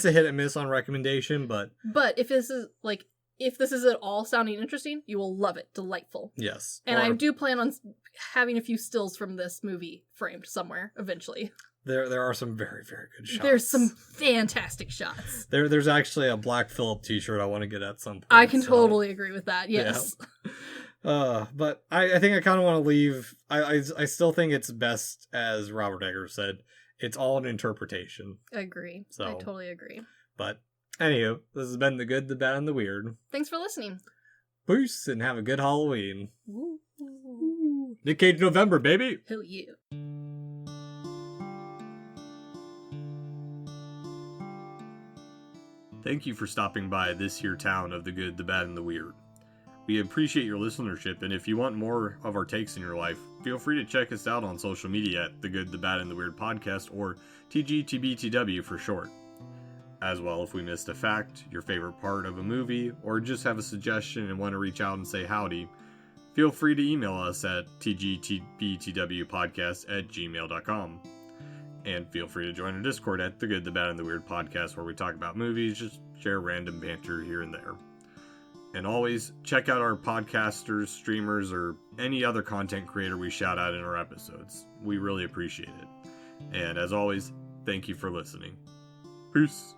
a hit and miss on recommendation, but if this is at all sounding interesting, you will love it. Delightful. Yes. And I do plan on having a few stills from this movie framed somewhere eventually. There are some very, very good shots. There's some fantastic shots. There's actually a Black Phillip t-shirt I want to get at some point. I can totally agree with that, yes. Yeah. But I think I kind of want to leave. I still think it's best, as Robert Eggers said, it's all an interpretation. I agree. So, I totally agree. But anywho, this has been The Good, the Bad, and the Weird. Thanks for listening. Peace, and have a good Halloween. Woo. Nick Cage November, baby! Hell yeah. Thank you for stopping by this here town of The Good, the Bad, and the Weird. We appreciate your listenership, and if you want more of our takes in your life, feel free to check us out on social media at The Good, the Bad, and the Weird Podcast, or TGTBTW for short. As well, if we missed a fact, your favorite part of a movie, or just have a suggestion and want to reach out and say howdy, feel free to email us at tgtbtwpodcast@gmail.com. And feel free to join our Discord at The Good, the Bad, and the Weird Podcast, where we talk about movies, just share random banter here and there. And always, check out our podcasters, streamers, or any other content creator we shout out in our episodes. We really appreciate it. And as always, thank you for listening. Peace.